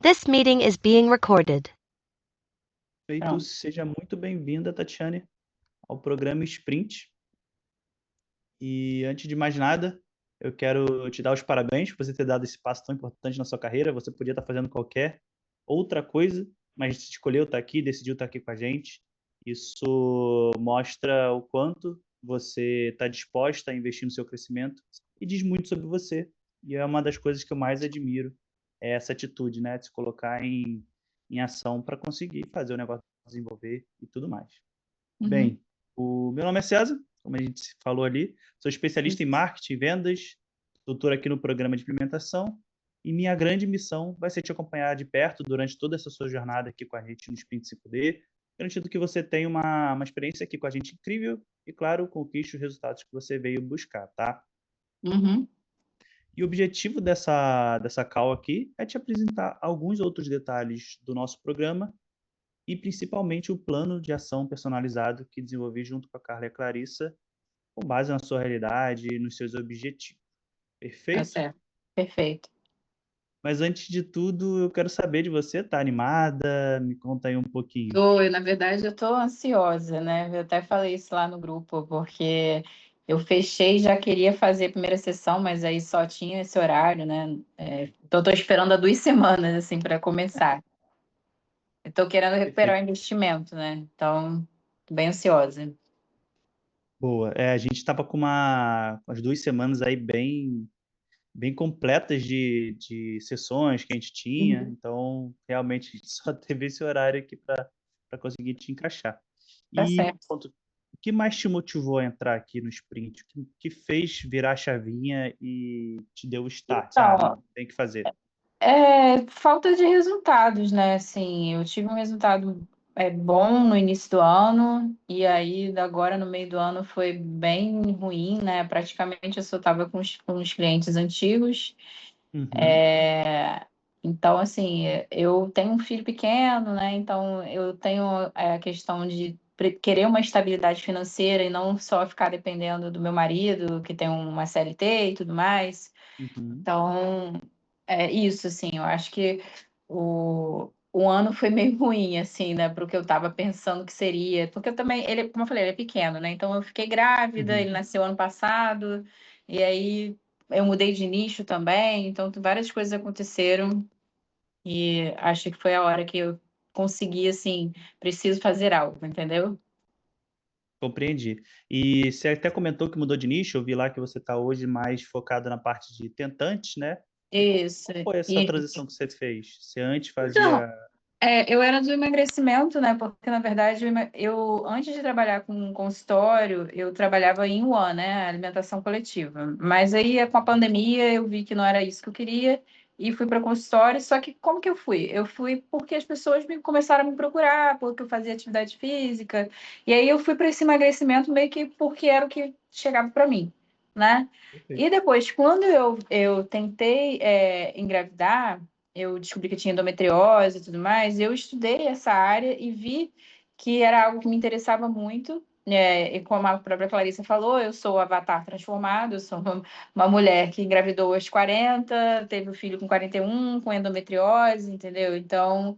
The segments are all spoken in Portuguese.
This meeting is being recorded. Feito, Pronto. seja muito bem-vinda, Tatiane, ao programa Sprint. E antes de mais nada, eu quero te dar os parabéns por você ter dado esse passo tão importante na sua carreira. Você podia estar fazendo qualquer outra coisa, mas escolheu estar aqui, decidiu estar aqui com a gente. Isso mostra o quanto você está disposta a investir no seu crescimento e diz muito sobre você. E é uma das coisas que eu mais admiro, é essa atitude, né, de se colocar em ação para conseguir fazer o negócio desenvolver e tudo mais. Uhum. Bem, o meu nome é César, como a gente falou ali, sou especialista em marketing e vendas, doutor aqui no programa de implementação, e minha grande missão vai ser te acompanhar de perto durante toda essa sua jornada aqui com a gente no Sprint 5D, garantindo que você tenha uma experiência aqui com a gente incrível e, claro, conquiste os resultados que você veio buscar, tá? Uhum. E o objetivo dessa call aqui é te apresentar alguns outros detalhes do nosso programa e principalmente o plano de ação personalizado que desenvolvi junto com a Carla e a Clarissa, com base na sua realidade e nos seus objetivos. Tá Perfeito? certo. Perfeito. Mas antes de tudo, eu quero saber de você, tá animada? Me conta aí um pouquinho. Na verdade, eu tô ansiosa, né? Eu até falei isso lá no grupo, porque eu fechei, já queria fazer a primeira sessão, mas aí só tinha esse horário, né? Então, eu tô esperando há 2 semanas, assim, para começar. Eu tô querendo recuperar Perfeito. o investimento, né? Então, tô bem ansiosa. Boa. A gente estava com umas 2 semanas aí bem completas de sessões que a gente tinha, Uhum. então realmente a gente só teve esse horário aqui para conseguir te encaixar. Tá E certo. ponto, o que mais te motivou a entrar aqui no Sprint? O que fez virar a chavinha e te deu o start? Ah, Então, não, tem que fazer. falta de resultados, né? Assim, eu tive um resultado bom no início do ano, e aí agora no meio do ano foi bem ruim, né? Praticamente eu só estava com os clientes antigos. Uhum, Então, assim, eu tenho um filho pequeno, né? Então eu tenho a questão de querer uma estabilidade financeira e não só ficar dependendo do meu marido, que tem uma CLT e tudo mais. uhum, Então, é isso, assim, eu acho que o ano foi meio ruim, assim, né, para o que eu estava pensando que seria, porque eu também, ele, como eu falei, ele é pequeno, né, então eu fiquei grávida, uhum. ele nasceu ano passado, e aí eu mudei de nicho também, então várias coisas aconteceram, e acho que foi a hora que eu consegui, assim, preciso fazer algo, entendeu? Compreendi. E você até comentou que mudou de nicho, eu vi lá que você está hoje mais focado na parte de tentantes, né? E Isso, qual foi essa e transição que você fez? Você antes então, fazia... eu era do emagrecimento, né? Porque, na verdade, antes de trabalhar com um consultório, eu trabalhava em One, né? Alimentação coletiva. Mas aí, com a pandemia, eu vi que não era isso que eu queria e fui para consultório. Só que como que eu fui? Eu fui porque as pessoas começaram a me procurar, porque eu fazia atividade física. E aí eu fui para esse emagrecimento meio que porque era o que chegava para mim, né? Perfeito. E depois, quando eu tentei engravidar, eu descobri que tinha endometriose e tudo mais, eu estudei essa área e vi que era algo que me interessava muito. E como a própria Clarissa falou, eu sou o avatar transformado, eu sou uma mulher que engravidou aos 40, teve o filho com 41, com endometriose, entendeu? Então,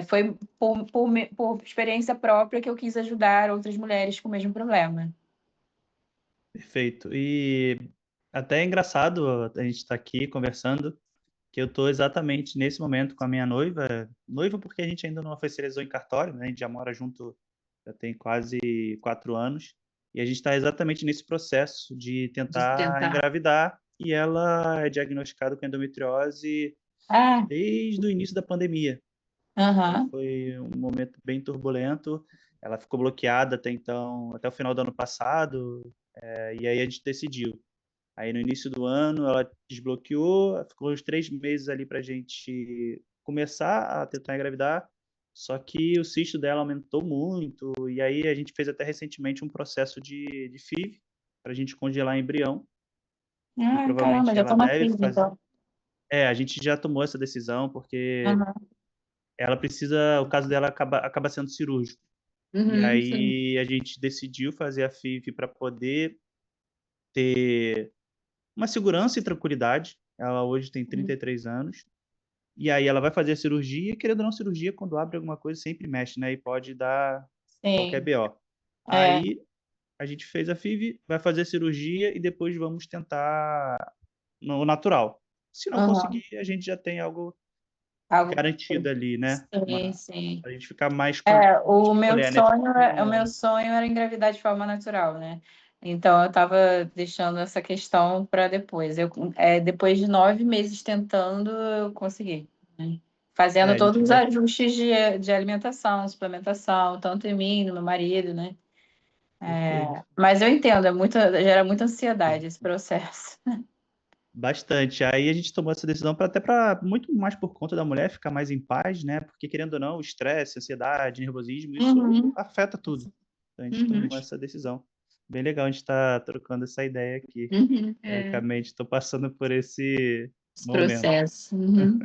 foi por experiência própria que eu quis ajudar outras mulheres com o mesmo problema. Perfeito. E até é engraçado a gente estar aqui conversando, que eu estou exatamente nesse momento com a minha noiva. Noiva porque a gente ainda não oficializou em cartório, né? A gente já mora junto já tem quase 4 anos. E a gente está exatamente nesse processo de De tentar tentar. engravidar. E ela é diagnosticada com endometriose Ah, desde o início da pandemia. Então aham. foi um momento bem turbulento. Ela ficou bloqueada até então, até o final do ano passado. E aí a gente decidiu. Aí no início do ano ela desbloqueou, ficou uns 3 meses ali para a gente começar a tentar engravidar, só que o cisto dela aumentou muito, e aí a gente fez até recentemente um processo de FIV para a gente congelar embrião, e Ah, caramba, provavelmente já ela tô na deve crise, fazer. então. A gente já tomou essa decisão, porque Aham. ela precisa, o caso dela acaba sendo cirúrgico. E Uhum, sim. aí a gente decidiu fazer a FIV para poder ter uma segurança e tranquilidade. Ela hoje tem 33 anos E aí ela vai fazer a cirurgia, e querendo ou não, cirurgia, quando abre alguma coisa, sempre mexe, né? E pode dar qualquer Sim, BO. é, Aí a gente fez a FIV, vai fazer a cirurgia e depois vamos tentar no natural. Se não aham, conseguir, a gente já tem algo algo, garantido ali, né? sim, sim. Pra gente ficar mais com O a meu mulher, né? sonho, o meu Com... sonho era engravidar de forma natural, né? Então eu tava deixando essa questão para depois. Depois de 9 meses tentando, eu consegui, né? Fazendo a todos gente os vai. ajustes de alimentação, suplementação, tanto em mim, no meu marido, né? Perfeito. Mas eu entendo, gera muita ansiedade esse processo. Bastante. Aí a gente tomou essa decisão até para muito mais por conta da mulher ficar mais em paz, né? Porque querendo ou não, o estresse, ansiedade, nervosismo, isso Uhum, afeta tudo. Então a gente uhum, tomou essa decisão. Bem legal a gente estar trocando essa ideia aqui. uhum, Teoricamente, estou passando por esse esse momento. processo. Uhum.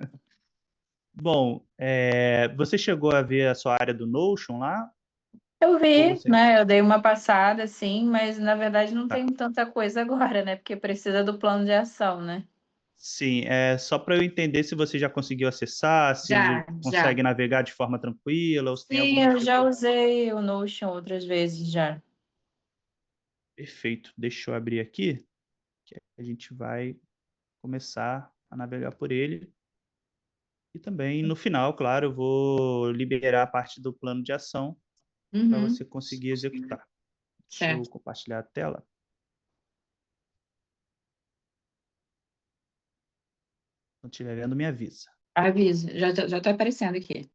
Bom, você chegou a ver a sua área do Notion lá? Eu Ou vi, você... né? Eu dei uma passada, assim, mas na verdade não Tá. tem tanta coisa agora, né? Porque precisa do plano de ação, né? Sim, é só para eu entender se você já conseguiu acessar, se Já, já. consegue navegar de forma tranquila, ou se tem Sim, alguma eu já dificuldade. usei o Notion outras vezes já. Perfeito. Deixa eu abrir aqui, que a gente vai começar a navegar por ele. E também, no final, claro, eu vou liberar a parte do plano de ação para Uhum, você conseguir executar. Deixa eu certo. compartilhar a tela. Quando estiver vendo, me avisa. Aviso, já tá aparecendo aqui.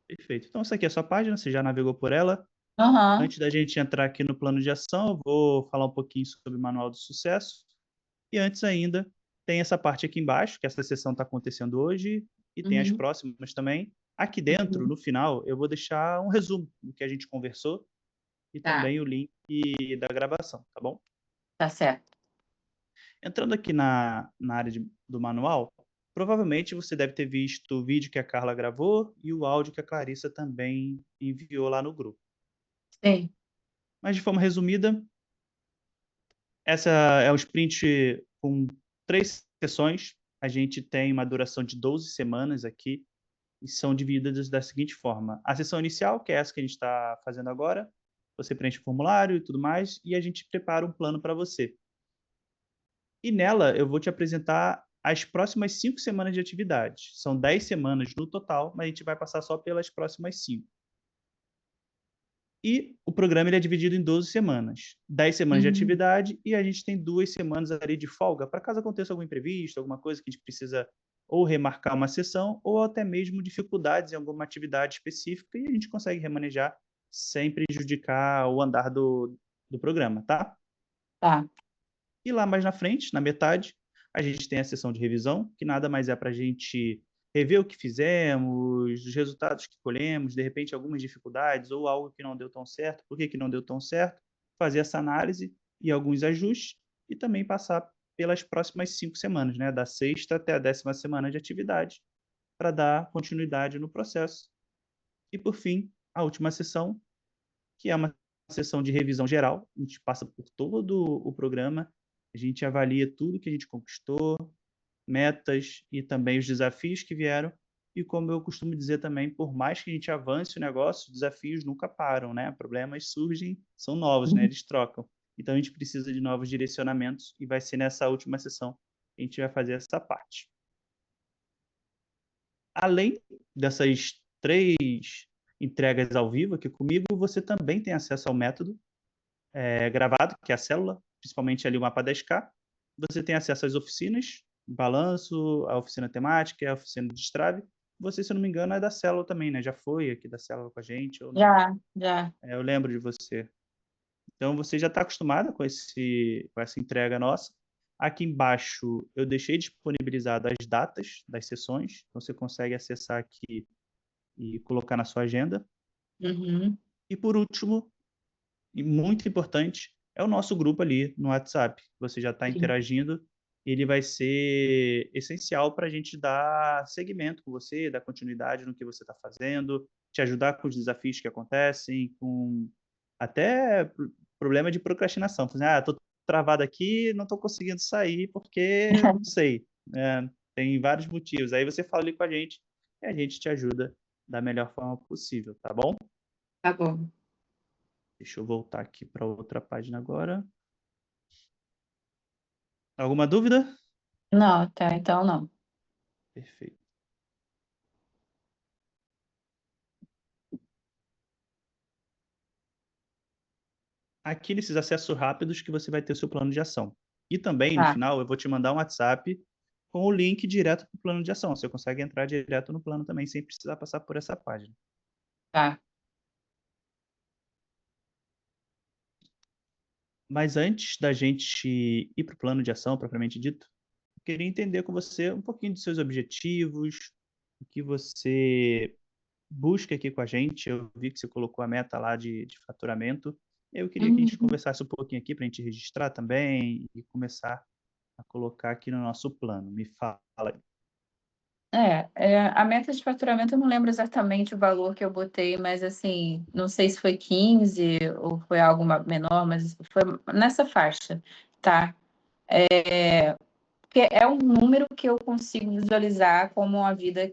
Perfeito. Então, essa aqui é a sua página, você já navegou por ela. Aham, Antes da gente entrar aqui no plano de ação, eu vou falar um pouquinho sobre o Manual do Sucesso. E antes ainda, tem essa parte aqui embaixo, que essa sessão está acontecendo hoje, e tem as uhum, próximas também. Aqui dentro, uhum. no final, eu vou deixar um resumo do que a gente conversou e Tá, também o link da gravação, tá bom? tá certo. Entrando aqui na área do manual, provavelmente você deve ter visto o vídeo que a Carla gravou e o áudio que a Clarissa também enviou lá no grupo. Sim. Mas de forma resumida, essa é o sprint com 3 sessões. A gente tem uma duração de 12 semanas aqui e são divididas da seguinte forma: a sessão inicial, que é essa que a gente está fazendo agora, você preenche o formulário e tudo mais, e a gente prepara um plano para você. E nela eu vou te apresentar as próximas 5 semanas de atividade. São 10 semanas no total, mas a gente vai passar só pelas próximas 5. E o programa ele é dividido em 12 semanas. 10 semanas de Uhum. atividade e a gente tem 2 semanas ali de folga para caso aconteça algum imprevisto, alguma coisa que a gente precisa ou remarcar uma sessão ou até mesmo dificuldades em alguma atividade específica e a gente consegue remanejar sem prejudicar o andar do programa, tá? Tá. E lá mais na frente, na metade, a gente tem a sessão de revisão, que nada mais é para a gente rever o que fizemos, os resultados que colhemos, de repente algumas dificuldades ou algo que não deu tão certo, por que não deu tão certo, fazer essa análise e alguns ajustes e também passar pelas próximas 5 semanas, né, da sexta até a 10ª semana de atividade, para dar continuidade no processo. E por fim, a última sessão, que é uma sessão de revisão geral. A gente passa por todo o programa, a gente avalia tudo que a gente conquistou, metas e também os desafios que vieram. E como eu costumo dizer também, por mais que a gente avance o negócio, os desafios nunca param, né? Problemas surgem, são novos, né? Uhum. Eles trocam. Então a gente precisa de novos direcionamentos e vai ser nessa última sessão que a gente vai fazer essa parte. Além dessas 3 entregas ao vivo aqui comigo, você também tem acesso ao método gravado, que é a célula, principalmente ali o mapa 10K. Você tem acesso às oficinas, balanço, a oficina temática, a oficina de Destrave. Você, se eu não me engano, é da célula também, né? Já foi aqui da célula com a gente ou não? Já, já. Eu lembro de você. Então, você já está acostumada com essa entrega nossa. Aqui embaixo, eu deixei disponibilizado as datas das sessões. Então, você consegue acessar aqui e colocar na sua agenda. Uhum. E, por último, e muito importante, é o nosso grupo ali no WhatsApp. Você já está Sim. interagindo, ele vai ser essencial para a gente dar seguimento com você, dar continuidade no que você está fazendo, te ajudar com os desafios que acontecem, com até problema de procrastinação. Estou travado aqui, não estou conseguindo sair porque não sei. Tem vários motivos. Aí você fala ali com a gente e a gente te ajuda da melhor forma possível, tá bom? Tá bom. Deixa eu voltar aqui para outra página agora. Alguma dúvida? Não, até então não. Perfeito. Aqui nesses acessos rápidos que você vai ter o seu plano de ação. E também, no Tá, final, eu vou te mandar um WhatsApp com o link direto para o plano de ação. Você consegue entrar direto no plano também, sem precisar passar por essa página. tá. Mas antes da gente ir para o plano de ação, propriamente dito, eu queria entender com você um pouquinho dos seus objetivos, o que você busca aqui com a gente. Eu vi que você colocou a meta lá de faturamento. Eu queria que a gente Uhum. conversasse um pouquinho aqui para a gente registrar também e começar a colocar aqui no nosso plano. Me fala aí. A meta de faturamento eu não lembro exatamente o valor que eu botei, mas assim, não sei se foi 15 ou foi algo menor, mas foi nessa faixa, tá? Porque é um número que eu consigo visualizar como uma vida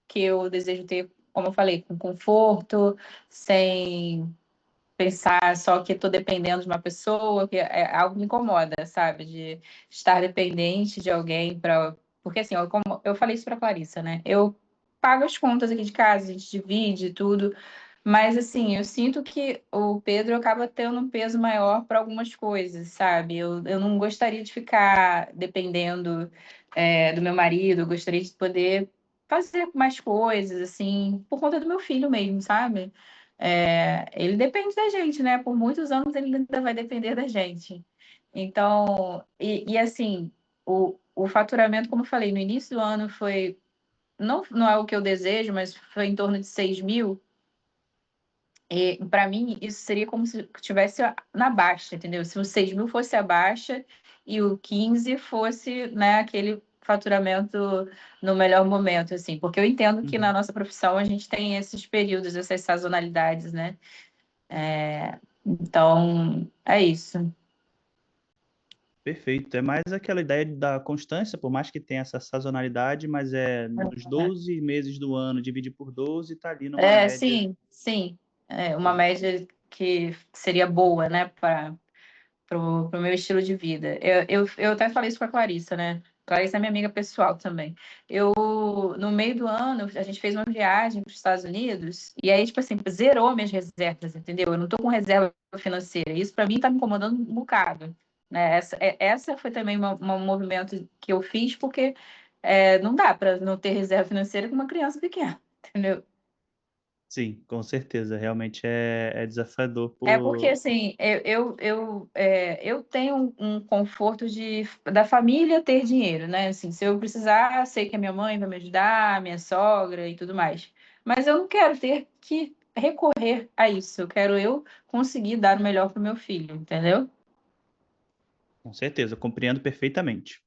que eu desejo ter, como eu falei, com conforto, sem pensar só que estou dependendo de uma pessoa, que algo me incomoda, sabe? De estar dependente de alguém para. Porque assim, como eu falei isso para Clarissa, né? Eu pago as contas aqui de casa, a gente divide tudo, mas assim, eu sinto que o Pedro acaba tendo um peso maior para algumas coisas, sabe? Eu não gostaria de ficar dependendo do meu marido, eu gostaria de poder fazer mais coisas, assim, por conta do meu filho mesmo, sabe? Ele depende da gente, né? Por muitos anos ele ainda vai depender da gente. Então, assim, o faturamento, como eu falei, no início do ano foi, não é o que eu desejo, mas foi em torno de 6.000. E para mim, isso seria como se estivesse na baixa, entendeu? Se o 6.000 fosse a baixa e o 15 fosse, né, aquele faturamento no melhor momento, assim, porque eu entendo que na Uhum. nossa profissão a gente tem esses períodos, essas sazonalidades, né? Então, é isso. Perfeito. É mais aquela ideia da constância, por mais que tenha essa sazonalidade, mas nos 12 meses do ano, divide por 12, está ali numa média. Sim, sim. Uma média que seria boa, né, para o meu estilo de vida. Eu até falei isso com a Clarissa, né? Clarissa é minha amiga pessoal também. No meio do ano, a gente fez uma viagem para os Estados Unidos e aí, tipo assim, zerou minhas reservas, entendeu? Eu não tô com reserva financeira. Isso para mim tá me incomodando um bocado, né? Essa foi também um movimento que eu fiz porque não dá para não ter reserva financeira com uma criança pequena, entendeu? Sim, com certeza. Realmente é desafiador Porque, por. assim, eu tenho um conforto da família ter dinheiro, né? Assim, se eu precisar, sei que a minha mãe vai me ajudar, minha sogra e tudo mais. Mas eu não quero ter que recorrer a isso. Eu quero conseguir dar o melhor para o meu filho, entendeu? Com certeza, compreendo perfeitamente.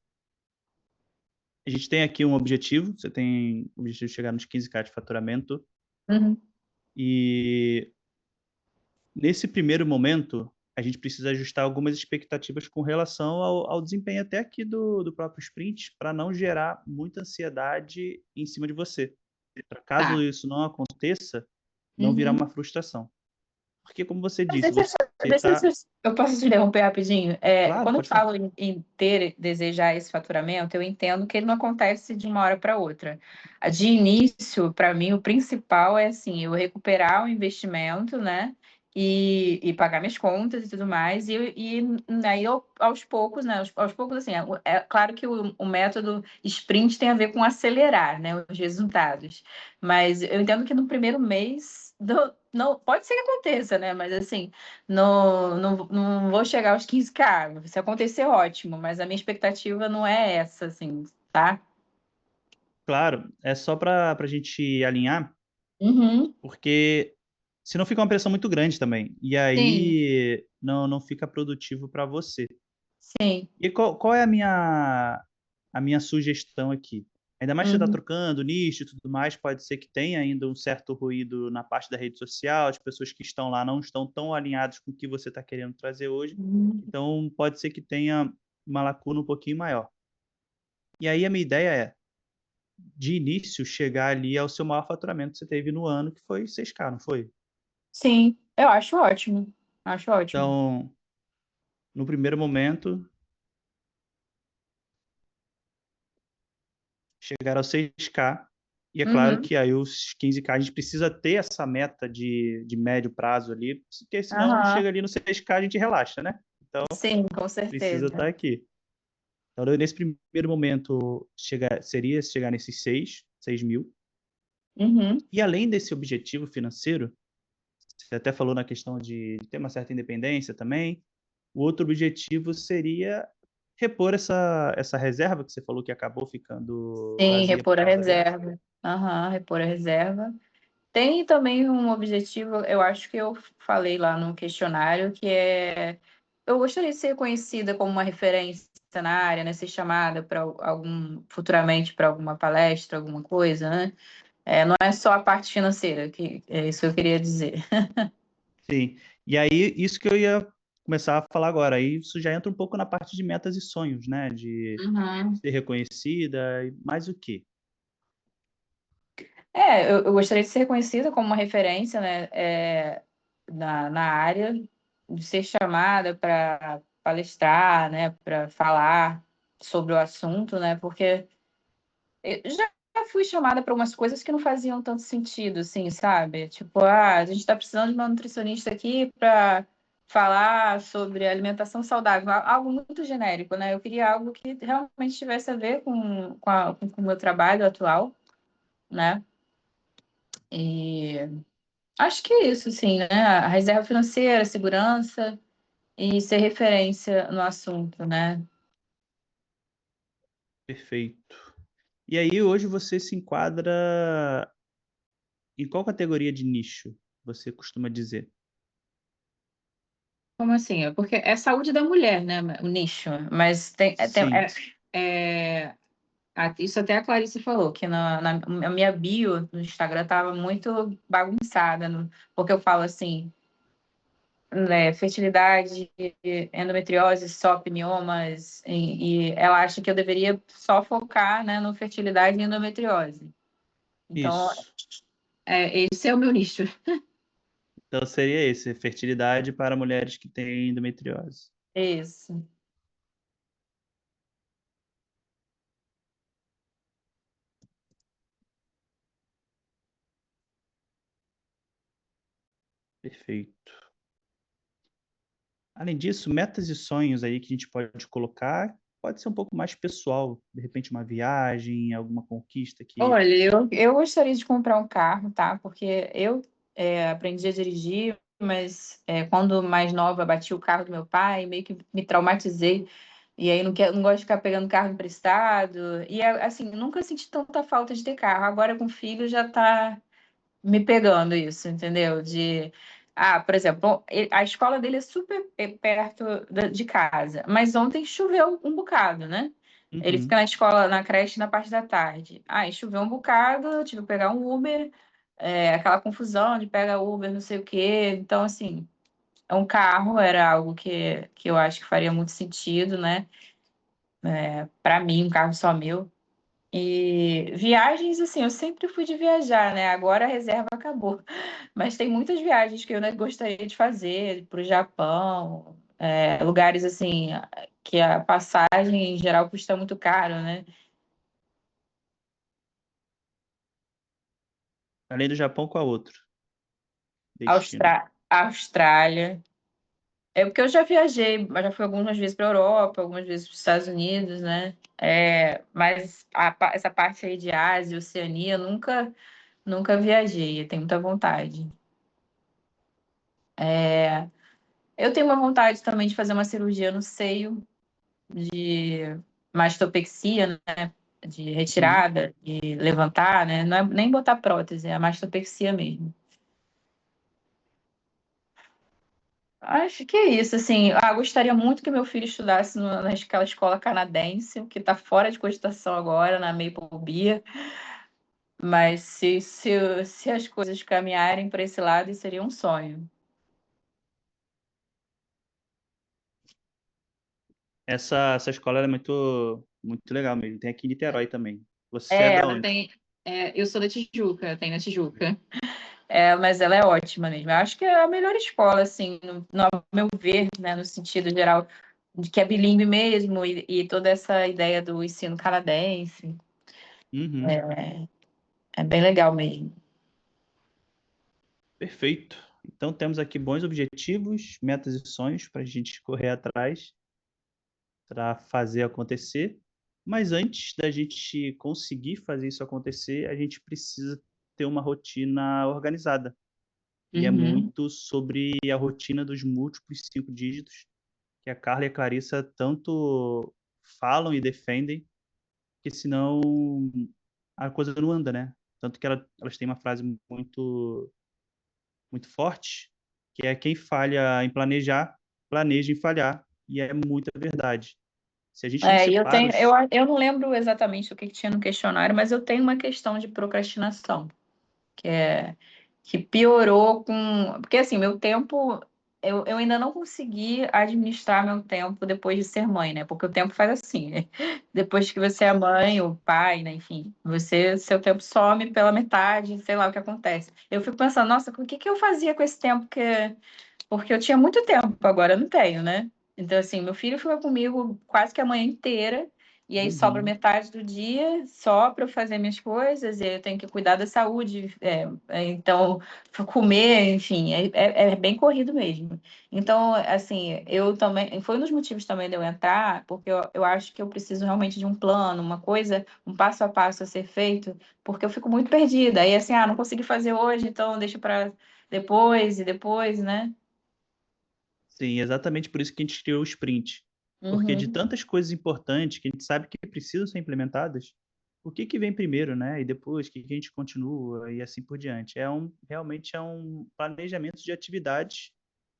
A gente tem aqui um objetivo, você tem o objetivo de chegar nos 15K de faturamento, Uhum. e nesse primeiro momento, a gente precisa ajustar algumas expectativas com relação ao desempenho até aqui do próprio sprint, para não gerar muita ansiedade em cima de você. Pra caso Tá. isso não aconteça, não virar uma Uhum. frustração. Porque, como você Mas disse, você está. eu posso te interromper rapidinho? Claro, Quando eu pode falar. falo em desejar esse faturamento, eu entendo que ele não acontece de uma hora para outra. De início, para mim, o principal é assim, eu recuperar o investimento, né? E pagar minhas contas e tudo mais. Aí, aos poucos, né? Aos poucos, assim, é claro que o método sprint tem a ver com acelerar, né? Os resultados. Mas eu entendo que no primeiro mês. Não, pode ser que aconteça, né? Mas assim, não vou chegar aos 15K. Se acontecer, ótimo, mas a minha expectativa não é essa, assim, tá? Claro, é só para a gente alinhar, Uhum, porque senão fica uma pressão muito grande também. E sim, aí não fica produtivo para você. sim. E qual é a minha sugestão aqui? Ainda mais que você está Uhum, trocando nicho e tudo mais, pode ser que tenha ainda um certo ruído na parte da rede social, as pessoas que estão lá não estão tão alinhadas com o que você está querendo trazer hoje, uhum, então pode ser que tenha uma lacuna um pouquinho maior. E aí a minha ideia é, de início, chegar ali ao seu maior faturamento que você teve no ano, que foi 6K, não foi? Sim, eu acho ótimo. Acho ótimo. Então, no primeiro momento, chegar aos 6K, e é claro Uhum. que aí os 15K a gente precisa ter essa meta de médio prazo ali, porque senão Aham. chega ali no 6K a gente relaxa, né? Então, Sim, com precisa certeza. estar aqui. Então, nesse primeiro momento, seria chegar nesses 6 mil. Uhum. E além desse objetivo financeiro, você até falou na questão de ter uma certa independência também, o outro objetivo seria repor essa reserva que você falou que acabou ficando Sim, vazia por repor a causa dessa. reserva. Aham, repor a reserva. Tem também um objetivo, eu acho que eu falei lá no questionário, que é eu gostaria de ser conhecida como uma referência na área, né? Ser chamada para futuramente para alguma palestra, alguma coisa, né? Não é só a parte financeira, que é isso que eu queria dizer. Sim. E aí, isso que eu ia começar a falar agora, aí isso já entra um pouco na parte de metas e sonhos, né? De Uhum. ser reconhecida e mais o quê? Eu gostaria de ser reconhecida como uma referência, né, na área, de ser chamada para palestrar, né, para falar sobre o assunto, né, porque eu já fui chamada para umas coisas que não faziam tanto sentido, assim, sabe? Tipo, a gente está precisando de uma nutricionista aqui para falar sobre alimentação saudável, algo muito genérico, né? Eu queria algo que realmente tivesse a ver com o meu trabalho atual, né? E acho que é isso, sim, né? A reserva financeira, a segurança e ser referência no assunto, né? Perfeito. E aí, hoje você se enquadra em qual categoria de nicho você costuma dizer? Como assim? Porque é saúde da mulher, né? O nicho. Mas Sim. isso até a Clarice falou, que na minha bio no Instagram estava muito bagunçada, porque eu falo assim, né, fertilidade, endometriose, SOP, miomas, e ela acha que eu deveria só focar, né, no fertilidade e endometriose. Então, Isso. esse é o meu nicho. Então seria esse, fertilidade para mulheres que têm endometriose. Isso. Perfeito. Além disso, metas e sonhos aí que a gente pode colocar, pode ser um pouco mais pessoal, de repente uma viagem, alguma conquista que. Olha, eu gostaria de comprar um carro, tá? Porque eu aprendi a dirigir, mas quando mais nova bati o carro do meu pai, meio que me traumatizei. E aí não gosto de ficar pegando carro emprestado. E assim, nunca senti tanta falta de ter carro. Agora com filho já tá me pegando isso, entendeu? Por exemplo, a escola dele é super perto de casa, mas ontem choveu um bocado, né? Ele fica Uhum. na escola, na creche, na parte da tarde. Aí choveu um bocado, eu tive que pegar um Uber, aquela confusão de pega Uber, não sei o quê. Então, assim, um carro era algo que eu acho que faria muito sentido, né? Para mim, um carro só meu. E viagens, assim, eu sempre fui de viajar, né? Agora a reserva acabou. Mas tem muitas viagens que eu ainda gostaria de fazer para o Japão, lugares assim que a passagem em geral custa muito caro, né? Além do Japão, qual outro destino? Austrália. É porque eu já viajei, mas já fui algumas vezes para a Europa, algumas vezes para os Estados Unidos, né? Mas essa parte aí de Ásia, Oceania, eu nunca viajei, eu tenho muita vontade. Eu tenho uma vontade também de fazer uma cirurgia no seio, de mastopexia, né? De Uhum. retirada, de levantar, né? Não é nem botar prótese, é a mastopexia mesmo. Acho que é isso, assim. Gostaria muito que meu filho estudasse naquela escola canadense, que está fora de cogitação agora, na Maple Bia. Mas se as coisas caminharem para esse lado, seria um sonho. Essa escola é muito, muito legal mesmo. Tem aqui em Niterói também. Você é da Ela onde? tem. Eu sou da Tijuca, eu tenho na Tijuca. Mas ela é ótima mesmo. Eu acho que é a melhor escola, assim, ao meu ver, né, no sentido geral, de que é bilíngue mesmo, e toda essa ideia do ensino canadense. Uhum, É bem legal mesmo. perfeito. Então temos aqui bons objetivos, metas e sonhos para a gente correr atrás, para fazer acontecer. Mas antes da gente conseguir fazer isso acontecer, a gente precisa ter uma rotina organizada. E é Uhum. muito sobre a rotina dos múltiplos 5 dígitos que a Carla e a Clarissa tanto falam e defendem, que senão a coisa não anda, né? Tanto que elas têm uma frase muito, muito forte, que é quem falha em planejar, planeja em falhar. E é muita verdade. Se a gente não Eu separa tenho, os. eu não lembro exatamente o que tinha no questionário, mas eu tenho uma questão de procrastinação, que é que piorou com. Porque assim, meu tempo. Eu ainda não consegui administrar meu tempo depois de ser mãe, né? Porque o tempo faz assim, né? Depois que você é mãe ou pai, né? Enfim, seu tempo some pela metade, sei lá o que acontece. Eu fico pensando, nossa, o que que eu fazia com esse tempo porque eu tinha muito tempo, agora eu não tenho, né? Então, assim, meu filho fica comigo quase que a manhã inteira, e aí sobra Uhum. metade do dia só para eu fazer minhas coisas, e aí eu tenho que cuidar da saúde, então, comer, enfim, é bem corrido mesmo. Então, assim, eu também, foi um dos motivos também de eu entrar, porque eu acho que eu preciso realmente de um plano, uma coisa, um passo a passo a ser feito, porque eu fico muito perdida. Aí, assim, não consegui fazer hoje, então deixa para depois e depois, né? Sim, exatamente por isso que a gente criou o sprint. Porque de Uhum, tantas coisas importantes que a gente sabe que precisam ser implementadas, o que que vem primeiro, né? E depois, o que que a gente continua e assim por diante. Realmente é um planejamento de atividades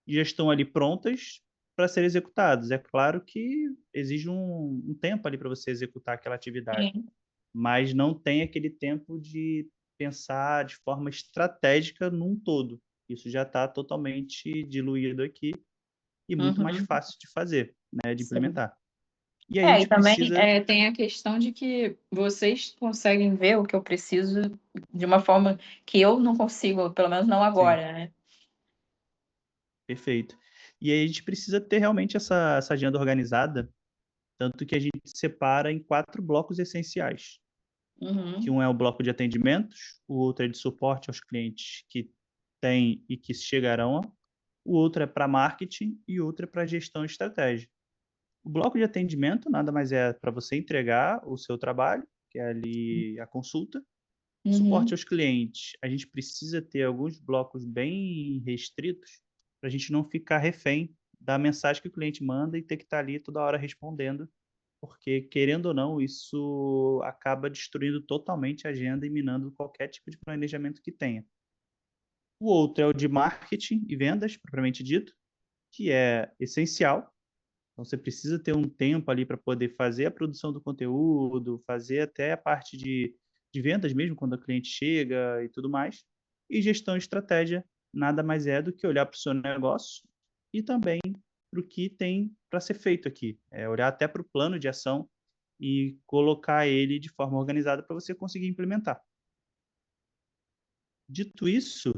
que já estão ali prontas para serem executadas. É claro que exige um tempo ali para você executar aquela atividade, sim. mas não tem aquele tempo de pensar de forma estratégica num todo. Isso já está totalmente diluído aqui e muito mais Uhum, fácil de fazer, né, de sim. implementar. E aí a E gente também precisa, tem a questão de que vocês conseguem ver o que eu preciso de uma forma que eu não consigo, pelo menos não sim, agora, né? perfeito. E aí a gente precisa ter realmente essa agenda organizada, tanto que a gente separa em 4 blocos essenciais, que Uhum, um é o bloco de atendimentos, o outro é de suporte aos clientes que têm e que chegarão, o outro é para marketing e o outro é para gestão e estratégia. O bloco de atendimento nada mais é para você entregar o seu trabalho, que é ali a consulta. Suporte uhum, aos clientes, a gente precisa ter alguns blocos bem restritos para a gente não ficar refém da mensagem que o cliente manda e ter que estar ali toda hora respondendo, porque, querendo ou não, isso acaba destruindo totalmente a agenda e minando qualquer tipo de planejamento que tenha. O outro é o de marketing e vendas, propriamente dito, que é essencial. Então, você precisa ter um tempo ali para poder fazer a produção do conteúdo, fazer até a parte de vendas mesmo, quando o cliente chega e tudo mais. E gestão e estratégia nada mais é do que olhar para o seu negócio e também para o que tem para ser feito aqui. É olhar até para o plano de ação e colocar ele de forma organizada para você conseguir implementar. Dito isso,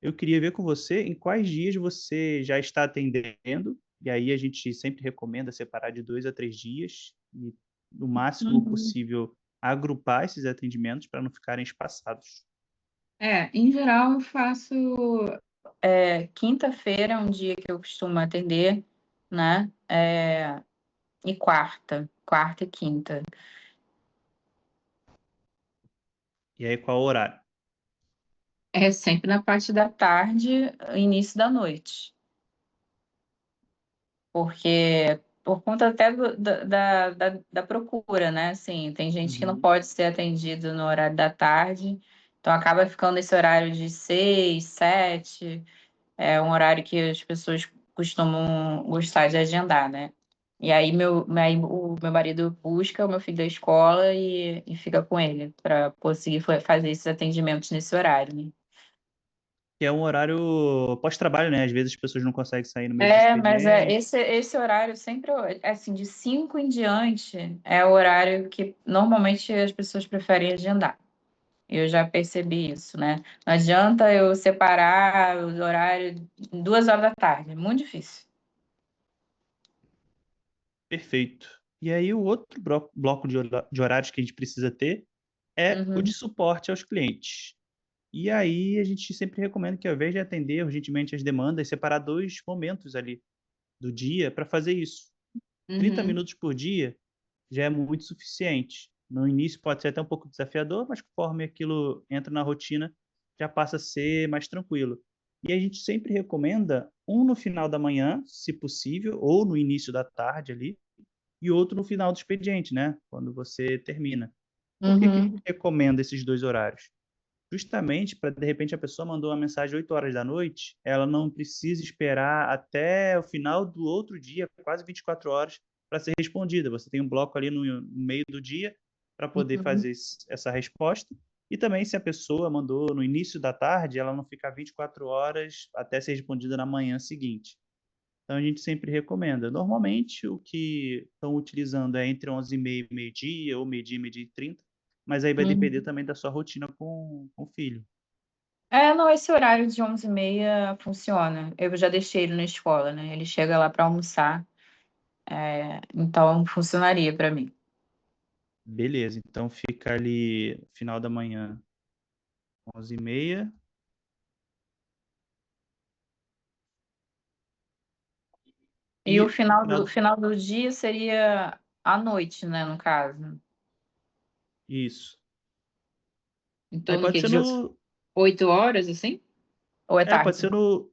eu queria ver com você em quais dias você já está atendendo, e aí a gente sempre recomenda separar de 2 a 3 dias e, no máximo uhum. possível, agrupar esses atendimentos para não ficarem espaçados. Em geral, eu faço. Quinta-feira é um dia que eu costumo atender, né? E quarta e quinta. E aí, qual o horário? É sempre na parte da tarde, início da noite. Porque por conta até da procura, né? Assim, tem gente que não Uhum. pode ser atendido no horário da tarde, então acaba ficando nesse horário de 6, 7, é um horário que as pessoas costumam gostar de agendar, né? E aí, o meu marido busca o meu filho da escola e fica com ele para conseguir fazer esses atendimentos nesse horário, né? Que é um horário pós-trabalho, né? Às vezes as pessoas não conseguem sair no meio do expediente. Esse horário sempre, assim, de 5 em diante, é o horário que normalmente as pessoas preferem agendar. Eu já percebi isso, né? Não adianta eu separar o horário 2 horas da tarde, é muito difícil. Perfeito. E aí o outro bloco de horários que a gente precisa ter é o de Uhum, suporte aos clientes. E aí a gente sempre recomenda que, ao invés de atender urgentemente as demandas, separar 2 momentos ali do dia para fazer isso. 30 uhum, minutos por dia já é muito suficiente. No início pode ser até um pouco desafiador, mas conforme aquilo entra na rotina, já passa a ser mais tranquilo. E a gente sempre recomenda um no final da manhã, se possível, ou no início da tarde ali, e outro no final do expediente, né? Quando você termina. Por que que a uhum, gente recomenda esses 2 horários? Justamente para, de repente, a pessoa mandou uma mensagem 8 horas da noite, ela não precisa esperar até o final do outro dia, quase 24 horas, para ser respondida. Você tem um bloco ali no meio do dia para poder uhum. fazer essa resposta. E também, se a pessoa mandou no início da tarde, ela não fica 24 horas até ser respondida na manhã seguinte. Então, a gente sempre recomenda. Normalmente, o que estão utilizando é entre 11h30 e meio-dia, ou meio-dia e meio-dia e 30, mas aí vai depender Uhum. também da sua rotina com o filho. Não, esse horário de 11h30 funciona. Eu já deixei ele na escola, né? Ele chega lá para almoçar, então funcionaria para mim. Beleza, então fica ali final da manhã, 11h30, E o e no final. final do dia seria à noite, né, no caso. Isso. Em Aí torno pode que ser de no. 8 horas, assim? Ou é Pode tarde? ser no.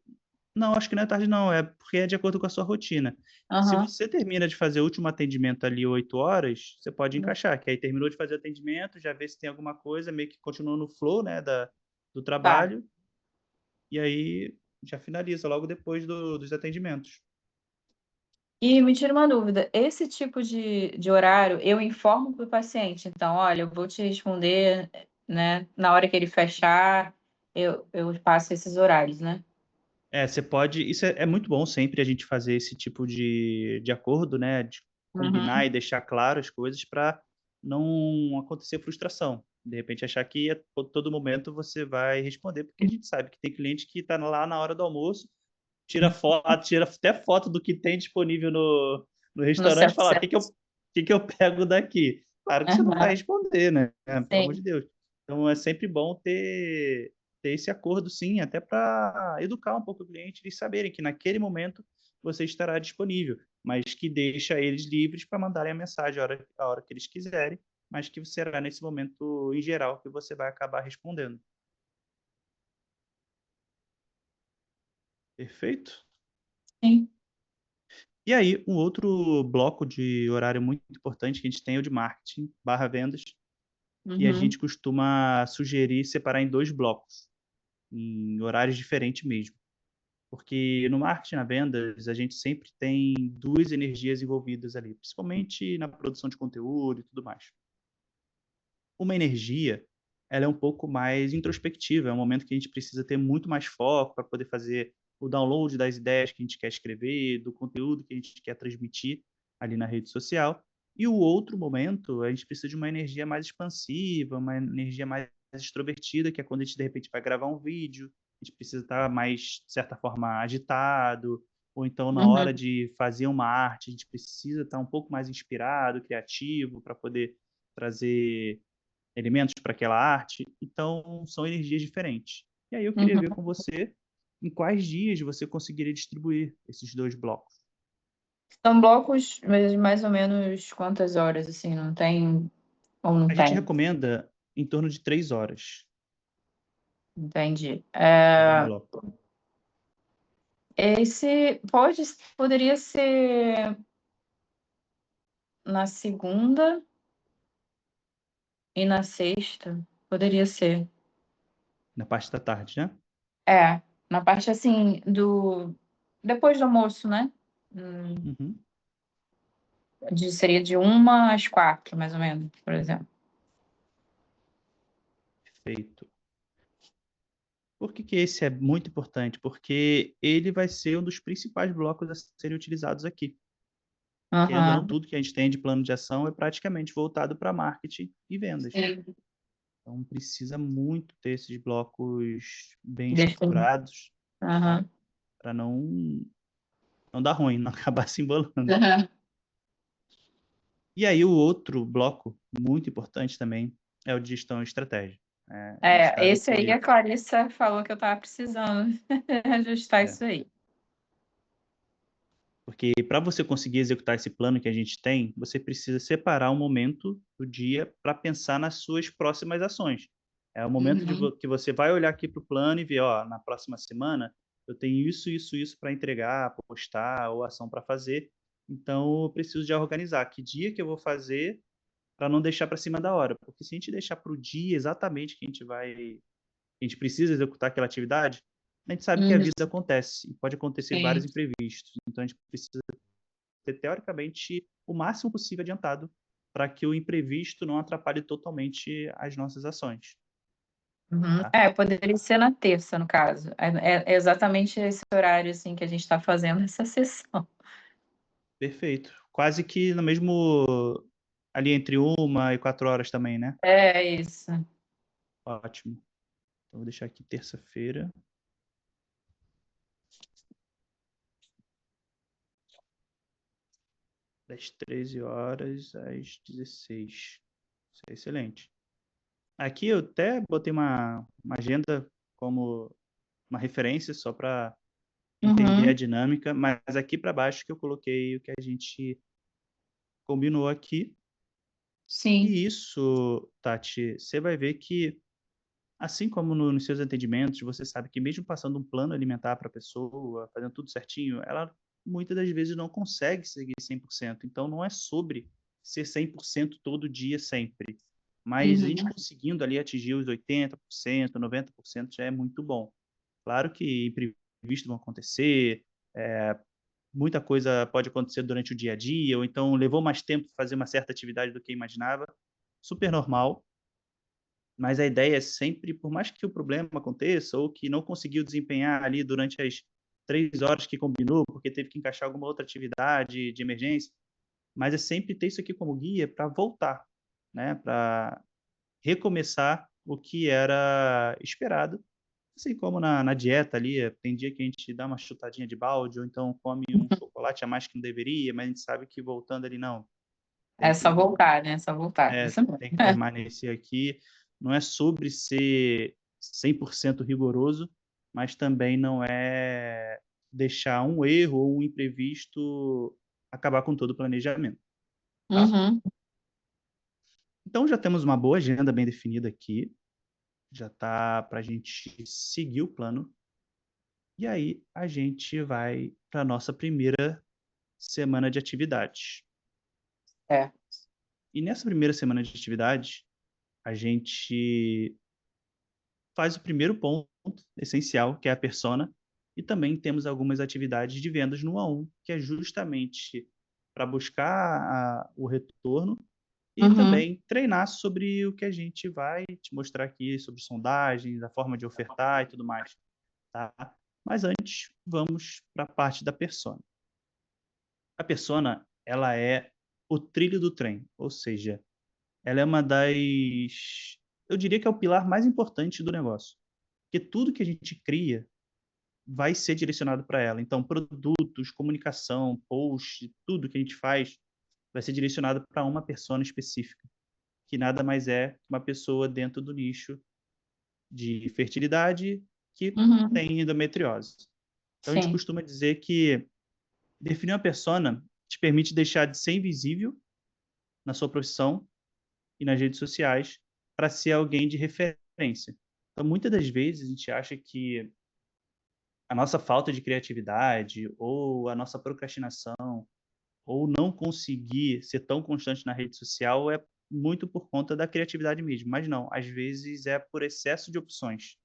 Não, acho que não é tarde, não. É porque é de acordo com a sua rotina. Se Aham. você termina de fazer o último atendimento ali 8 horas, você pode encaixar, que aí terminou de fazer o atendimento, já vê se tem alguma coisa, meio que continua no flow, né, do Tá. trabalho, e aí já finaliza logo depois dos atendimentos. E me tira uma dúvida, esse tipo de horário eu informo para o paciente, então, olha, eu vou te responder, né, na hora que ele fechar, eu passo esses horários, né? Você pode. Isso é muito bom sempre a gente fazer esse tipo de acordo, né? De combinar Uhum. e deixar claro as coisas para não acontecer frustração. De repente, achar que a todo momento você vai responder, porque a gente sabe que tem cliente que está lá na hora do almoço, tira foto, tira até foto do que tem disponível no No restaurante e fala: "Ah, self-service. o que que eu pego daqui?" Claro que você não vai Aham. responder, né? Pelo amor Sim. de Deus. Então, é sempre bom ter esse acordo, sim, até para educar um pouco o cliente e saberem que naquele momento você estará disponível, mas que deixa eles livres para mandarem a mensagem a hora que eles quiserem, mas que será nesse momento, em geral, que você vai acabar respondendo. Perfeito? Sim. E aí, um outro bloco de horário muito importante que a gente tem é o de marketing barra vendas, e a gente Uhum. costuma sugerir separar em 2 blocos, em horários diferentes mesmo. Porque no marketing, na vendas, a gente sempre tem 2 energias envolvidas ali, principalmente na produção de conteúdo e tudo mais. Uma energia, ela é um pouco mais introspectiva, é um momento que a gente precisa ter muito mais foco para poder fazer o download das ideias que a gente quer escrever, do conteúdo que a gente quer transmitir ali na rede social. E o outro momento, a gente precisa de uma energia mais expansiva, uma energia mais extrovertida, que é quando a gente de repente vai gravar um vídeo, a gente precisa estar mais, de certa forma, agitado, ou então na hora Uhum. de fazer uma arte, a gente precisa estar um pouco mais inspirado, criativo, para poder trazer elementos para aquela arte, então são energias diferentes. E aí eu queria ver Uhum. com você em quais dias você conseguiria distribuir esses 2 blocos. São blocos, mas mais ou menos quantas horas, assim, não tem ou não A gente tem? recomenda em torno de 3 horas, Entendi. cada bloco. Esse poderia ser na segunda e na sexta, poderia ser. Na parte da tarde, né? Na parte assim do depois do almoço, né? Hum, Uhum, seria de 1 às 4, mais ou menos, por exemplo. perfeito. Por que que esse é muito importante? Porque ele vai ser um dos principais blocos a serem utilizados aqui. Querendo ou não, Aham, tudo que a gente tem de plano de ação é praticamente voltado para marketing e vendas. sim. Então precisa muito ter esses blocos bem Defini. estruturados, tá? Aham. Para não dar ruim, não acabar se embolando. Aham. E aí o outro bloco muito importante também é o de gestão e estratégia. A gente É, sabe esse aí que a Clarissa falou que eu estava precisando ajustar é, isso aí. porque para você conseguir executar esse plano que a gente tem, você precisa separar um momento do dia para pensar nas suas próximas ações. É o momento Uhum. que você vai olhar aqui para o plano e ver, ó, na próxima semana eu tenho isso para entregar, postar ou ação para fazer. Então eu preciso já organizar que dia que eu vou fazer para não deixar para cima da hora. Porque se a gente deixar para o dia exatamente que a gente precisa executar aquela atividade, a gente sabe que a Uhum. vida acontece e pode acontecer vários Sim. imprevistos. Então a gente precisa ter, teoricamente, o máximo possível adiantado para que o imprevisto não atrapalhe totalmente as nossas ações, Uhum. tá? É, poderia ser na terça, no caso. É exatamente esse horário assim que a gente está fazendo essa sessão. Perfeito. Quase que no mesmo ali entre 1 e 4 horas também, né? É isso. Ótimo. Então vou deixar aqui terça-feira, das 13 horas às 16. Isso é excelente. Aqui eu até botei uma agenda como uma referência só para entender a Uhum. dinâmica, mas aqui para baixo que eu coloquei o que a gente combinou aqui. Sim. E isso, Tati, você vai ver que, assim como nos seus atendimentos, você sabe que mesmo passando um plano alimentar para a pessoa, fazendo tudo certinho, ela muitas das vezes não consegue seguir 100%. Então, não é sobre ser 100% todo dia, sempre. Mas a gente Uhum. conseguindo ali atingir os 80%, 90% já é muito bom. Claro que imprevistos vão acontecer, muita coisa pode acontecer durante o dia a dia, ou então levou mais tempo fazer uma certa atividade do que imaginava. Super normal, mas a ideia é sempre, por mais que o problema aconteça, ou que não conseguiu desempenhar ali durante as 3 horas que combinou, porque teve que encaixar alguma outra atividade de emergência, mas é sempre ter isso aqui como guia para voltar, né? Para recomeçar o que era esperado. Assim como na dieta ali, tem dia que a gente dá uma chutadinha de balde, ou então come um chocolate a mais que não deveria, mas a gente sabe que voltando ali, não, tem É só que, voltar, né? Só voltar. Isso mesmo. tem que permanecer aqui. Não é sobre ser 100% rigoroso, mas também não é deixar um erro ou um imprevisto acabar com todo o planejamento, tá? Uhum. Então já temos uma boa agenda bem definida aqui, já tá para a gente seguir o plano. E aí a gente vai para a nossa primeira semana de atividades. É. E nessa primeira semana de atividades, a gente faz o primeiro ponto essencial, que é a persona, e também temos algumas atividades de vendas no 1 a 1, que é justamente para buscar o retorno e Uhum. também treinar sobre o que a gente vai te mostrar aqui, sobre sondagens, a forma de ofertar e tudo mais, tá? Mas antes, vamos para a parte da persona. A persona, ela é o trilho do trem, ou seja, ela é uma das, eu diria que é o pilar mais importante do negócio, porque tudo que a gente cria vai ser direcionado para ela. Então, produtos, comunicação, post, tudo que a gente faz vai ser direcionado para uma persona específica, que nada mais é que uma pessoa dentro do nicho de fertilidade que Uhum. tem endometriose. Então, a gente Sim. costuma dizer que definir uma persona te permite deixar de ser invisível na sua profissão e nas redes sociais para ser alguém de referência. Então, muitas das vezes a gente acha que a nossa falta de criatividade ou a nossa procrastinação ou não conseguir ser tão constante na rede social é muito por conta da criatividade mesmo, mas não, às vezes é por excesso de opções.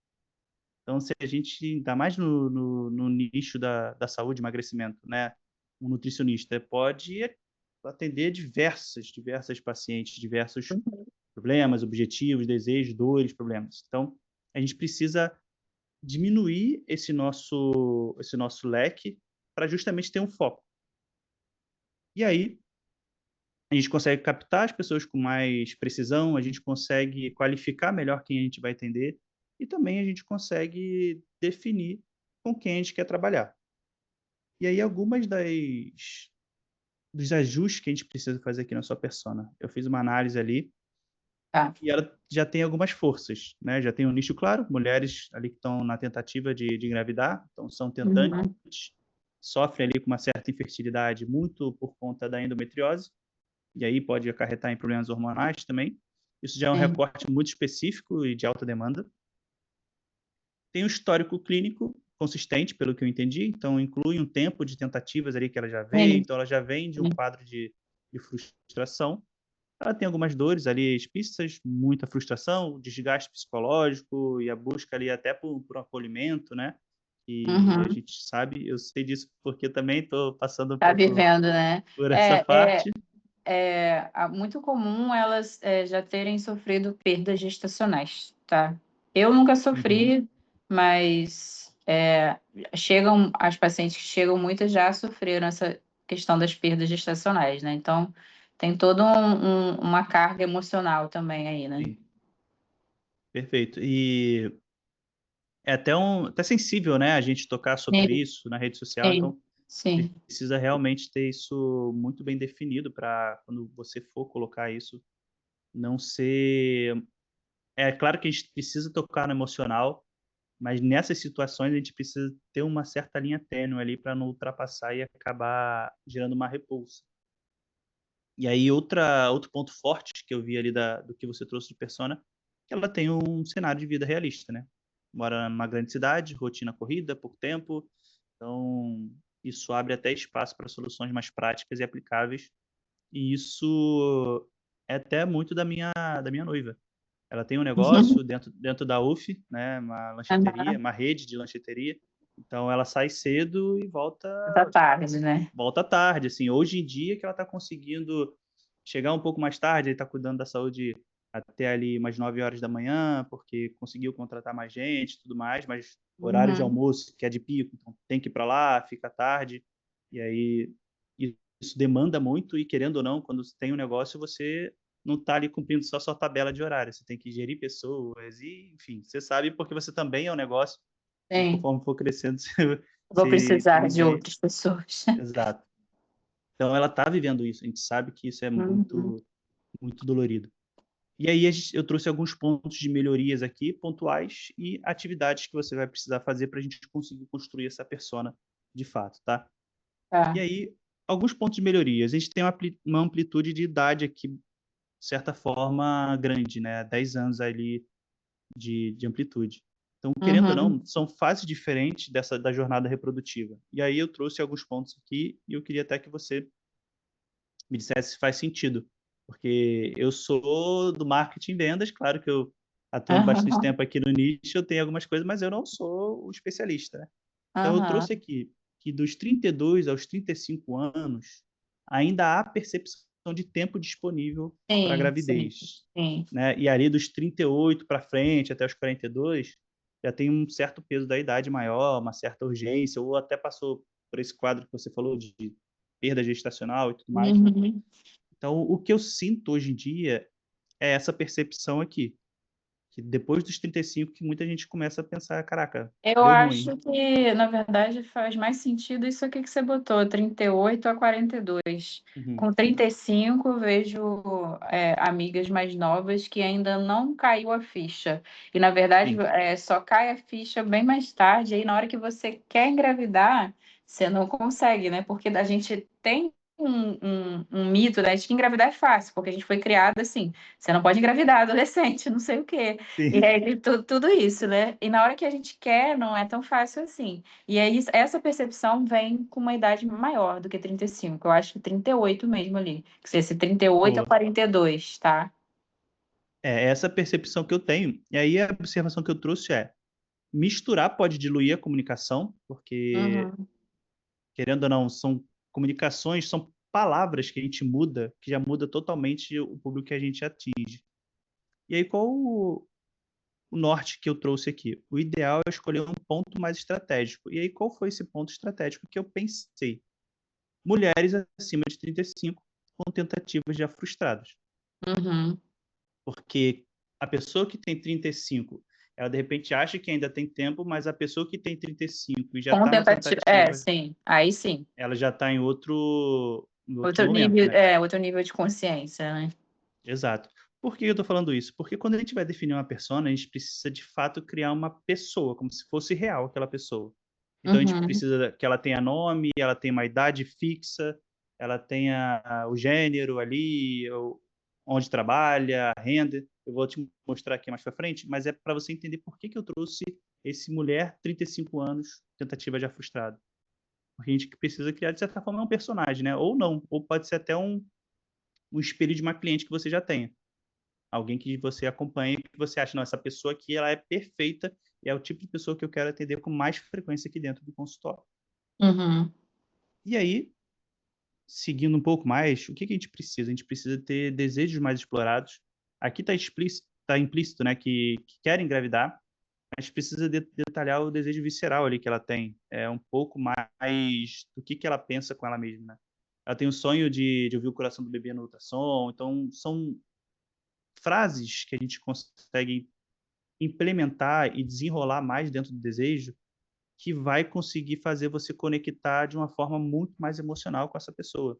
Então, se a gente, ainda mais no nicho da saúde, emagrecimento, né? Um nutricionista pode atender diversas pacientes, diversos problemas, objetivos, desejos, dores, problemas. Então, a gente precisa diminuir esse nosso leque para justamente ter um foco. E aí, a gente consegue captar as pessoas com mais precisão, a gente consegue qualificar melhor quem a gente vai atender e também a gente consegue definir com quem a gente quer trabalhar. E aí, algumas dos ajustes que a gente precisa fazer aqui na sua persona. Eu fiz uma análise ali Tá. e ela já tem algumas forças, né? Já tem um nicho claro, mulheres ali que estão na tentativa de engravidar, então são Uhum. tentantes, sofrem ali com uma certa infertilidade muito por conta da endometriose, e aí pode acarretar em problemas hormonais também. Isso já é um Sim. recorte muito específico e de alta demanda. Tem um histórico clínico consistente, pelo que eu entendi, então inclui um tempo de tentativas ali que ela já veio, Sim. então ela já vem de um Sim. quadro de frustração. Ela tem algumas dores ali explícitas, muita frustração, desgaste psicológico e a busca ali até por um acolhimento, né? E a Uhum. gente sabe, eu sei disso porque também estou passando um Tá pouco vivendo, né? por essa É, é, parte. muito comum elas já terem sofrido perdas gestacionais, tá? Eu nunca Uhum. sofri, mas as pacientes que chegam, muitas já sofreram essa questão das perdas gestacionais, né? Então, tem toda uma carga emocional também aí, né? Sim, perfeito. E é até sensível, né, a gente tocar sobre Sim, isso na rede social, sim, então sim. precisa realmente ter isso muito bem definido para quando você for colocar isso, não ser. É claro que a gente precisa tocar no emocional, mas nessas situações a gente precisa ter uma certa linha tênue ali para não ultrapassar e acabar gerando uma repulsa. E aí outro ponto forte que eu vi ali do que você trouxe de Persona, que ela tem um cenário de vida realista, né? Mora numa grande cidade, rotina corrida, pouco tempo, então isso abre até espaço para soluções mais práticas e aplicáveis. E isso é até muito da minha noiva. Ela tem um negócio dentro da UF, né? Uma lancheteria, Aham. uma rede de lancheteria. Então ela sai cedo e Da tarde, né? volta tarde, assim. Hoje em dia que ela está conseguindo chegar um pouco mais tarde, ele está cuidando da saúde até ali umas 9 horas da manhã, porque conseguiu contratar mais gente e tudo mais, mas horário de Uhum. almoço, que é de pico, então tem que ir para lá, fica tarde, e aí isso demanda muito, e querendo ou não, quando você tem um negócio, você não está ali cumprindo só a sua tabela de horário, você tem que gerir pessoas, e enfim, você sabe porque você também é um negócio, e Sim. conforme for crescendo, Vou você precisar de ninguém. outras pessoas. Exato. Então ela está vivendo isso, a gente sabe que isso é Uhum. muito, muito dolorido. E aí eu trouxe alguns pontos de melhorias aqui, pontuais, e atividades que você vai precisar fazer para a gente conseguir construir essa persona de fato, tá? E Tá. aí, alguns pontos de melhorias. A gente tem uma amplitude de idade aqui, de certa forma, grande, né? 10 anos ali de amplitude. Então, querendo ou Uhum. não, são fases diferentes da jornada reprodutiva. E aí eu trouxe alguns pontos aqui e eu queria até que você me dissesse se faz sentido. Porque eu sou do marketing e vendas, claro que eu atuando bastante Aham. tempo aqui no nicho, eu tenho algumas coisas, mas eu não sou o especialista, né? Então eu trouxe Aham. aqui que dos 32 aos 35 anos ainda há percepção de tempo disponível para Sim, sim, gravidez, sim. né? E ali dos 38 para frente até os 42 já tem um certo peso da idade maior, uma certa urgência, ou até passou por esse quadro que você falou de perda gestacional e tudo mais. Uhum. Então, o que eu sinto hoje em dia é essa percepção aqui, que depois dos 35 que muita gente começa a pensar, caraca, Eu deu ruim. acho que, na verdade, faz mais sentido isso aqui que você botou, 38 a 42. Uhum. Com 35, eu vejo amigas mais novas que ainda não caiu a ficha. E, na verdade, Sim, só cai a ficha bem mais tarde. Aí, na hora que você quer engravidar, você não consegue, né? Porque a gente tem um mito, né, de que engravidar é fácil, porque a gente foi criada assim, você não pode engravidar adolescente, não sei o quê. E sim. aí, tudo isso, né? E na hora que a gente quer, não é tão fácil assim. E aí, essa percepção vem com uma idade maior do que 35. Eu acho que 38 mesmo ali. Que seja 38 a Boa. 42, tá? É essa percepção que eu tenho. E aí a observação que eu trouxe é misturar pode diluir a comunicação, porque, Uhum. querendo ou não, são comunicações, são palavras que a gente muda, que já muda totalmente o público que a gente atinge. E aí, qual o norte que eu trouxe aqui? O ideal é escolher um ponto mais estratégico. E aí, qual foi esse ponto estratégico que eu pensei? Mulheres acima de 35 com tentativas já frustradas. Uhum. Porque a pessoa que tem 35, ela de repente acha que ainda tem tempo, mas a pessoa que tem 35 e já Com está na tentativa. tentativa, Sim. Aí sim. ela já está em outro Outro momento, nível, né? outro nível de consciência, né? Exato. Por que eu estou falando isso? Porque quando a gente vai definir uma persona, a gente precisa de fato criar uma pessoa, como se fosse real aquela pessoa. Então a gente Uhum. precisa que ela tenha nome, ela tenha uma idade fixa, ela tenha o gênero ali, onde trabalha, a renda. Eu vou te mostrar aqui mais para frente, mas é para você entender por que eu trouxe esse mulher 35 anos, tentativa já frustrada. Porque a gente precisa criar, de certa forma, um personagem, né? Ou não, ou pode ser até um espelho de uma cliente que você já tenha. Alguém que você acompanha e que você acha, não, essa pessoa aqui ela é perfeita e é o tipo de pessoa que eu quero atender com mais frequência aqui dentro do consultório. Uhum. E aí, seguindo um pouco mais, o que a gente precisa? A gente precisa ter desejos mais explorados. Aqui está explícito, tá implícito, né, que quer engravidar, mas precisa detalhar o desejo visceral ali que ela tem. É um pouco mais do que ela pensa com ela mesma, né? Ela tem o sonho de ouvir o coração do bebê no ultrassom, então são frases que a gente consegue implementar e desenrolar mais dentro do desejo que vai conseguir fazer você conectar de uma forma muito mais emocional com essa pessoa.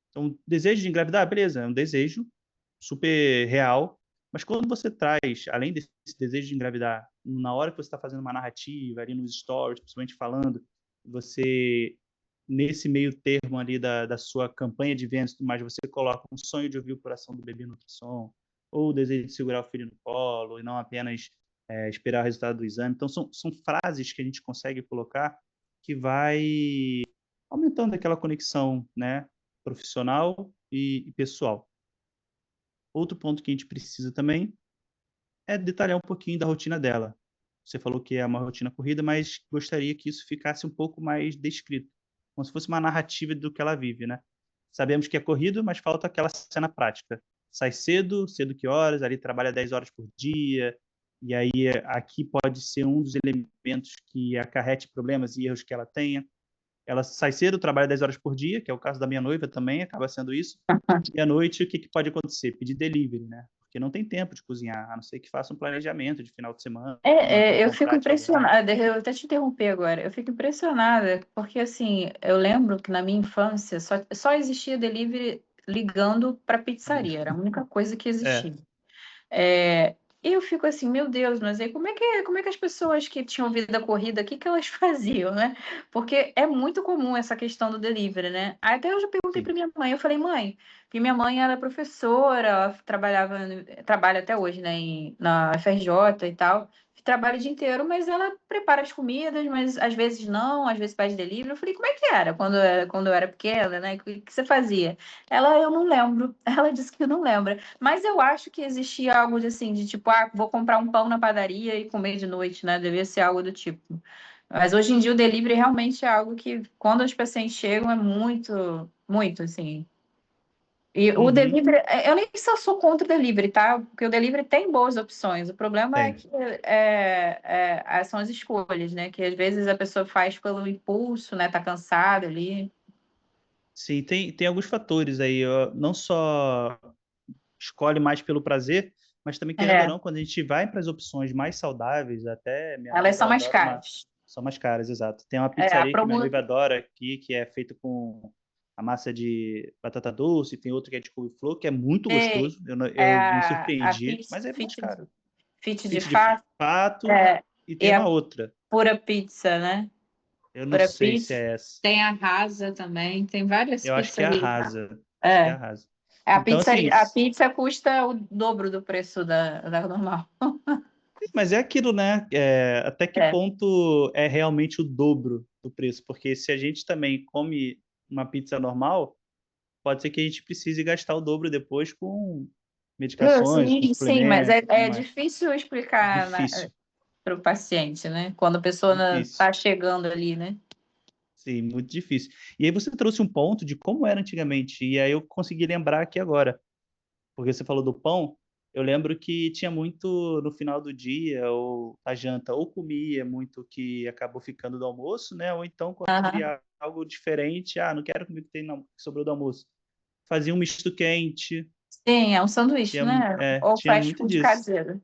Então, desejo de engravidar, beleza, é um desejo super real, mas quando você traz, além desse desejo de engravidar, na hora que você está fazendo uma narrativa, ali nos stories, principalmente falando, você, nesse meio termo ali da sua campanha de vendas, mas você coloca um sonho de ouvir o coração do bebê no ultrassom, ou o desejo de segurar o filho no colo, e não apenas esperar o resultado do exame. Então, são frases que a gente consegue colocar que vai aumentando aquela conexão, né, profissional e pessoal. Outro ponto que a gente precisa também é detalhar um pouquinho da rotina dela. Você falou que é uma rotina corrida, mas gostaria que isso ficasse um pouco mais descrito, como se fosse uma narrativa do que ela vive, né? Sabemos que é corrido, mas falta aquela cena prática. Sai cedo, cedo que horas, ali trabalha 10 horas por dia, e aí aqui pode ser um dos elementos que acarrete problemas e erros que ela tenha. Ela sai cedo, trabalha 10 horas por dia, que é o caso da minha noiva também, acaba sendo isso. E à noite, o que pode acontecer? Pedir delivery, né? Porque não tem tempo de cozinhar, a não ser que faça um planejamento de final de semana, que Eu fico contrate alguém. impressionada, eu até te interromper agora, eu fico impressionada, porque assim, eu lembro que na minha infância só existia delivery ligando para pizzaria, era a única coisa que É, existia. É, e eu fico assim, meu Deus, mas aí como é que as pessoas que tinham vida corrida, o que que elas faziam, né? Porque é muito comum essa questão do delivery, né? Aí até eu já perguntei sim. para minha mãe, eu falei, mãe, que minha mãe era professora, ela trabalha até hoje, né, na FRJ e tal, trabalha o dia inteiro, mas ela prepara as comidas, mas às vezes não, às vezes faz delivery. Eu falei, como é que era quando eu era pequena, né? O que você fazia? Eu não lembro. Ela disse que não lembra. Mas eu acho que existia algo assim, de tipo, vou comprar um pão na padaria e comer de noite, né? Devia ser algo do tipo. Mas hoje em dia o delivery realmente é algo que, quando os pacientes chegam, é muito, muito, assim. E o Uhum, delivery, eu nem sou contra o delivery, tá? Porque o delivery tem boas opções. O problema é tem. que são as escolhas, né? Que às vezes a pessoa faz pelo impulso, né? Tá cansada ali. Sim, tem alguns fatores aí, ó, não só escolhe mais pelo prazer, mas também, querendo ou É, não, quando a gente vai para as opções mais saudáveis, até minha elas noiva, são ela mais adora caras. são mais caras, exato. Tem uma A pizzaria que minha promo... noiva adora aqui, que é feita com a massa de batata doce, tem outra que é de couve-flor, que é muito é gostoso, eu me a surpreendi, mas é mais caro. Fit de Fit de fato. fato, É, e e tem uma a outra, pura pizza, né? eu não Pura sei se pizza. é essa, Tem a Rasa também. Tem várias eu acho que é a pizzarias. Rasa, acho que é É. a Rasa. A Então, assim, pizzaria, a pizza custa o dobro do preço da normal. mas é aquilo, né? Até que É. ponto é realmente o dobro do preço? Porque se a gente também come uma pizza normal, pode ser que a gente precise gastar o dobro depois com medicações, com Sim, sim, mas suplementos e tudo é mais. difícil explicar Difícil, para o paciente, né? Quando a pessoa difícil. está chegando ali, né? Sim, muito difícil. E aí você trouxe um ponto de como era antigamente, e aí eu consegui lembrar aqui agora, porque você falou do pão. eu lembro que tinha muito no final do dia ou a janta, ou comia muito o que acabou ficando do almoço, né, ou então quando Aham. queria algo diferente, "Ah, não quero comer o que tem não, que sobrou do almoço", fazia um misto quente, Sim, é um sanduíche, né? Ou tinha fast muito food disso. caseiro.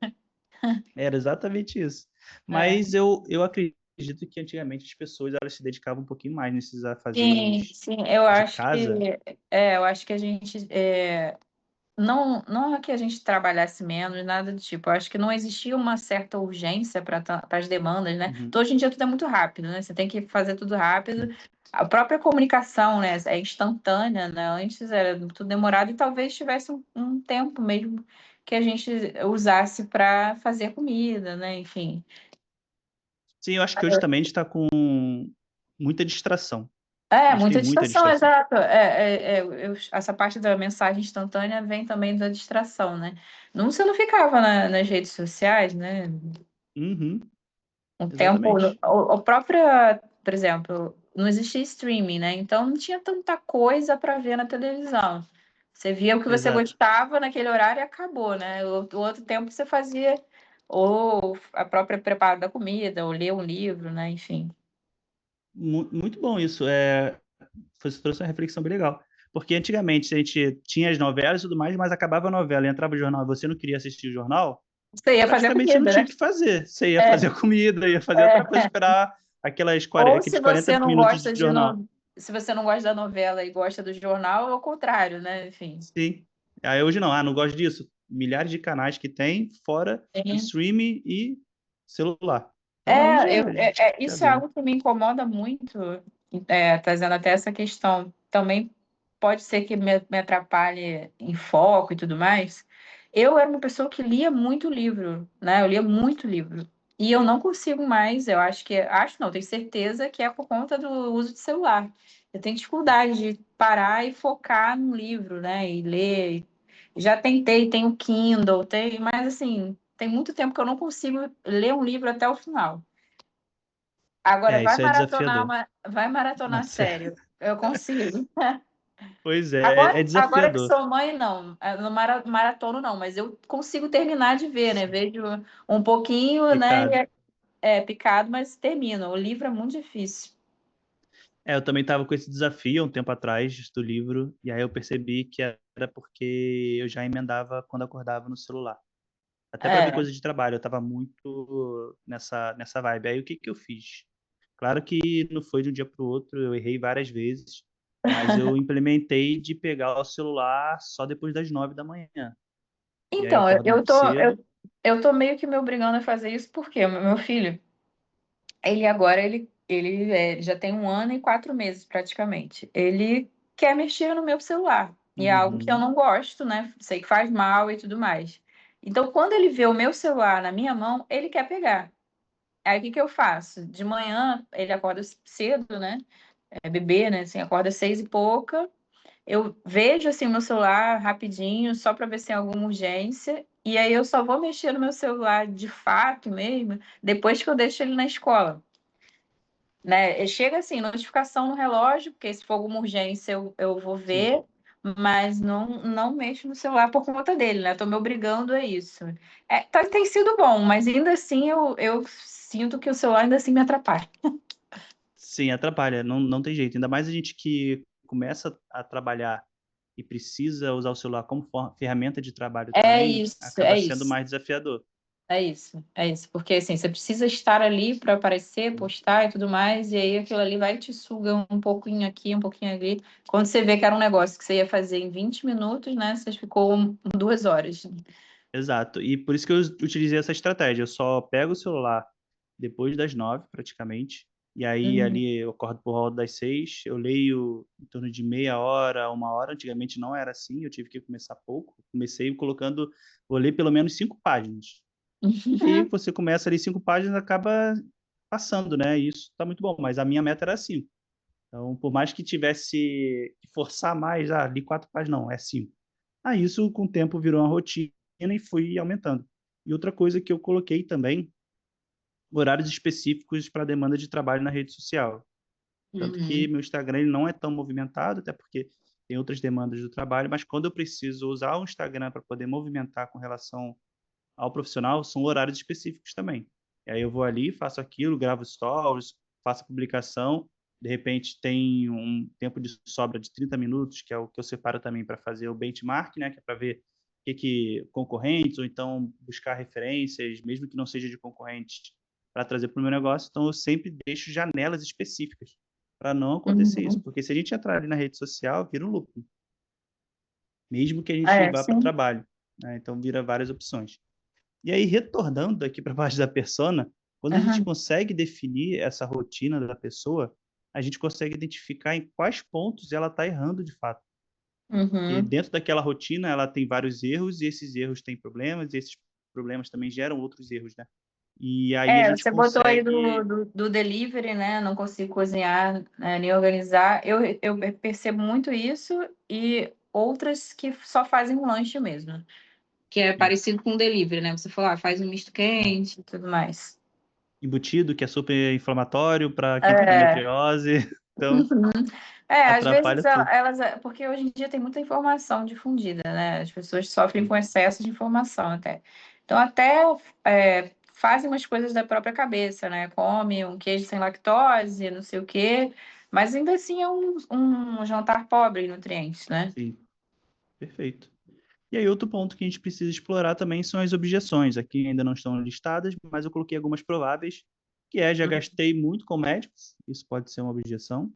Era exatamente isso. É. Mas eu acredito que antigamente as pessoas elas se dedicavam um pouquinho mais nesses Sim, afazeres sim, eu de acho que casa. eu acho que a gente não é que a gente trabalhasse menos, nada do tipo. Eu acho que não existia uma certa urgência para as demandas, né? Uhum. Então, hoje em dia tudo é muito rápido, né? Você tem que fazer tudo rápido. A própria comunicação, né, é instantânea, né? Antes era tudo demorado e talvez tivesse um tempo mesmo que a gente usasse para fazer comida, né? Enfim. Sim, eu acho que hoje também a gente está com muita distração. A É, gente tem muita muita distração, distração. exato. Essa parte da mensagem instantânea vem também da distração, né? Não, você não ficava nas redes sociais, né? Uhum, Um tempo, exatamente. o próprio, por exemplo, não existia streaming, né? Então não tinha tanta coisa para ver na televisão. Você via o que você Exato. gostava naquele horário e acabou, né? O outro tempo você fazia ou a própria preparo da comida, ou ler um livro, né? Enfim. Muito bom isso. Você trouxe uma reflexão bem legal. Porque antigamente a gente tinha as novelas e tudo mais, mas acabava a novela e entrava o jornal e você não queria assistir o jornal, Você ia fazer praticamente você não comida, tinha o né? que fazer. Você ia É, fazer a comida, ia fazer outra coisa, é. esperar Ou aqueles 40 minutos de jornal. se você não gosta da novela e gosta do jornal, é o contrário, né? Enfim. Sim. Aí hoje não, não gosto disso. Milhares de canais que tem, fora Sim. streaming e celular. Então aí já Isso é viu, né? algo que me incomoda muito, trazendo até essa questão. Também pode ser que me atrapalhe em foco e tudo mais. Eu era uma pessoa que lia muito livro, né? Eu lia muito livro. E eu não consigo mais, acho não, tenho certeza que é por conta do uso de celular. Eu tenho dificuldade de parar e focar no livro, né? E ler. Já tentei, tenho Kindle, mas assim, tem muito tempo que eu não consigo ler um livro até o final. Agora Isso é desafiador. vai maratonar Nossa, sério. Eu consigo. pois é Agora que desafiador. sou mãe, não. Eu não maratono, não, mas eu consigo terminar de ver, né? Vejo um pouquinho, né? Picado. É picado, mas termino. O livro é muito difícil. Eu também estava com esse desafio há um tempo atrás do livro, e aí eu percebi que era porque eu já emendava quando acordava no celular. Até para ver É. coisa de trabalho, eu estava muito nessa vibe. Aí o que que eu fiz? Claro que não foi de um dia para o outro, eu errei várias vezes, mas eu implementei de pegar o celular só depois das 9 da manhã. E aí eu Então, acordo muito cedo. eu tô meio que me obrigando a fazer isso, porque o meu filho, ele agora, já tem 1 ano e 4 meses praticamente. Ele quer mexer no meu celular. E é algo que eu Uhum. não gosto, né? Sei que faz mal e tudo mais. Então, quando ele vê o meu celular na minha mão, ele quer pegar. Aí o que que eu faço? De manhã, ele acorda cedo, né? É bebê, né? Assim, acorda 6 e pouca. Eu vejo assim o meu celular rapidinho, só para ver se tem alguma urgência. E aí eu só vou mexer no meu celular de fato mesmo depois que eu deixo ele na escola, né? Chega assim, notificação no relógio, porque se for alguma urgência eu vou Sim. ver, mas não mexo no celular por conta dele, né? Tô me obrigando a isso. Tem sido bom, mas ainda assim eu sinto que o celular ainda assim me atrapalha. Sim, atrapalha, não tem jeito. Ainda mais a gente que começa a trabalhar e precisa usar o celular como ferramenta de trabalho É também, isso, acaba é sendo isso. mais desafiador. É isso, porque assim, você precisa estar ali para aparecer, Sim. postar e tudo mais, e aí aquilo ali vai te suga um pouquinho aqui, um pouquinho ali. Quando você vê que era um negócio que você ia fazer em 20 minutos, né? Você ficou 2 horas. Exato. E por isso que eu utilizei essa estratégia. Eu só pego o celular depois das 9, praticamente. E aí Uhum. ali eu acordo por volta das 6. Eu leio em torno de meia hora, 1 hora. Antigamente não era assim, eu tive que começar pouco. Comecei colocando, vou ler pelo menos 5 páginas. E aí você começa ali 5 páginas, acaba passando, né? E isso tá muito bom. Mas a minha meta era 5. Então, por mais que tivesse que forçar mais, li 4 páginas, não, é 5. Isso com o tempo virou uma rotina e fui aumentando. E outra coisa que eu coloquei também, horários específicos para demanda de trabalho na rede social. Tanto que Uhum. meu Instagram ele não é tão movimentado, até porque tem outras demandas do trabalho, mas quando eu preciso usar o Instagram para poder movimentar com relação ao profissional, são horários específicos também. E aí eu vou ali, faço aquilo, gravo stories, faço a publicação, de repente tem um tempo de sobra de 30 minutos, que é o que eu separo também para fazer o benchmark, né, que é para ver o que concorrentes, ou então buscar referências, mesmo que não seja de concorrentes, para trazer para o meu negócio. Então eu sempre deixo janelas específicas para não acontecer isso, Uhum. porque se a gente entrar ali na rede social, vira um looping, mesmo que a gente É, vá para o sim. trabalho, né? Então vira várias opções. E aí, retornando aqui para a parte da persona, quando a gente Aham. consegue definir essa rotina da pessoa, a gente consegue identificar em quais pontos ela está errando de fato. Porque Uhum. dentro daquela rotina, ela tem vários erros, e esses erros têm problemas, e esses problemas também geram outros erros, né? E aí a gente Você botou aí consegue. do delivery, né? Não consigo cozinhar, né, nem organizar. Eu percebo muito isso e outras que só fazem um lanche mesmo. Que é Sim, parecido com o delivery, né? Você falou, faz um misto é. quente e tudo mais. Embutido, que é super inflamatório para quem tem É, endometriose, então às vezes atrapalha tudo. porque hoje em dia tem muita informação difundida, né? As pessoas sofrem Sim. com excesso de informação até. Então, até fazem umas coisas da própria cabeça, né? Come um queijo sem lactose, não sei o quê, mas ainda assim é um jantar pobre em nutrientes, né? Sim, perfeito. E aí, outro ponto que a gente precisa explorar também são as objeções. Aqui ainda não estão listadas, mas eu coloquei algumas prováveis, que é, já gastei muito com médicos, isso pode ser uma objeção.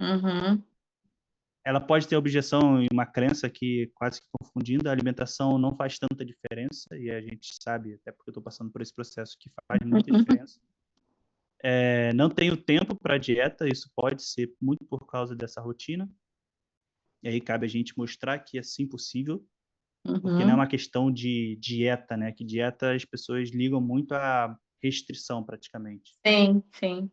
Uhum, Ela pode ter objeção em uma crença que, quase que confundindo, a alimentação não faz tanta diferença, e a gente sabe, até porque eu estou passando por esse processo, que faz muita diferença. Não tenho tempo para dieta, isso pode ser muito por causa dessa rotina, e aí cabe a gente mostrar que é sim possível, porque não é uhum. uma questão de dieta, né? Que dieta as pessoas ligam muito à restrição, praticamente. Sim, sim.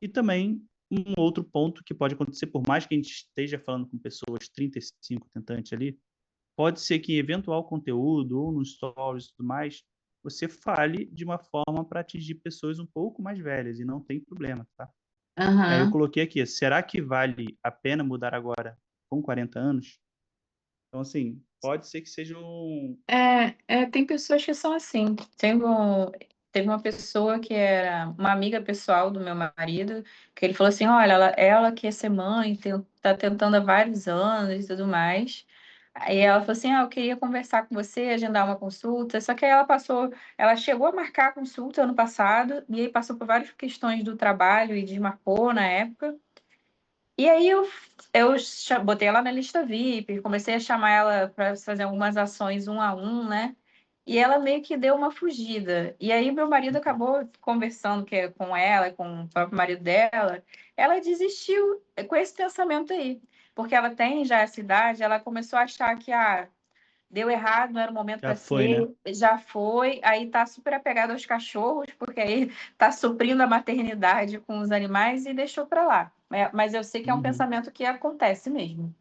E também um outro ponto que pode acontecer, por mais que a gente esteja falando com pessoas 35 tentantes ali, pode ser que em eventual conteúdo ou nos stories e tudo mais, você fale de uma forma para atingir pessoas um pouco mais velhas e não tem problema, tá? E aí eu Aham. coloquei aqui, será que vale a pena mudar agora com 40 anos? Então, assim, pode ser que seja um... Tem pessoas que são assim. Teve uma pessoa que era uma amiga pessoal do meu marido, que ele falou assim: olha, ela quer ser mãe, tá tentando há vários anos e tudo mais. Aí ela falou assim: eu queria conversar com você, agendar uma consulta. Só que aí ela chegou a marcar a consulta ano passado, e aí passou por várias questões do trabalho e desmarcou na época. E aí botei ela na lista VIP, comecei a chamar ela para fazer algumas ações um a um, né? E ela meio que deu uma fugida. E aí meu marido acabou conversando com ela, com o próprio marido dela. Ela desistiu com esse pensamento aí, porque ela tem já essa idade, ela começou a achar que deu errado, não era o momento Já para foi, né? ser, já foi, aí tá super apegada aos cachorros, porque aí tá suprindo a maternidade com os animais e deixou para lá. Mas eu sei que é um Uhum. pensamento que acontece mesmo.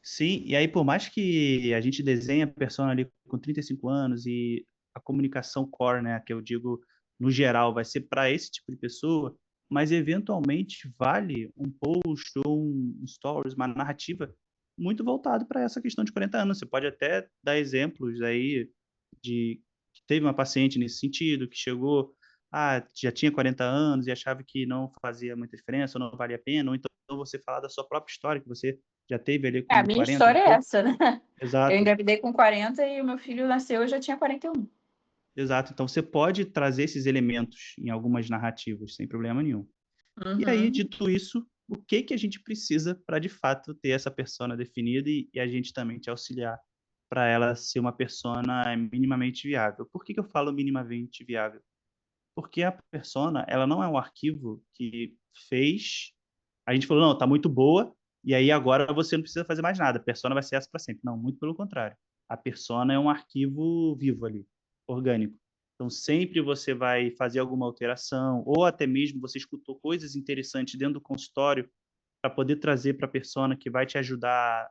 Sim, e aí por mais que a gente desenhe a persona ali com 35 anos e a comunicação core, né, que eu digo no geral, vai ser para esse tipo de pessoa, mas eventualmente vale um post ou um stories, uma narrativa muito voltado para essa questão de 40 anos. Você pode até dar exemplos aí de que teve uma paciente nesse sentido, que chegou, já tinha 40 anos e achava que não fazia muita diferença, ou não valia a pena, ou então você falar da sua própria história, que você já teve ali A com minha 40 e história é pouco. essa, né? Eu Exato, engravidei com 40 e o meu filho nasceu, eu já tinha 41. exato. Então você pode trazer esses elementos em algumas narrativas sem problema nenhum. E aí, Uhum. dito isso, o que que a gente precisa para de fato ter essa persona definida e a gente também te auxiliar para ela ser uma persona minimamente viável? Por que que eu falo minimamente viável? Porque a persona, ela não é um arquivo que fez, a gente falou, não, tá muito boa, e aí agora você não precisa fazer mais nada, a persona vai ser essa para sempre. Não, muito pelo contrário. A persona é um arquivo vivo ali, orgânico. Então, sempre você vai fazer alguma alteração, ou até mesmo você escutou coisas interessantes dentro do consultório para poder trazer para a persona que vai te ajudar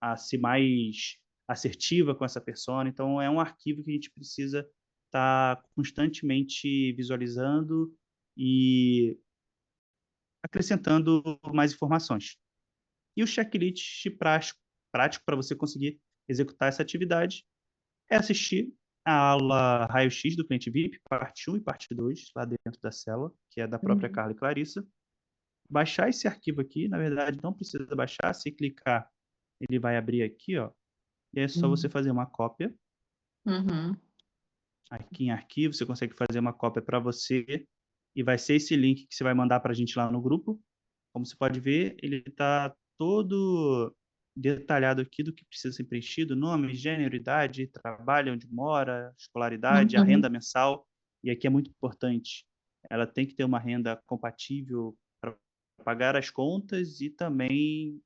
a ser mais assertiva com essa persona. Então, é um arquivo que a gente precisa estar constantemente visualizando e acrescentando mais informações. E o checklist prático para você conseguir executar essa atividade é assistir a aula Raio-X do Cliente VIP, parte 1 e parte 2, lá dentro da célula, que é da própria Carla e Clarissa. Baixar esse arquivo aqui, na verdade, não precisa baixar, se clicar, ele vai abrir aqui, ó, e é só você fazer uma cópia. Uhum. Aqui em arquivo, você consegue fazer uma cópia para você, e vai ser esse link que você vai mandar para a gente lá no grupo. Como você pode ver, ele está todo detalhado aqui do que precisa ser preenchido: nome, gênero, idade, trabalho, onde mora, escolaridade, a Uhum. renda mensal. E aqui é muito importante, ela tem que ter uma renda compatível para pagar as contas e também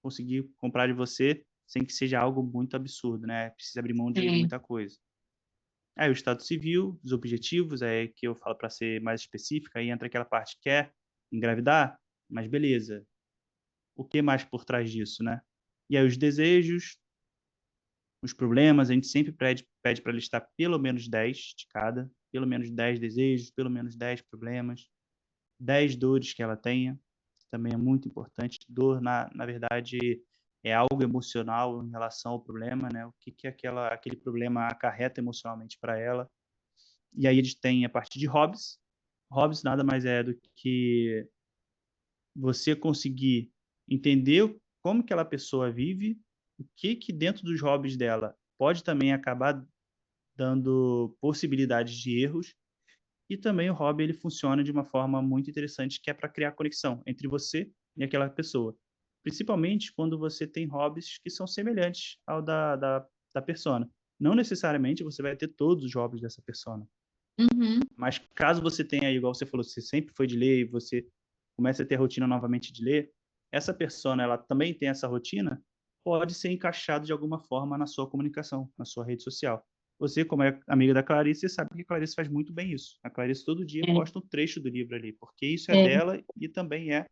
conseguir comprar de você sem que seja algo muito absurdo, né? Precisa abrir mão de Sim. muita coisa. Aí o estado civil, os objetivos, é que eu falo para ser mais específica, aí entra aquela parte: quer engravidar? Mas beleza, o que mais por trás disso, né? E aí os desejos, os problemas, a gente sempre pede para listar pelo menos 10 de cada, pelo menos 10 desejos, pelo menos 10 problemas, 10 dores que ela tenha, também é muito importante. Dor, na verdade, é algo emocional em relação ao problema, né? O que aquele problema acarreta emocionalmente para ela. E aí a gente tem a parte de hobbies. Hobbies nada mais é do que você conseguir entender como que aquela pessoa vive, o que dentro dos hobbies dela pode também acabar dando possibilidades de erros, e também o hobby ele funciona de uma forma muito interessante, que é para criar conexão entre você e aquela pessoa. Principalmente quando você tem hobbies que são semelhantes ao da persona. Não necessariamente você vai ter todos os hobbies dessa persona, Uhum. mas caso você tenha, igual você falou, você sempre foi de ler e você começa a ter a rotina novamente de ler, essa persona, ela também tem essa rotina, pode ser encaixado de alguma forma na sua comunicação, na sua rede social. Você, como é amiga da Clarice, sabe que a Clarice faz muito bem isso. A Clarice todo dia É. posta um trecho do livro ali, porque isso é É. dela e também é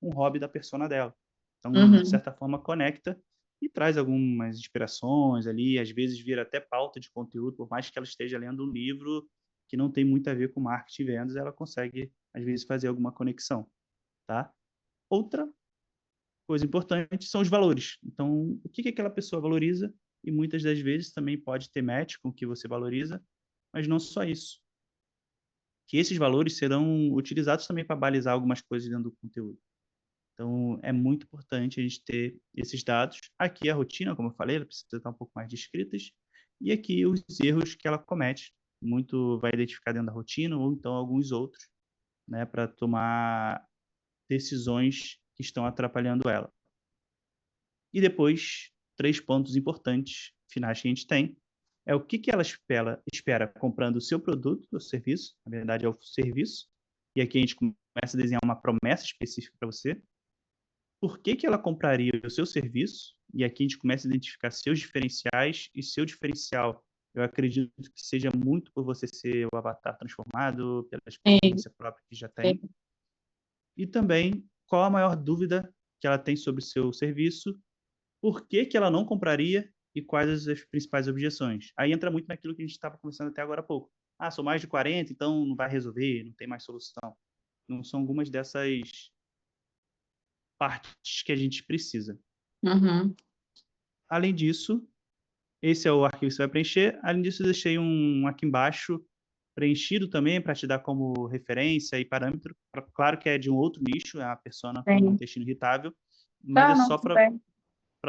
um hobby da persona dela. Então, de Uhum. certa forma, conecta e traz algumas inspirações ali, às vezes vira até pauta de conteúdo, por mais que ela esteja lendo um livro que não tem muito a ver com marketing e vendas, ela consegue, às vezes, fazer alguma conexão, tá? Outra coisa importante são os valores. Então, o que aquela pessoa valoriza, e muitas das vezes também pode ter match com o que você valoriza, mas não só isso. Que esses valores serão utilizados também para balizar algumas coisas dentro do conteúdo. Então, é muito importante a gente ter esses dados. Aqui a rotina, como eu falei, ela precisa estar um pouco mais descritas. E aqui os erros que ela comete. Muito vai identificar dentro da rotina, ou então alguns outros, né, para tomar decisões que estão atrapalhando ela. E depois, 3 pontos importantes finais que a gente tem é o que ela espera comprando o seu produto ou serviço, na verdade é o serviço, e aqui a gente começa a desenhar uma promessa específica para você. Por que ela compraria o seu serviço? E aqui a gente começa a identificar seus diferenciais, e seu diferencial, eu acredito que seja muito por você ser o avatar transformado, pela Sim. experiência própria que já tem. E também, qual a maior dúvida que ela tem sobre o seu serviço, por que ela não compraria e quais as principais objeções. Aí entra muito naquilo que a gente estava conversando até agora há pouco. Ah, sou mais de 40, então não vai resolver, não tem mais solução. Não são algumas dessas partes que a gente precisa. Uhum. Além disso, esse é o arquivo que você vai preencher. Além disso, eu deixei um aqui embaixo preenchido também para te dar como referência e parâmetro. Claro que é de um outro nicho, é a persona com Sim. intestino irritável, mas Tá, é não, só tudo para bem.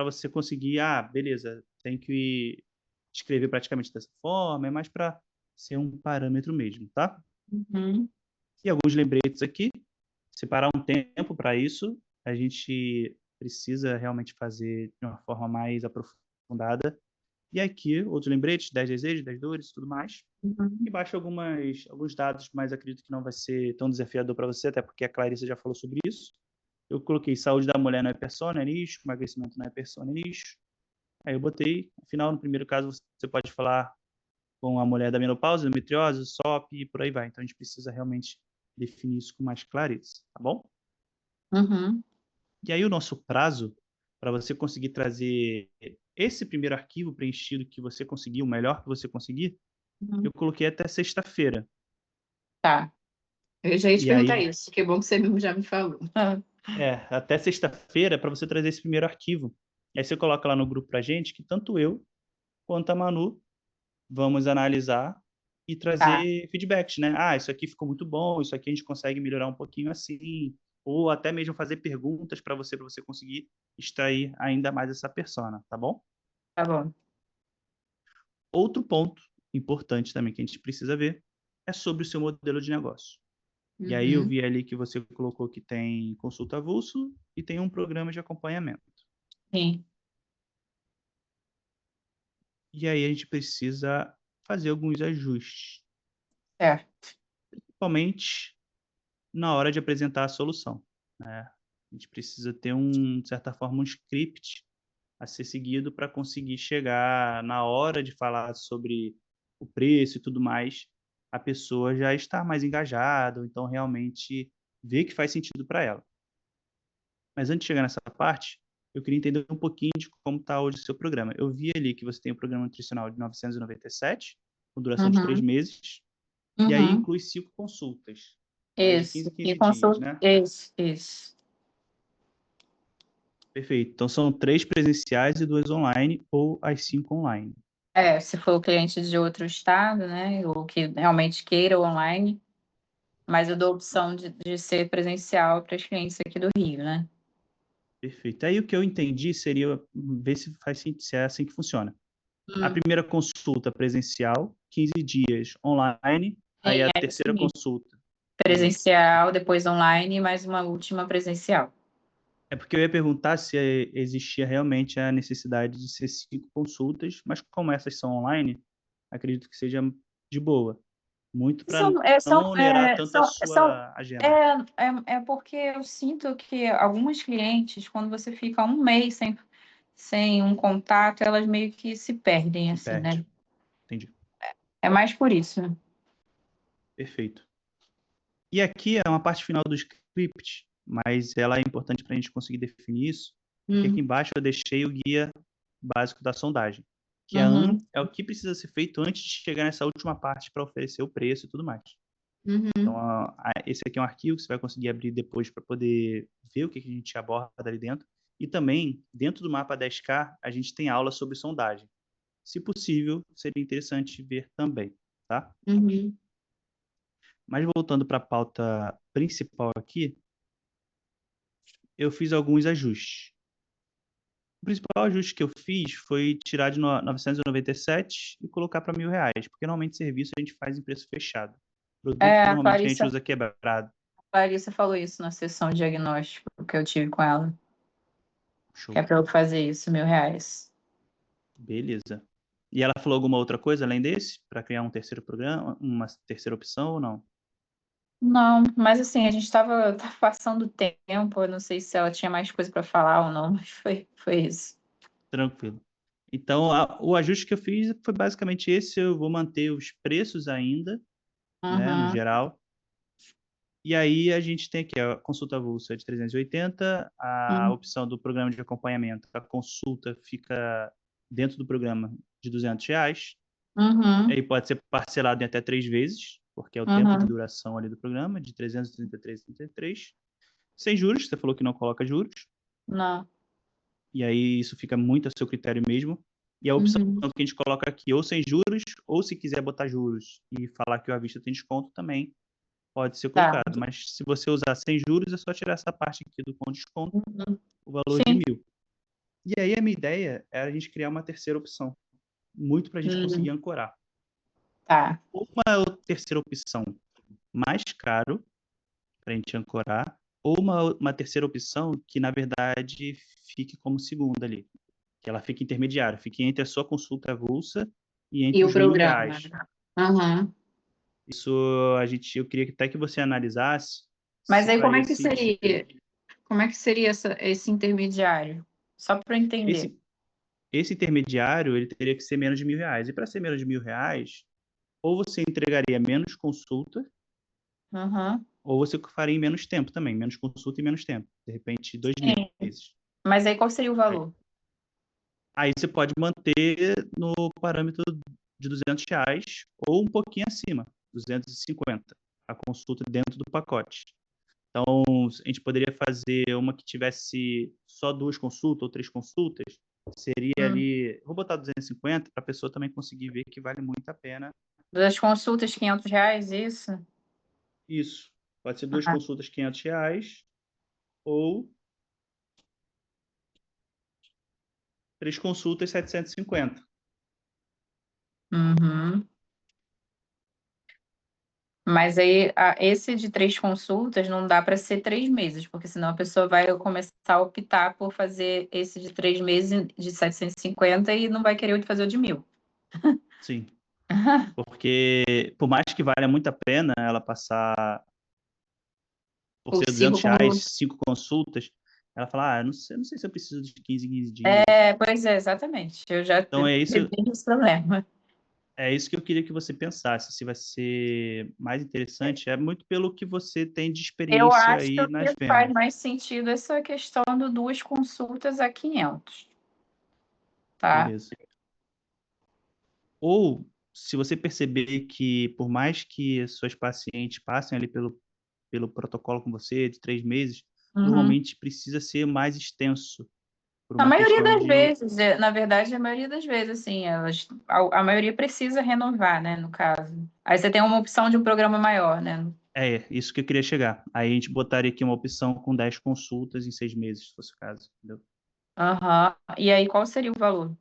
você conseguir, beleza, tem que escrever praticamente dessa forma, é mais para ser um parâmetro mesmo, tá? Uhum. E alguns lembretes aqui, separar um tempo para isso, a gente precisa realmente fazer de uma forma mais aprofundada. E aqui, outros lembretes, 10 desejos, 10 dores, tudo mais. Uhum. Embaixo alguns dados, mas acredito que não vai ser tão desafiador para você, até porque a Clarissa já falou sobre isso. Eu coloquei saúde da mulher não é persona, é nicho, emagrecimento não é persona, é nicho. Aí eu botei, afinal, no primeiro caso, você pode falar com a mulher da menopausa, endometriose, SOP e por aí vai. Então a gente precisa realmente definir isso com mais clareza, tá bom? Uhum. E aí o nosso prazo para você conseguir trazer esse primeiro arquivo preenchido que você conseguiu, o melhor que você conseguir, Uhum. eu coloquei até sexta-feira. Tá. Eu já ia te E perguntar aí, isso, que é bom que você mesmo já me falou. Até sexta-feira para você trazer esse primeiro arquivo. Aí você coloca lá no grupo pra gente que tanto eu quanto a Manu vamos analisar e Tá, trazer feedbacks, né? Ah, isso aqui ficou muito bom, isso aqui a gente consegue melhorar um pouquinho assim, ou até mesmo fazer perguntas para você conseguir extrair ainda mais essa persona, tá bom? tá bom. Outro ponto importante também que a gente precisa ver é sobre o seu modelo de negócio. E aí eu Uhum, vi ali que você colocou que tem consulta avulso e tem um programa de acompanhamento. sim, E aí a gente precisa fazer alguns ajustes, certo. principalmente na hora de apresentar a solução, né? A gente precisa ter de certa forma, um script a ser seguido para conseguir chegar na hora de falar sobre o preço e tudo mais, a pessoa já está mais engajada, ou então realmente ver que faz sentido para ela. Mas antes de chegar nessa parte, eu queria entender um pouquinho de como está hoje o seu programa. Eu vi ali que você tem um programa nutricional de 997, com duração de 3 Uhum, meses, e aí uhum. inclui 5 consultas, de Isso. 15 em E 15 dias, consulta. né? Isso, isso. Perfeito. Então são 3 presenciais e 2 online, ou as 5 online. É, se for o cliente de outro estado, né? Ou que realmente queira o online, mas eu dou a opção de ser presencial para os clientes aqui do Rio, né? Perfeito. Aí o que eu entendi seria ver se é assim que funciona. A Hum, primeira consulta presencial, 15 dias online, aí a é isso terceira mesmo. consulta. Isso. Presencial, depois online, e mais uma última presencial. É porque eu ia perguntar se existia realmente a necessidade de ser 5 consultas, mas como essas são online, acredito que seja de boa. Muito para São, é, não são, onerar é, tanto a são, sua agenda. é porque eu sinto que algumas clientes, quando você fica um mês sem um contato, elas meio que se perdem, Se assim, perde. né? Entendi. É mais por isso, né? Perfeito. E aqui é uma parte final do script, mas ela é importante para a gente conseguir definir isso, porque aqui Hum, embaixo eu deixei o guia básico da sondagem, que uhum, é o que precisa ser feito antes de chegar nessa última parte para oferecer o preço e tudo mais. Então, uhum. esse aqui é um arquivo que você vai conseguir abrir depois para poder ver o que a gente aborda ali dentro. E também, dentro do mapa 10K, a gente tem aula sobre sondagem. Se possível, seria interessante ver também, tá? Uhum. Mas voltando para a pauta principal aqui, eu fiz alguns ajustes. O principal ajuste que eu fiz foi tirar de 997 e colocar para R$ 1.000, porque normalmente serviço a gente faz em preço fechado. Produto, A normalmente a gente Clarissa, usa quebrado. a Clarissa falou isso na sessão de diagnóstico que eu tive com ela, que Show. é para eu fazer isso, R$ 1.000. Beleza. E ela falou alguma outra coisa além desse? Para criar um terceiro programa, uma terceira opção ou não? Não, mas assim, a gente estava passando tempo, eu não sei se ela tinha mais coisa para falar ou não, mas foi isso. Tranquilo. Então, o ajuste que eu fiz foi basicamente esse. Eu vou manter os preços ainda, né, no Uhum, geral. E aí a gente tem aqui a consulta avulsa de 380, a uhum, opção do programa de acompanhamento. A consulta fica dentro do programa de R$ 200. uhum, Aí pode ser parcelado em até 3 vezes, porque é o tempo de uhum. duração ali do programa, de 333,33. Sem juros, você falou que não coloca juros. Não. E aí isso fica muito a seu critério mesmo. E a opção Uhum. que a gente coloca aqui, ou sem juros, ou se quiser botar juros e falar que o à vista tem desconto também, pode ser Tá. colocado. Mas se você usar sem juros, é só tirar essa parte aqui do com desconto, Uhum. o valor de Sim. 1.000. E aí a minha ideia era a gente criar uma terceira opção, muito para a gente conseguir Uhum. ancorar. Tá. Uma terceira opção mais caro para a gente ancorar, ou uma terceira opção que, na verdade, fique como segunda ali, que ela fique intermediária, fique entre a sua consulta avulsa e E entre o os mil programa? reais. Uhum. Isso eu queria até que você analisasse Mas se aí faria sentido. como é que seria esse intermediário? Só para eu entender. Esse, esse intermediário ele teria que ser menos de R$ 1.000. E para ser menos de R$ 1.000, ou você entregaria menos consulta, Uhum. ou você faria em menos tempo também, menos consulta e menos tempo. De repente, 2 Sim. meses. Mas aí qual seria o valor? Aí você pode manter no parâmetro de R$ 200 ou um pouquinho acima, 250, a consulta dentro do pacote. Então, a gente poderia fazer uma que tivesse só 2 consultas ou 3 consultas. Seria ali, vou botar 250 para a pessoa também conseguir ver que vale muito a pena. Das consultas, R$ 500, isso? Isso. Pode ser 2 Ah, consultas R$ 500 ou 3 consultas 750. uhum. Mas aí, esse de 3 consultas não dá para ser 3 meses, porque senão a pessoa vai começar a optar por fazer esse de 3 meses de 750 e não vai querer fazer o de 1.000. Sim. Porque, por mais que valha muito a pena ela passar por Ou ser 5 R$ 200, consultas. 5 consultas, ela fala, não sei se eu preciso de 15 em 15 dias. Pois é, exatamente. Eu já Então é isso, tive esse problema. é isso que eu queria que você pensasse, se vai ser mais interessante, é muito pelo que você tem de Eu experiência acho aí nas que faz vendas. mais sentido essa questão do 2 consultas a 500, tá? Beleza. Ou, se você perceber que, por mais que as suas pacientes passem ali pelo protocolo com você, de 3 meses, Uhum. normalmente precisa ser mais extenso, por A uma maioria questão das de... vezes, na verdade, a maioria das vezes, assim, a maioria precisa renovar, né, no caso. Aí você tem uma opção de um programa maior, né? É, isso que eu queria chegar. Aí a gente botaria aqui uma opção com 10 consultas em 6 meses, se fosse o caso, entendeu? Aham. E aí, qual seria o valor?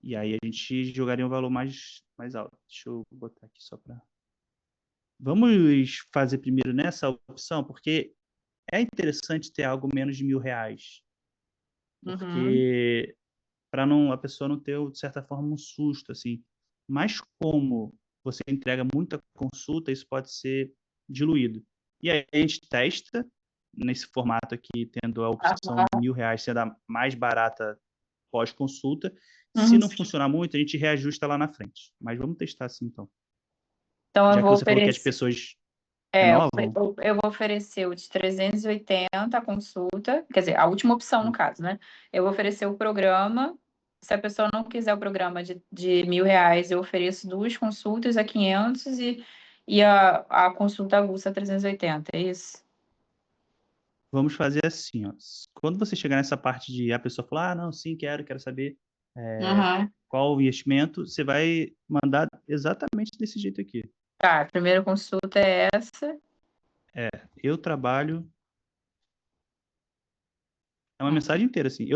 E aí a gente jogaria um valor mais alto. Deixa eu botar aqui só para... Vamos fazer primeiro nessa opção, porque é interessante ter algo menos de R$ 1.000, Uhum. porque para não a pessoa não ter, de certa forma, um susto, assim. Mas como você entrega muita consulta, isso pode ser diluído. E aí a gente testa nesse formato aqui, tendo a opção de R$ 1.000 sendo a mais barata pós-consulta. Se Uhum. não funcionar muito, a gente reajusta lá na frente. Mas vamos testar assim, então. Então, eu Já que vou você falou que as oferecer. pessoas É, renovam, eu vou oferecer o de 380 a consulta, quer dizer, a última opção no caso, né? Eu vou oferecer o programa. Se a pessoa não quiser o programa de R$ 1.000, eu ofereço 2 consultas a 500 e a consulta avulsa a 380, é isso? vamos fazer assim, ó. Quando você chegar nessa parte de a pessoa falar, não, sim, quero saber Uhum. qual o investimento, você vai mandar exatamente desse jeito aqui. Tá, a primeira consulta é essa. Eu trabalho. É uma mensagem inteira, assim.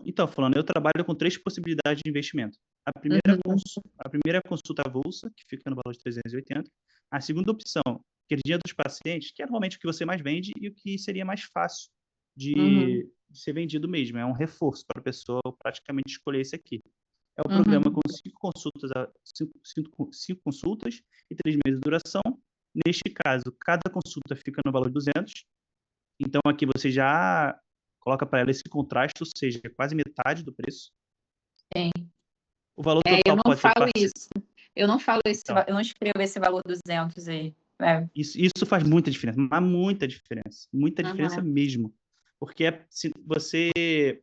Então, falando, eu trabalho com 3 possibilidades de investimento. Uhum. A primeira é a consulta avulsa, que fica no valor de 380. A segunda opção, queridinha dos pacientes, que é normalmente o que você mais vende e o que seria mais fácil Uhum. de ser vendido mesmo. É um reforço para a pessoa praticamente escolher esse aqui. É o programa Uhum. com 5 consultas e 3 meses de duração. Neste caso, cada consulta fica no valor de 200. Então, aqui você já coloca para ela esse contraste, ou seja, quase metade do preço. Sim. O valor Eu total não pode ser falo parcelado. isso. Eu não falo Então, eu não escrevo esse valor 200 aí. É. isso faz muita diferença, mas muita diferença Uhum. mesmo. Porque se você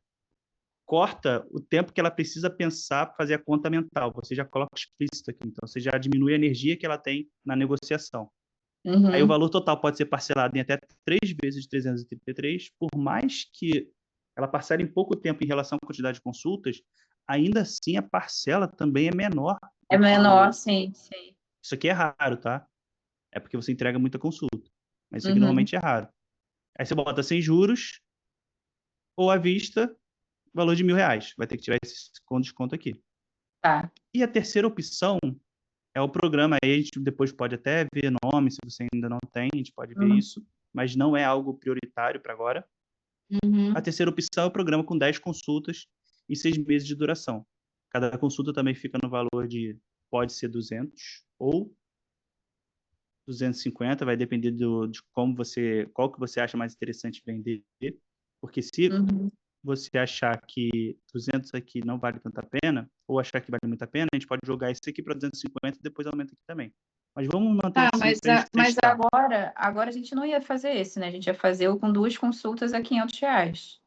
corta o tempo que ela precisa pensar para fazer a conta mental, você já coloca explícito aqui, então você já diminui a energia que ela tem na negociação. Aí o Uhum. valor total pode ser parcelado em até 3 vezes de 333, por mais que ela parcele em pouco tempo em relação à quantidade de consultas, ainda assim a parcela também é menor É do menor, que... sim, sim. Isso aqui é raro, tá? É porque você entrega muita consulta. Mas isso aqui Uhum. normalmente é raro. Aí você bota sem juros ou à vista, valor de R$ 1.000. Vai ter que tirar esse com desconto aqui. Tá. E a terceira opção é o programa. Aí a gente depois pode até ver nome, se você ainda não tem, a gente pode ver Uhum. isso, mas não é algo prioritário para agora. A Uhum. terceira opção é o programa com 10 consultas e 6 meses de duração. Cada consulta também fica no valor de, pode ser 200 ou 250, vai depender de qual que você acha mais interessante vender. Porque se Uhum. você achar que 200 aqui não vale tanta pena, ou achar que vale muito a pena, a gente pode jogar isso aqui para 250 e depois aumenta aqui também. Mas vamos manter Tá, assim para a gente mas testar. agora a gente não ia fazer esse, né? A gente ia fazer o com 2 consultas a R$ 500.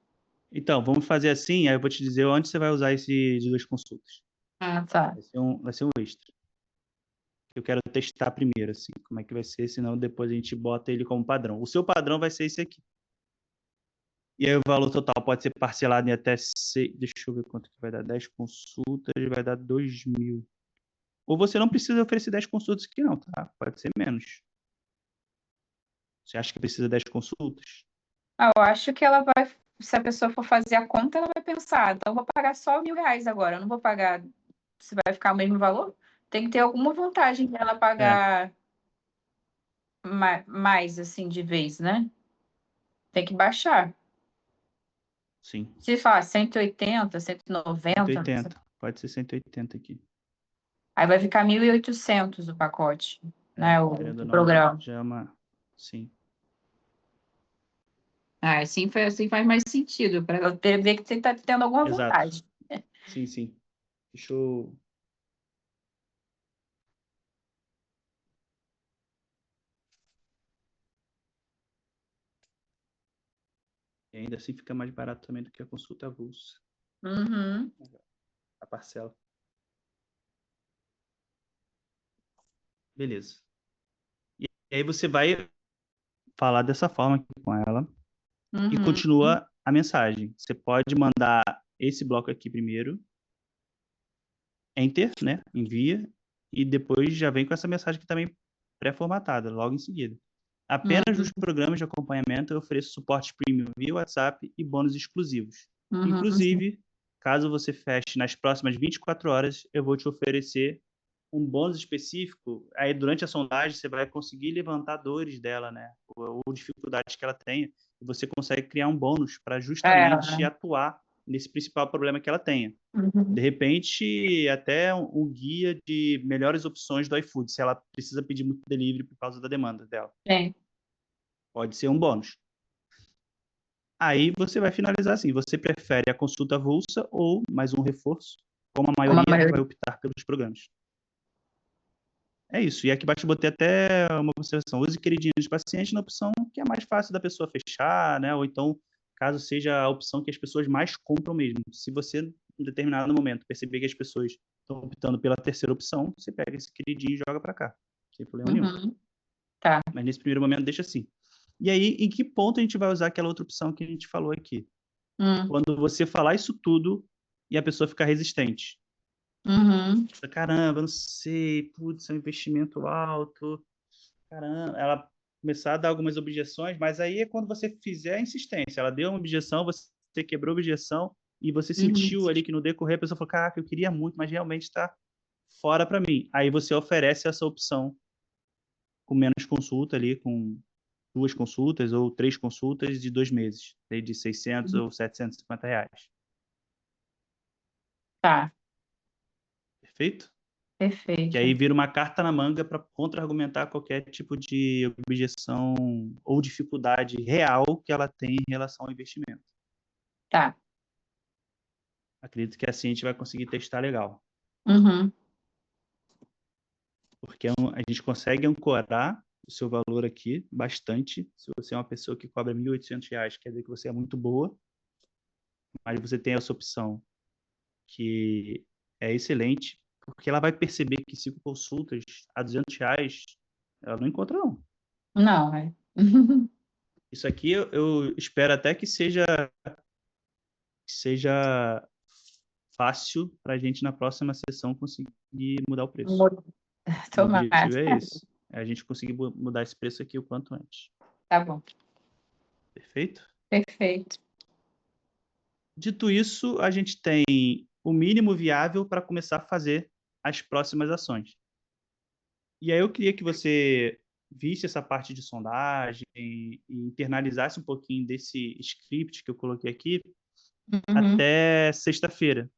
Então, vamos fazer assim, aí eu vou te dizer onde você vai usar esse de 2 consultas. Ah, tá. Vai ser um extra. Eu quero testar primeiro, assim, como é que vai ser, senão depois a gente bota ele como padrão. O seu padrão vai ser esse aqui. E aí o valor total pode ser parcelado em até 6... Deixa eu ver quanto que vai dar. 10 consultas vai dar 2.000. Ou você não precisa oferecer 10 consultas aqui não, tá? Pode ser menos. Você acha que precisa de 10 consultas? Eu acho que ela vai, se a pessoa for fazer a conta, ela vai pensar, então eu vou pagar só R$ 1.000 agora, eu não vou pagar, se vai ficar o mesmo valor? Tem que ter alguma vantagem dela É, pagar mais, assim, de vez, né? Tem que baixar. sim. Se falar 180, 190, 180. Pode ser 180 aqui. aí vai ficar 1.800 o pacote, né? Querendo ou O não, programa. já é uma... Sim. Assim faz mais sentido, para ela ver que você está tendo alguma Exato. vantagem. Sim, sim. Deixa eu... E ainda assim fica mais barato também do que a consulta avulsa, Uhum, a parcela. Beleza. E aí você vai falar dessa forma aqui com ela e uhum, continua a mensagem. Você pode mandar esse bloco aqui primeiro, Enter, né? Envia, e depois já vem com essa mensagem aqui também pré-formatada, logo em seguida. Apenas nos uhum, programas de acompanhamento eu ofereço suporte premium via WhatsApp e bônus exclusivos. uhum. Inclusive, caso você feche nas próximas 24 horas, eu vou te oferecer um bônus específico. Aí, durante a sondagem, você vai conseguir levantar dores dela, né? Ou dificuldades que ela tenha. E você consegue criar um bônus para É, justamente atuar nesse principal problema que ela tenha. uhum. De repente, até um guia de melhores opções do iFood, se ela precisa pedir muito delivery por causa da demanda dela. Sim. Pode ser um bônus. Aí você vai finalizar assim: você prefere a consulta avulsa ou mais um reforço, como a Como a maioria vai maioria. optar pelos programas. É isso. E aqui embaixo eu botei até uma observação: use queridinhos de paciente na opção que é mais fácil da pessoa fechar, né? Ou então, caso seja a opção que as pessoas mais compram mesmo. Se você, em determinado momento, perceber que as pessoas estão optando pela terceira opção, você pega esse queridinho e joga para cá, sem problema nenhum. Uhum. Tá. Mas nesse primeiro momento, deixa assim. E aí, em que ponto a gente vai usar aquela outra opção que a gente falou aqui? Hum. Quando você falar isso tudo e a pessoa ficar resistente. Uhum. Caramba, eu não sei, putz, é um investimento alto. Caramba, ela começar a dar algumas objeções, mas aí é quando você fizer a insistência. Ela deu uma objeção, você quebrou a objeção e você Uhum. sentiu ali que no decorrer a pessoa falou: caraca, eu queria muito, mas realmente está fora para mim. Aí você oferece essa opção com menos consulta ali, com 2 consultas ou 3 consultas de 2 meses, de 600 ou R$ 750. Tá. Perfeito? Que aí Perfeito. vira uma carta na manga para contra-argumentar qualquer tipo de objeção ou dificuldade real que ela tem em relação ao investimento. Tá. Acredito que assim a gente vai conseguir testar legal, Uhum. porque a gente consegue ancorar o seu valor aqui bastante. Se você é uma pessoa que cobra R$ 1.800, quer dizer que você é muito boa, mas você tem essa opção que é excelente, porque ela vai perceber que 5 consultas a R$ 200 ela não encontra não. Não, é. Isso aqui eu espero até que seja fácil para a gente na próxima sessão conseguir mudar o preço. O Tomara. objetivo é esse, é a gente conseguir mudar esse preço aqui o quanto antes. Tá bom. Perfeito? Perfeito. Dito isso, a gente tem o mínimo viável para começar a fazer as próximas ações. E aí eu queria que você visse essa parte de sondagem e internalizasse um pouquinho desse script que eu coloquei aqui Uhum. até sexta-feira.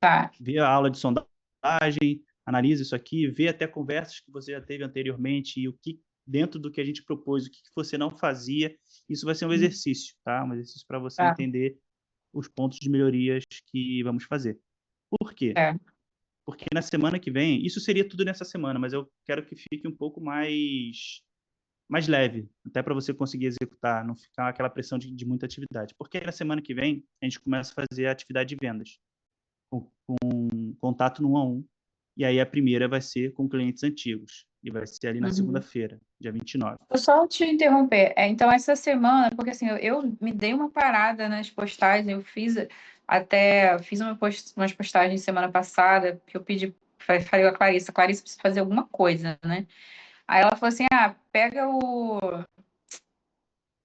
Tá. Vê a aula de sondagem, analisa isso aqui, vê até conversas que você já teve anteriormente e o que, dentro do que a gente propôs, o que você não fazia. Isso vai ser um exercício, tá? Um exercício para você Tá. entender os pontos de melhorias que vamos fazer. Por quê? É. Porque na semana que vem, isso seria tudo nessa semana, mas eu quero que fique um pouco mais leve, até para você conseguir executar, não ficar aquela pressão de muita atividade. Porque na semana que vem, a gente começa a fazer a atividade de vendas, com contato no 1 a 1, e aí a primeira vai ser com clientes antigos. E vai ser ali na Uhum. segunda-feira, dia 29. Vou só te interromper. Então, essa semana, porque assim, eu me dei uma parada nas postagens, fiz umas postagens semana passada, que eu falei a Clarice precisa fazer alguma coisa, né? Aí ela falou assim, pega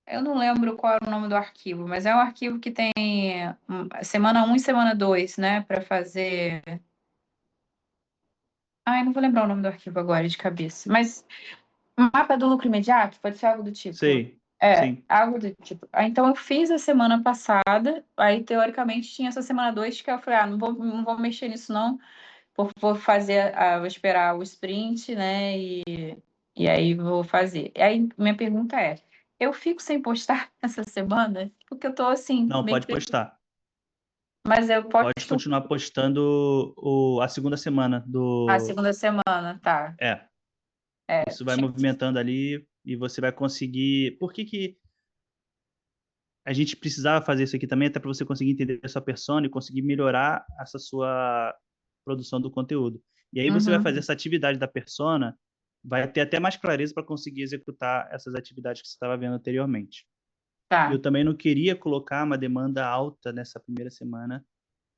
eu não lembro qual era o nome do arquivo, mas é um arquivo que tem semana 1 e semana 2, né, para fazer... Ai, não vou lembrar o nome do arquivo agora de cabeça, mas mapa do lucro imediato, pode ser algo do tipo. Sei, É, sim. algo do tipo. Então eu fiz a semana passada, aí teoricamente tinha essa semana 2 que eu falei, não vou mexer nisso não, vou esperar o sprint, né, e aí vou fazer. E aí minha pergunta é, eu fico sem postar essa semana? Porque eu tô assim, Não, meio pode que... postar. Mas eu Pode posto continuar postando a segunda semana a do... segunda semana, tá? É, É, isso vai movimentando ali e você vai conseguir... Por que que a gente precisava fazer isso aqui também? Até para você conseguir entender a sua persona e conseguir melhorar essa sua produção do conteúdo. E aí você vai fazer Uhum, essa atividade da persona, vai ter até mais clareza para conseguir executar essas atividades que você estava vendo anteriormente. E eu tá. também não queria colocar uma demanda alta nessa primeira semana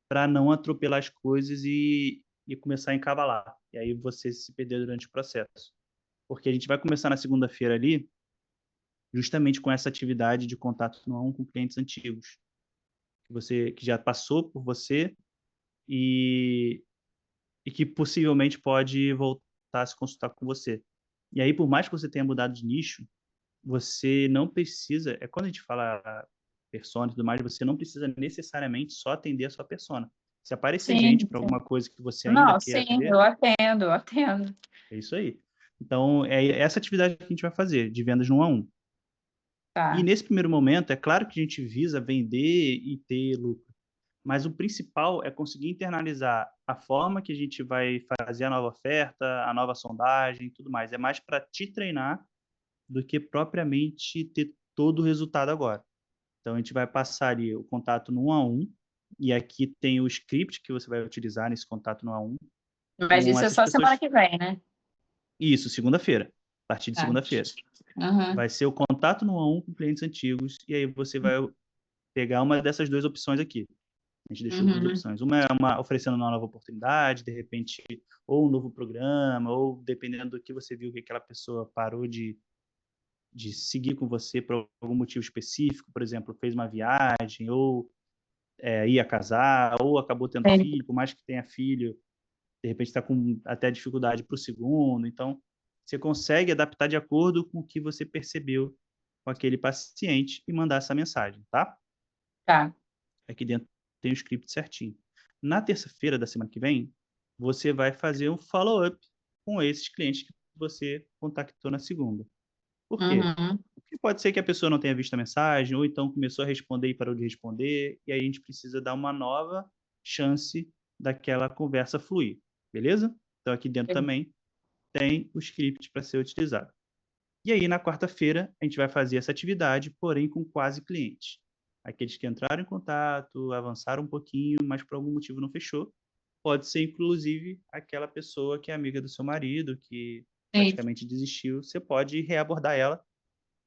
para não atropelar as coisas e começar a encavalar. E aí você se perder durante o processo. Porque a gente vai começar na segunda-feira ali, justamente com essa atividade de contato no 1 a 1 com clientes antigos, que já passou por você e, e que possivelmente pode voltar a se consultar com você. E aí, por mais que você tenha mudado de nicho, você não precisa, quando a gente fala persona e tudo mais, você não precisa necessariamente só atender a sua persona. Se aparecer gente Sim, para sim. alguma coisa que você ainda Não, queira sim, atender, eu atendo, eu atendo. é isso aí. Então, é essa atividade que a gente vai fazer, de vendas no 1 a 1. E Tá. nesse primeiro momento, é claro que a gente visa vender e ter lucro, mas o principal é conseguir internalizar a forma que a gente vai fazer a nova oferta, a nova sondagem e tudo mais. É mais para te treinar do que propriamente ter todo o resultado agora. Então, a gente vai passar ali o contato no 1 a 1, e aqui tem o script que você vai utilizar nesse contato no 1 a 1, Mas com isso é essas só semana pessoas. que vem, né? Isso, segunda-feira. A partir de Tá. segunda-feira. Uhum. Vai ser o contato no 1 a 1 com clientes antigos, e aí você vai pegar uma dessas duas opções aqui. A gente deixou duas Uhum. opções. Uma é oferecendo uma nova oportunidade, de repente, ou um novo programa, ou dependendo do que você viu que aquela pessoa parou de seguir com você por algum motivo específico, por exemplo, fez uma viagem, ou ia casar, ou acabou tendo Sim. filho, por mais que tenha filho, de repente está com até dificuldade para o segundo. Então, você consegue adaptar de acordo com o que você percebeu com aquele paciente e mandar essa mensagem, tá? Tá. Aqui dentro tem o script certinho. Na terça-feira da semana que vem, você vai fazer um follow-up com esses clientes que você contactou na segunda. Por quê? Uhum. Porque pode ser que a pessoa não tenha visto a mensagem, ou então começou a responder e parou de responder, e aí a gente precisa dar uma nova chance daquela conversa fluir, beleza? Então aqui dentro também tem o script para ser utilizado. E aí na quarta-feira a gente vai fazer essa atividade, porém com quase cliente. Aqueles que entraram em contato, avançaram um pouquinho, mas por algum motivo não fechou. Pode ser inclusive aquela pessoa que é amiga do seu marido, que Sim. praticamente desistiu. Você pode reabordar ela,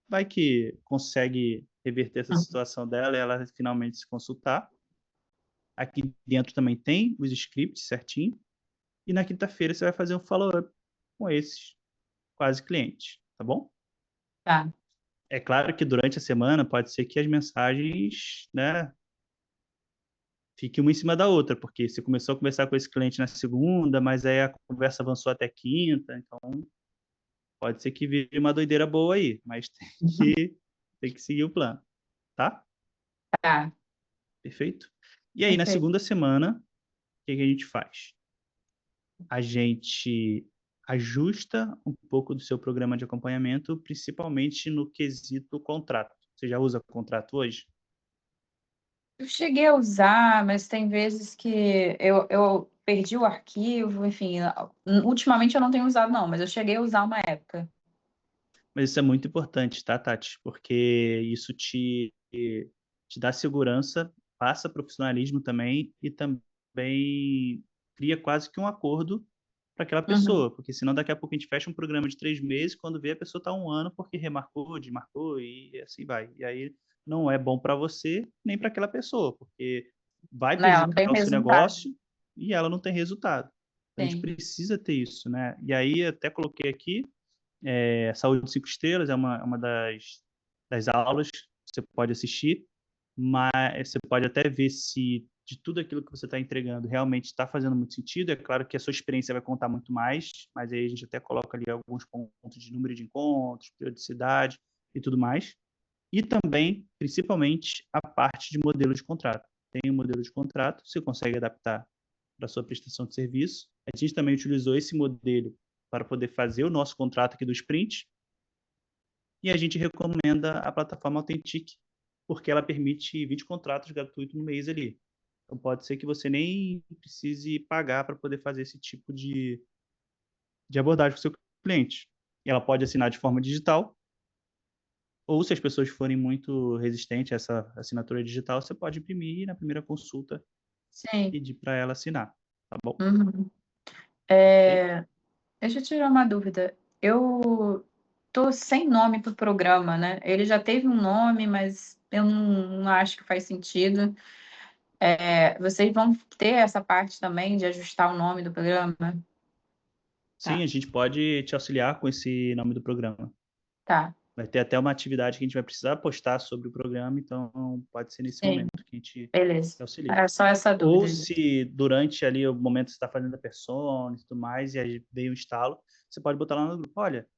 vai que consegue reverter essa situação dela e ela finalmente se consultar. Aqui dentro também tem os scripts certinho. E na quinta-feira você vai fazer um follow-up com esses quase clientes, tá bom? Tá. É claro que durante a semana pode ser que as mensagens, né, fiquem uma em cima da outra, porque você começou a conversar com esse cliente na segunda, mas aí a conversa avançou até quinta, então pode ser que vire uma doideira boa aí, mas tem que seguir o plano, tá? Tá. Perfeito? E aí, na Perfeito. segunda semana, o que que a gente faz? A gente ajusta um pouco do seu programa de acompanhamento, principalmente no quesito contrato. Você já usa contrato hoje? Eu cheguei a usar, mas tem vezes que eu perdi o arquivo, enfim. Ultimamente eu não tenho usado, não, mas eu cheguei a usar uma época. Mas isso é muito importante, tá, Tati? Porque isso te dá segurança, passa profissionalismo também e também cria quase que um acordo para aquela Uhum. pessoa, porque senão daqui a pouco a gente fecha um programa de 3 meses, quando vê a pessoa está 1 ano porque remarcou, desmarcou e assim vai. E aí não é bom para você nem para aquela pessoa, porque vai Não, não prejudicar tem o seu resultado. negócio e ela não tem resultado. Então, a gente Sim. precisa ter isso, né? E aí até coloquei aqui, Saúde 5 Estrelas é uma das aulas que você pode assistir, mas você pode até ver se de tudo aquilo que você está entregando realmente está fazendo muito sentido. É claro que a sua experiência vai contar muito mais, mas aí a gente até coloca ali alguns pontos de número de encontros, periodicidade e tudo mais. E também, principalmente, a parte de modelo de contrato. Tem um modelo de contrato, você consegue adaptar para a sua prestação de serviço. A gente também utilizou esse modelo para poder fazer o nosso contrato aqui do Sprint, e a gente recomenda a plataforma Authentic, porque ela permite 20 contratos gratuitos no mês ali. Então pode ser que você nem precise pagar para poder fazer esse tipo de abordagem com o seu cliente. E ela pode assinar de forma digital, ou se as pessoas forem muito resistentes a essa assinatura digital, você pode imprimir na primeira consulta e Sim. pedir para ela assinar, tá bom? Uhum. Ok? Deixa eu tirar uma dúvida. Eu tô sem nome pro programa, né? Ele já teve um nome, mas eu não acho que faz sentido. Vocês vão ter essa parte também de ajustar o nome do programa? Sim, Tá, a gente pode te auxiliar com esse nome do programa. tá. Vai ter até uma atividade que a gente vai precisar postar sobre o programa, então pode ser nesse Sim, momento que a gente beleza. te auxilia. Era só essa Ou dúvida. se durante ali o momento que você está fazendo a persona e tudo mais, e aí veio um estalo, você pode botar lá no grupo, olha,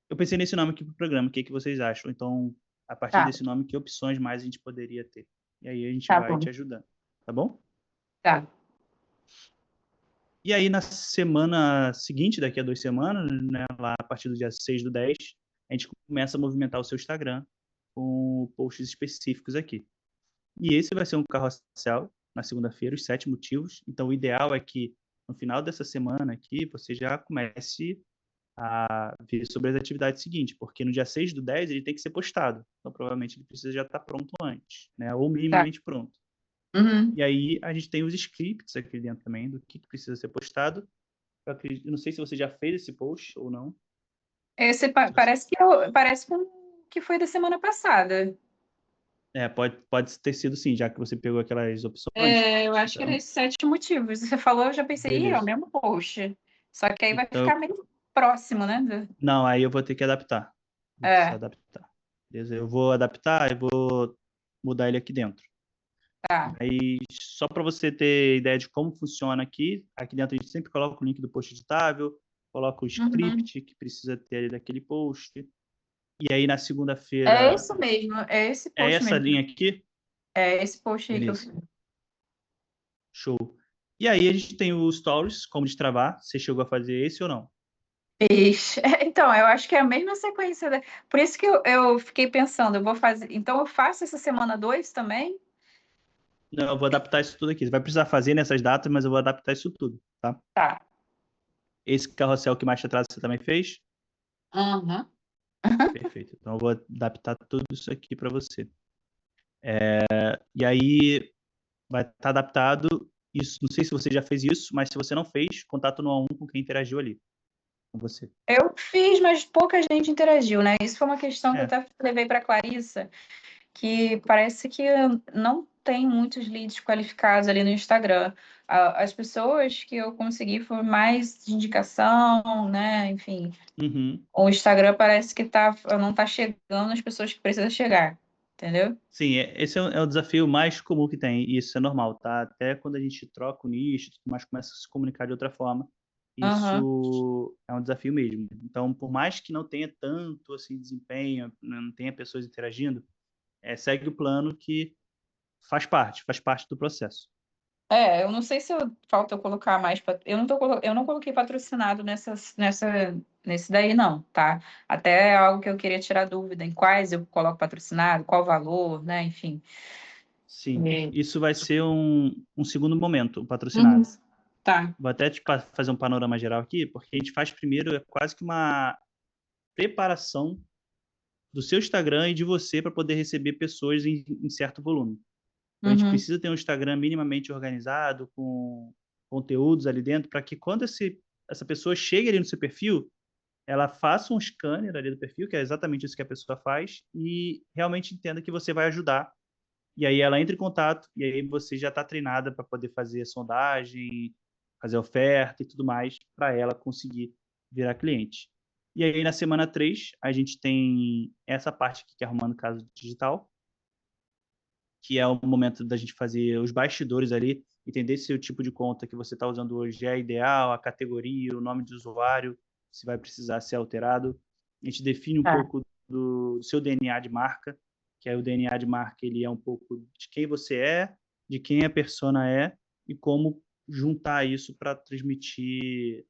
eu pensei nesse nome aqui pro programa, o que que vocês acham? Então, a partir Tá, desse nome, que opções mais a gente poderia ter? E aí a gente tá vai bom. te ajudando, tá bom? Tá. E aí na semana seguinte, daqui a 2 semanas, né, lá a partir do dia 6/10, a gente começa a movimentar o seu Instagram com posts específicos aqui. E esse vai ser um carrossel na segunda-feira, os 7 motivos. Então, o ideal é que no final dessa semana aqui, você já comece a ver sobre as atividades seguintes, porque no dia 6/10 ele tem que ser postado. Então, provavelmente ele precisa já estar pronto antes, né? Ou Tá. minimamente pronto. Uhum. E aí a gente tem os scripts aqui dentro também do que precisa ser postado. Eu não sei se você já fez esse post ou não. Esse Se você- parece que foi da semana passada. pode ter sido sim, já que você pegou aquelas opções. Eu acho que era Então, esses 7 motivos. Você falou, eu já pensei, ih, é o beleza. mesmo post. Só que aí vai Então, ficar meio próximo, né? não, aí eu vou ter que adaptar. Vou precisar É, adaptar. Beleza? Eu vou adaptar e vou mudar ele aqui dentro. tá. Aí, só para você ter ideia de como funciona aqui dentro a gente sempre coloca o link do post editável, coloca o Uhum. script que precisa ter ali daquele post. E aí, na É segunda-feira, isso mesmo, é esse é post essa mesmo. linha aqui? É esse post aí que eu Beleza, fiz. show. E aí, a gente tem o Stories, como destravar. Você chegou a fazer esse ou não? Então, eu acho que é a mesma sequência. Por isso que eu fiquei pensando, eu vou fazer. Então, eu faço essa semana 2 também? Não, eu vou adaptar isso tudo aqui. Você vai precisar fazer nessas datas, mas eu vou adaptar isso tudo, tá? Tá. Esse carrossel que mais te atrasa você também fez? Uhum. Perfeito. Então eu vou adaptar tudo isso aqui para você. E aí vai estar adaptado isso. Não sei se você já fez isso, mas se você não fez, contato no 1 com quem interagiu ali com você. Eu fiz, mas pouca gente interagiu, né? Isso foi uma questão que eu É. até levei para Clarissa, que parece que não tem muitos leads qualificados ali no Instagram. As pessoas que eu consegui foram mais de indicação, né? Enfim, Uhum. o Instagram parece que não está chegando nas pessoas que precisa chegar, entendeu? Sim, esse é o desafio mais comum que tem, e isso é normal, tá? Até quando a gente troca o nicho, mas começa a se comunicar de outra forma, Aham. isso é um desafio mesmo. Então, por mais que não tenha tanto assim desempenho, não tenha pessoas interagindo, segue o plano que faz parte do processo. Eu não sei se falta eu colocar mais. Eu não coloquei patrocinado nesse daí, não, tá? Até é algo que eu queria tirar dúvida em quais eu coloco patrocinado, qual o valor, né? Enfim. Sim, É. isso vai ser um segundo momento, o Uhum. patrocinado. Tá. Vou até fazer um panorama geral aqui, porque a gente faz primeiro quase que uma preparação do seu Instagram e de você para poder receber pessoas em certo volume. Então, a gente Uhum. precisa ter um Instagram minimamente organizado, com conteúdos ali dentro, para que quando essa pessoa chegue ali no seu perfil, ela faça um scanner ali do perfil, que é exatamente isso que a pessoa faz, e realmente entenda que você vai ajudar. E aí ela entra em contato, e aí você já está treinada para poder fazer sondagem, fazer oferta e tudo mais, para ela conseguir virar cliente. E aí na semana 3 a gente tem essa parte aqui que é arrumando caso digital, que é o momento da gente fazer os bastidores ali, entender se o tipo de conta que você está usando hoje é ideal, a categoria, o nome de usuário, se vai precisar ser alterado. A gente define um Tá. pouco do seu DNA de marca, que aí o DNA de marca ele é um pouco de quem você é, de quem a persona é e como juntar isso para transmitir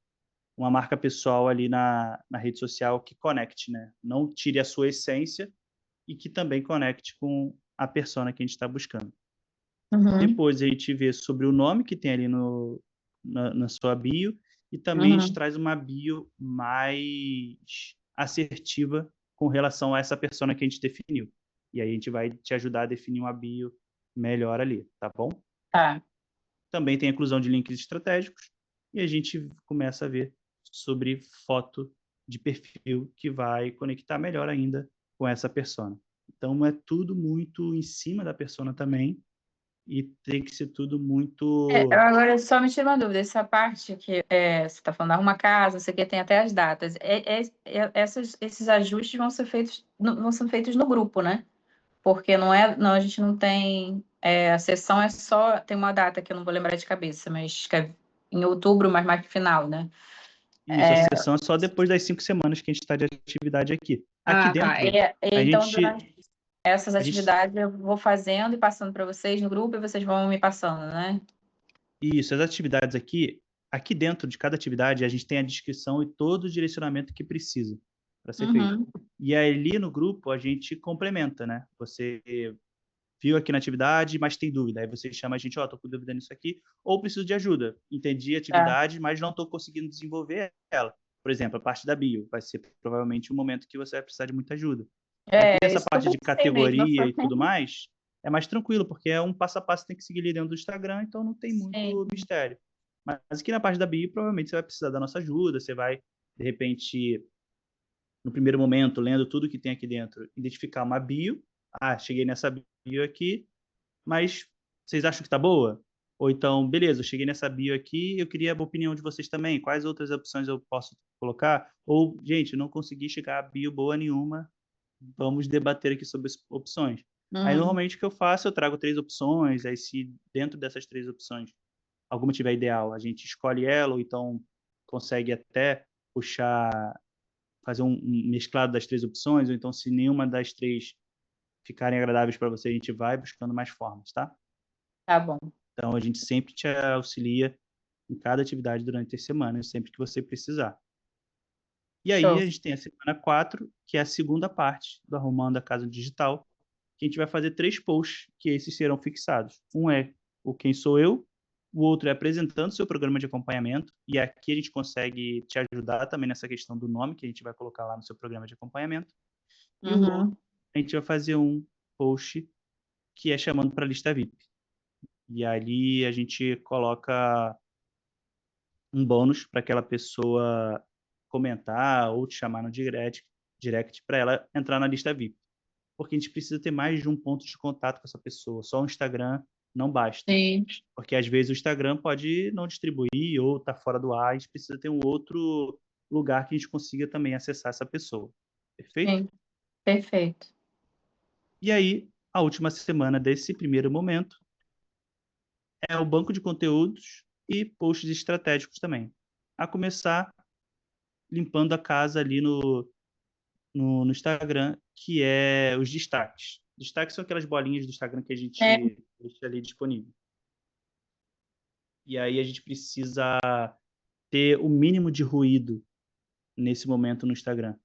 uma marca pessoal ali na rede social que conecte, né? Não tire a sua essência e que também conecte com a persona que a gente está buscando. Uhum, Depois a gente vê sobre o nome que tem ali na sua bio e também a gente uhum. traz uma bio mais assertiva com relação a essa persona que a gente definiu. E aí a gente vai te ajudar a definir uma bio melhor ali, tá bom? Tá. Também tem a inclusão de links estratégicos e a gente começa a ver sobre foto de perfil que vai conectar melhor ainda com essa persona. Então é tudo muito em cima da persona também e tem que ser tudo muito. Agora, só me tira uma dúvida, essa parte que você está falando, arruma casa, você quer tem até as datas. Esses ajustes vão ser feitos, vão ser feitos no grupo, né? Porque não, a gente não tem. A sessão é só. Tem uma data que eu não vou lembrar de cabeça, mas que é em outubro, mas mais no final, né? Isso, a sessão é só depois das 5 semanas que a gente está de atividade aqui. Aqui Ah, tá. dentro, a Então, gente, durante essas a gente. atividades, eu vou fazendo e passando para vocês no grupo e vocês vão me passando, né? Isso, as atividades aqui dentro de cada atividade, a gente tem a descrição e todo o direcionamento que precisa para ser feito. Uhum. E ali no grupo a gente complementa, né? Você viu aqui na atividade, mas tem dúvida. Aí você chama a gente, ó, tô com dúvida nisso aqui, ou preciso de ajuda. Entendi a Tá. atividade, mas não estou conseguindo desenvolver ela. Por exemplo, a parte da bio vai ser provavelmente um momento que você vai precisar de muita ajuda. Aqui nessa Isso que eu parte de pensei mesmo. categoria e tudo mais, é mais tranquilo, porque é um passo a passo que tem que seguir ali dentro do Instagram, então não tem muito Sim. mistério. Mas aqui na parte da bio, provavelmente você vai precisar da nossa ajuda, você vai, de repente, no primeiro momento, lendo tudo que tem aqui dentro, identificar uma bio. Ah, cheguei nessa bio aqui, mas vocês acham que está boa? Ou então, beleza, eu cheguei nessa bio aqui, eu queria a opinião de vocês também. Quais outras opções eu posso colocar? Ou, gente, não consegui chegar a bio boa nenhuma, vamos debater aqui sobre as opções. Aí, Uhum. normalmente, o que eu faço, eu trago 3 opções, aí se dentro dessas 3 opções alguma tiver ideal, a gente escolhe ela, ou então consegue até puxar, fazer um mesclado das 3 opções, ou então se nenhuma das 3 ficarem agradáveis para você, a gente vai buscando mais formas, tá? Tá bom. Então, a gente sempre te auxilia em cada atividade durante as semanas, sempre que você precisar. E aí, Show. a gente tem a semana 4, que é a segunda parte do Arrumando a Casa Digital, que a gente vai fazer 3 posts, que esses serão fixados. Um é o Quem Sou Eu, o outro é apresentando seu programa de acompanhamento, e aqui a gente consegue te ajudar também nessa questão do nome que a gente vai colocar lá no seu programa de acompanhamento. E o outro, Uhum. a gente vai fazer um post que é chamando para a lista VIP. E ali a gente coloca um bônus para aquela pessoa comentar ou te chamar no direct para ela entrar na lista VIP. Porque a gente precisa ter mais de um ponto de contato com essa pessoa. Só o Instagram não basta. Sim. Porque às vezes o Instagram pode não distribuir ou tá fora do ar, a gente precisa ter um outro lugar que a gente consiga também acessar essa pessoa. Perfeito? Sim. Perfeito. E aí, a última semana desse primeiro momento é o banco de conteúdos e posts estratégicos também. A começar limpando a casa ali no Instagram, que é os destaques. Destaques são aquelas bolinhas do Instagram que a É. gente deixa ali disponível. E aí a gente precisa ter o mínimo de ruído nesse momento no Instagram.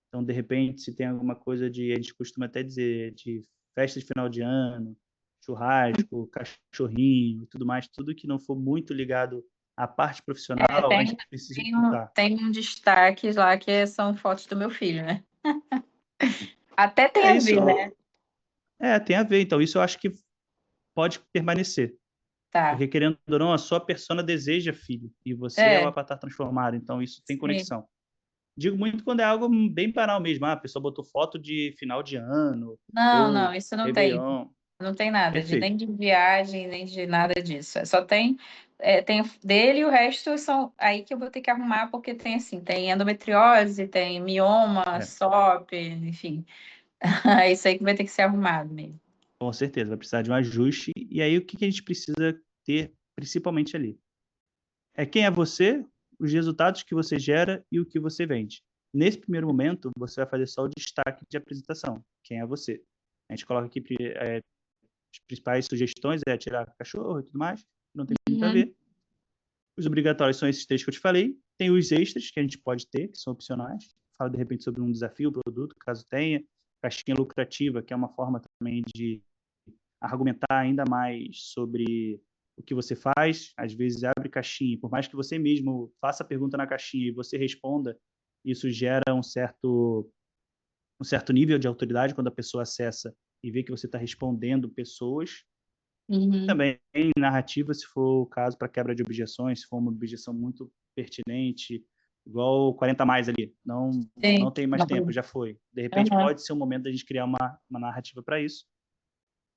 Então, de repente, se tem alguma coisa de, a gente costuma até dizer, de festa de final de ano, churrasco, cachorrinho e tudo mais, tudo que não for muito ligado à parte profissional, a Tem, gente precisa tem, um, evitar. tem um destaque lá que são fotos do meu filho, né? Até tem É a ver, né? isso, tem a ver. Então, isso eu acho que pode permanecer. Tá. Porque, querendo ou não, a sua persona deseja filho. E você é o avatar transformado. Então, isso tem Sim. conexão. Digo muito quando é algo bem banal mesmo. A pessoa botou foto de final de ano Não, ou isso não tem. Réveillon. Não tem nada, nem Perfeito. de viagem, nem de nada disso. Só tem, tem dele e o resto são aí que eu vou ter que arrumar, porque tem assim, tem endometriose, tem mioma, É, SOP, enfim. É isso aí que vai ter que ser arrumado mesmo. com certeza. Vai precisar de um ajuste. E aí, o que a gente precisa ter, principalmente ali? É quem é você, os resultados que você gera e o que você vende. Nesse primeiro momento, você vai fazer só o destaque de apresentação. Quem é você? A gente coloca aqui as principais sugestões, tirar cachorro e tudo mais, não tem muito a Uhum. ver. Os obrigatórios são esses três que eu te falei. Tem os extras que a gente pode ter, que são opcionais. Fala, de repente, sobre um desafio, produto, caso tenha. Caixinha lucrativa, que é uma forma também de argumentar ainda mais sobre o que você faz. Às vezes abre caixinha, por mais que você mesmo faça a pergunta na caixinha e você responda, isso gera um certo nível de autoridade quando a pessoa acessa e vê que você está respondendo pessoas. Uhum. Também narrativa, se for o caso, para quebra de objeções, se for uma objeção muito pertinente, igual 40 mais ali, não Sim. tem mais tempo, já foi. De repente Uhum. pode ser um momento da gente criar uma narrativa para isso.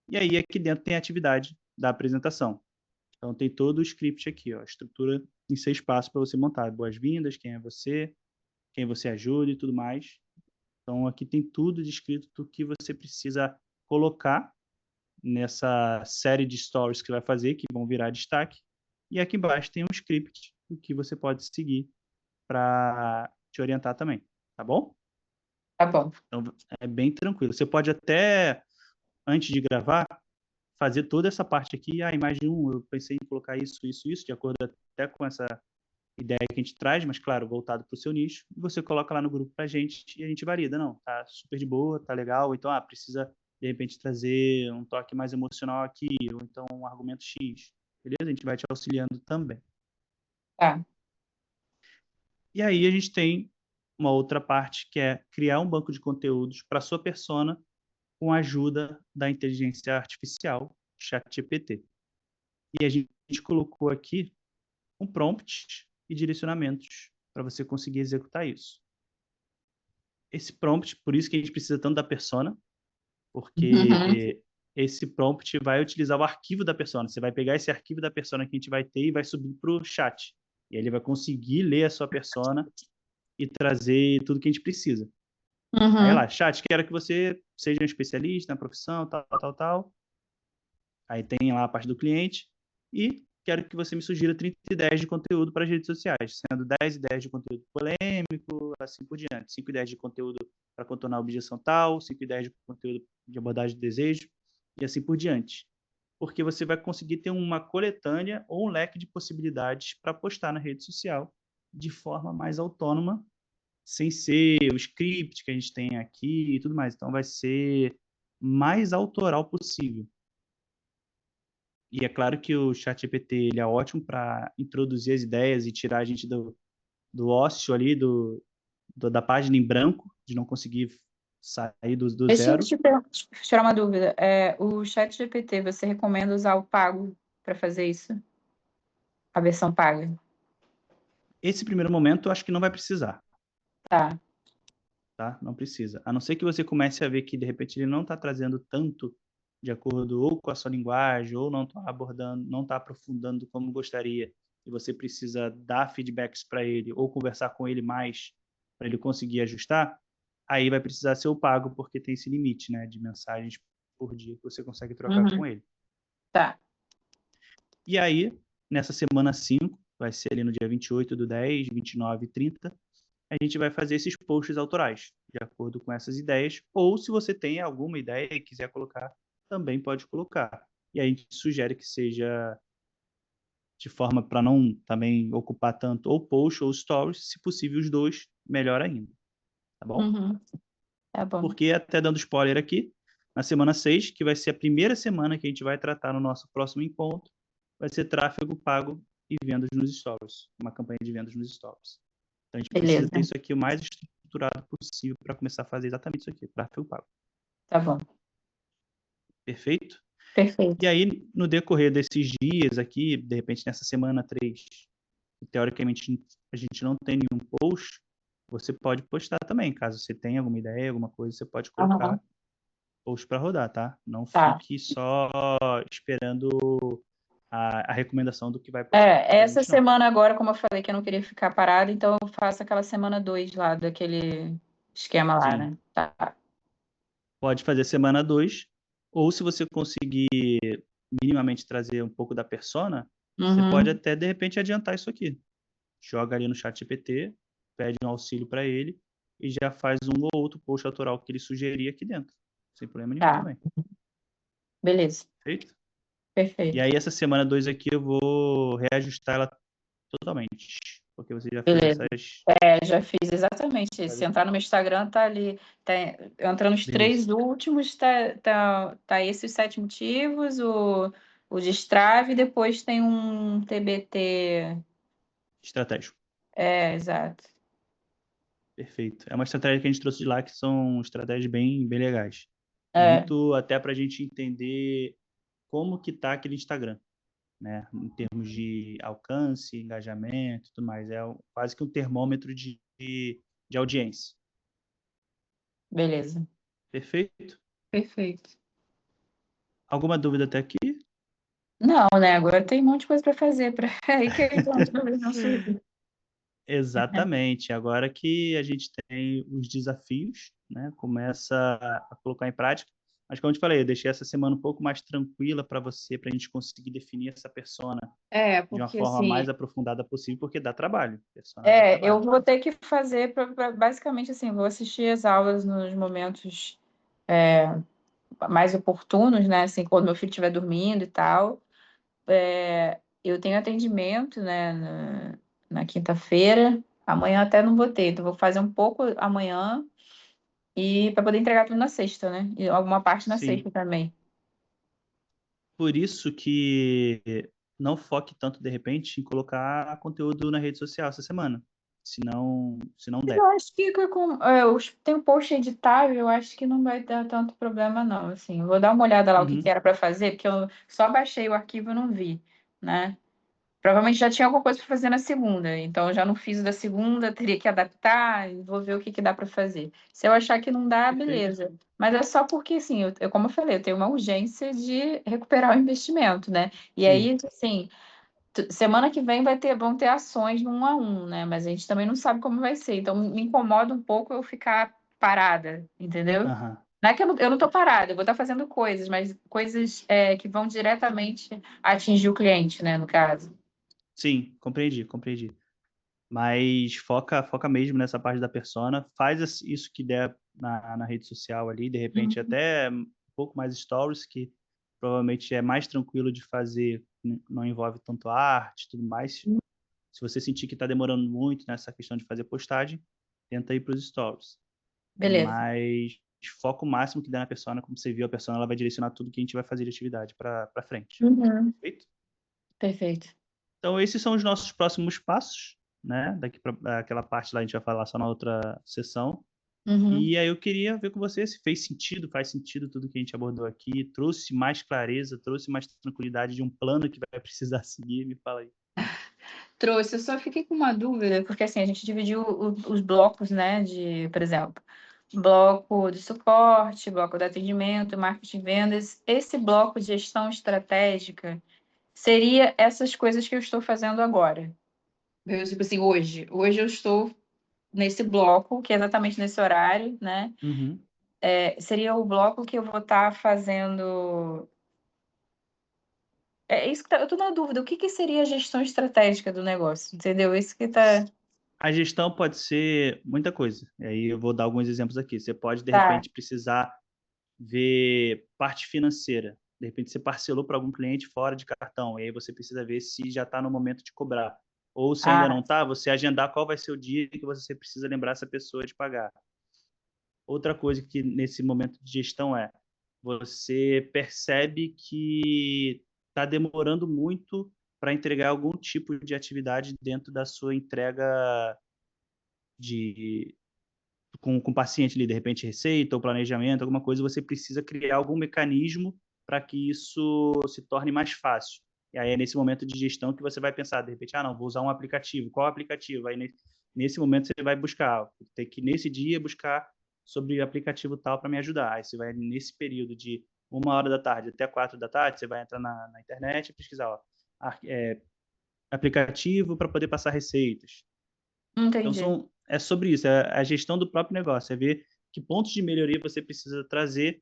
E aí aqui dentro tem a atividade da apresentação. Então tem todo o script aqui, ó, estrutura em 6 passos para você montar. Boas-vindas, quem você ajuda e tudo mais. Então aqui tem tudo descrito do que você precisa colocar nessa série de stories que vai fazer, que vão virar destaque. E aqui embaixo tem um script do que você pode seguir para te orientar também, tá bom? Tá bom. Então é bem tranquilo. Você pode até, antes de gravar, fazer toda essa parte aqui. Imagem 1, eu pensei em colocar isso, de acordo até com essa ideia que a gente traz, mas claro, voltado para o seu nicho. E você coloca lá no grupo para a gente e a gente valida. Não, tá super de boa, tá legal. Então, precisa de repente trazer um toque mais emocional aqui, ou então um argumento X. Beleza? A gente vai te auxiliando também. Tá. E aí a gente tem uma outra parte que é criar um banco de conteúdos para sua persona com a ajuda da inteligência artificial, ChatGPT. E a gente colocou aqui um prompt e direcionamentos para você conseguir executar isso. Esse prompt, por isso que a gente precisa tanto da persona, Uhum. porque esse prompt vai utilizar o arquivo da persona. Você vai pegar esse arquivo da persona que a gente vai ter e vai subir para o chat. E aí ele vai conseguir ler a sua persona e trazer tudo que a gente precisa. Aí Uhum. lá, chat, quero que você seja um especialista na profissão, tal, tal, tal. Aí tem lá a parte do cliente. E quero que você me sugira 30 ideias de conteúdo para as redes sociais, sendo 10 ideias de conteúdo polêmico, assim por diante. 5 ideias de conteúdo para contornar a objeção tal, 5 ideias de conteúdo de abordagem de desejo, e assim por diante. Porque você vai conseguir ter uma coletânea ou um leque de possibilidades para postar na rede social de forma mais autônoma, sem ser o script que a gente tem aqui e tudo mais. Então vai ser mais autoral possível. E é claro que o ChatGPT ele é ótimo para introduzir as ideias e tirar a gente do ócio ali, da página em branco, de não conseguir sair do Deixa eu zero. te tirar uma dúvida. O ChatGPT, você recomenda usar o pago para fazer isso? A versão paga? Esse primeiro momento eu acho que não vai precisar, Tá. tá? Não precisa. A não ser que você comece a ver que de repente ele não está trazendo tanto de acordo ou com a sua linguagem, ou não está abordando, não está aprofundando como gostaria, e você precisa dar feedbacks para ele ou conversar com ele mais para ele conseguir ajustar, aí vai precisar ser o pago, porque tem esse limite, né, de mensagens por dia que você consegue trocar Uhum. com ele. Tá. E aí, nessa semana 5, vai ser ali no dia 28/10, 29 e 30, a gente vai fazer esses posts autorais, de acordo com essas ideias, ou se você tem alguma ideia e quiser colocar, também pode colocar. E a gente sugere que seja de forma para não também ocupar tanto ou post ou stories, se possível os dois, melhor ainda, tá bom? Uhum. Tá bom. Porque, até dando spoiler aqui, na semana 6, que vai ser a primeira semana que a gente vai tratar no nosso próximo encontro, vai ser tráfego pago e vendas nos stories, uma campanha de vendas nos stories. Então a gente precisa ter Beleza. isso aqui o mais estruturado possível para começar a fazer exatamente isso aqui, tráfego pago. Tá bom. Perfeito? Perfeito. E aí, no decorrer desses dias aqui, de repente nessa semana 3, que teoricamente a gente não tem nenhum post, você pode postar também. Caso você tenha alguma ideia, alguma coisa, você pode colocar Aham. post para rodar, tá? Não Tá. fique só esperando a recomendação do que vai postar pra Essa gente, não. semana agora, como eu falei que eu não queria ficar parada, então eu faço aquela semana 2 lá, daquele esquema lá, Sim, né? Tá. pode fazer semana 2, ou se você conseguir minimamente trazer um pouco da persona, você pode Uhum. até, de repente, adiantar isso aqui. Joga ali no chat GPT, pede um auxílio para ele e já faz um ou outro post autoral que ele sugerir aqui dentro. Sem problema nenhum Tá. também. Beleza. Perfeito? E Perfeito. aí, essa semana 2 aqui, eu vou reajustar ela totalmente. Porque você já fez Beleza. essas. Já fiz exatamente isso. Se entrar no meu Instagram, tá ali. Tá entrando os Beleza. 3 últimos, tá esses 7 motivos, o destrave, e depois tem um TBT. Estratégico. Exato. Perfeito. É uma estratégia que a gente trouxe de lá que são estratégias bem, bem legais. É, Muito até para a gente entender como que tá aquele Instagram, né? Em termos de alcance, engajamento e tudo mais. Quase que um termômetro de audiência. beleza. Perfeito? Perfeito. Alguma dúvida até aqui? Não, né? Agora tem um monte de coisa para fazer. Aí que eu talvez não surgiu. Exatamente. Agora que a gente tem os desafios, né? Começa a colocar em prática. Mas como eu te falei, eu deixei essa semana um pouco mais tranquila para você, para a gente conseguir definir essa persona de uma Porque forma assim, mais aprofundada possível, porque dá trabalho. Persona dá eu trabalho. vou ter que fazer basicamente assim, vou assistir as aulas nos momentos mais oportunos, né? Assim, quando meu filho estiver dormindo e tal. Eu tenho atendimento, né, na quinta-feira. Amanhã até não vou ter, então vou fazer um pouco amanhã e para poder entregar tudo na sexta, né? E alguma parte na Sim. sexta também. Por isso que não foque tanto, de repente, em colocar conteúdo na rede social essa semana. Se não Mas der. eu acho que tem um post editável, eu acho que não vai dar tanto problema, não. Assim, vou dar uma olhada lá o que que Uhum. era para fazer, porque eu só baixei o arquivo e não vi, né? Provavelmente já tinha alguma coisa para fazer na segunda, então eu já não fiz o da segunda, teria que adaptar, e vou ver o que que dá para fazer. Se eu achar que não dá, Perfeito. beleza. Mas é só porque, assim, como eu falei, eu tenho uma urgência de recuperar o investimento, né? E Sim. aí, assim, semana que vem vão ter ações no 1 a 1, né? Mas a gente também não sabe como vai ser. Então me incomoda um pouco eu ficar parada, entendeu? Aham. Não é que eu não tô parada, eu vou estar fazendo coisas, mas coisas que vão diretamente atingir o cliente, né, no caso. Sim, compreendi, compreendi. Mas foca mesmo nessa parte da persona, faz isso que der na rede social ali, de repente Uhum. até um pouco mais stories, que provavelmente é mais tranquilo de fazer, não envolve tanto arte e tudo mais. Se você sentir que está demorando muito nessa questão de fazer postagem, tenta ir para os stories. Beleza. Mas foca o máximo que der na persona, como você viu, a persona ela vai direcionar tudo que a gente vai fazer de atividade para frente. Uhum. Perfeito? Perfeito. Então, esses são os nossos próximos passos, né? Daqui para aquela parte lá a gente vai falar só na outra sessão. Uhum. E aí eu queria ver com você se faz sentido tudo que a gente abordou aqui, trouxe mais clareza, trouxe mais tranquilidade de um plano que vai precisar seguir. Me fala aí. Trouxe, eu só fiquei com uma dúvida, porque assim, a gente dividiu os blocos, né, por exemplo, bloco de suporte, bloco de atendimento, marketing e vendas. Esse bloco de gestão estratégica seria essas coisas que eu estou fazendo agora. Tipo assim, hoje. Hoje eu estou nesse bloco, que é exatamente nesse horário, né? Uhum. Seria o bloco que eu vou estar fazendo. É isso que eu tô na dúvida. O que que seria a gestão estratégica do negócio? Entendeu? Isso que tá. A gestão pode ser muita coisa. E aí eu vou dar alguns exemplos aqui. Você pode, de Tá. repente, precisar ver parte financeira. De repente, você parcelou para algum cliente fora de cartão, e aí você precisa ver se já está no momento de cobrar. Ou se ainda Ah, não está, você agendar qual vai ser o dia que você precisa lembrar essa pessoa de pagar. Outra coisa que nesse momento de gestão você percebe que está demorando muito para entregar algum tipo de atividade dentro da sua entrega de com o paciente ali, de repente receita ou planejamento, alguma coisa, você precisa criar algum mecanismo para que isso se torne mais fácil. E aí é nesse momento de gestão que você vai pensar, de repente, não, vou usar um aplicativo. Qual aplicativo? Aí nesse momento você vai buscar, tem que nesse dia buscar sobre aplicativo tal para me ajudar. Aí você vai nesse período de 1 hora da tarde até 4 da tarde, você vai entrar na internet e pesquisar, ó, aplicativo para poder passar receitas. Então, Entendi. é sobre isso, é a gestão do próprio negócio, é ver que pontos de melhoria você precisa trazer,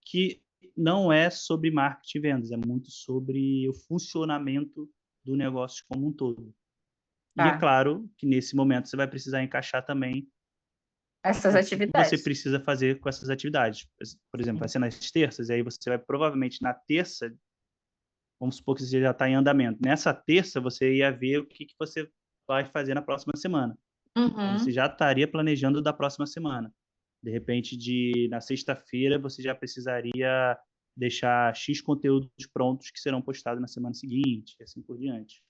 que não é sobre marketing e vendas, é muito sobre o funcionamento do negócio como um todo. E é Tá. claro que nesse momento você vai precisar encaixar também Essas o que você atividades. precisa fazer com essas atividades. Por exemplo, vai ser nas terças, e aí você vai provavelmente na terça, vamos supor que você já está em andamento. Nessa terça, você ia ver o que você vai fazer na próxima semana. Então, você Uhum. já estaria planejando da próxima semana. De repente, na sexta-feira, você já precisaria deixar X conteúdos prontos que serão postados na semana seguinte, e assim por diante.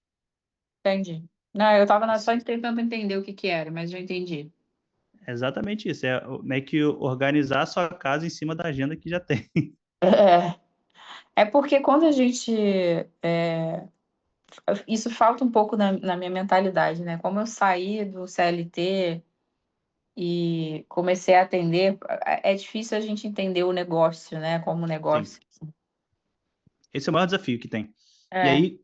Entendi. Não, eu estava Isso- só tentando entender o que que era, mas já entendi. É exatamente isso. É meio que organizar a sua casa em cima da agenda que já tem. É, é porque quando a gente. Isso falta um pouco na minha mentalidade, né? Como eu saí do CLT e comecei a atender, é difícil a gente entender o negócio, né? Como Sim. negócio. Esse é o maior desafio que tem. E É, aí,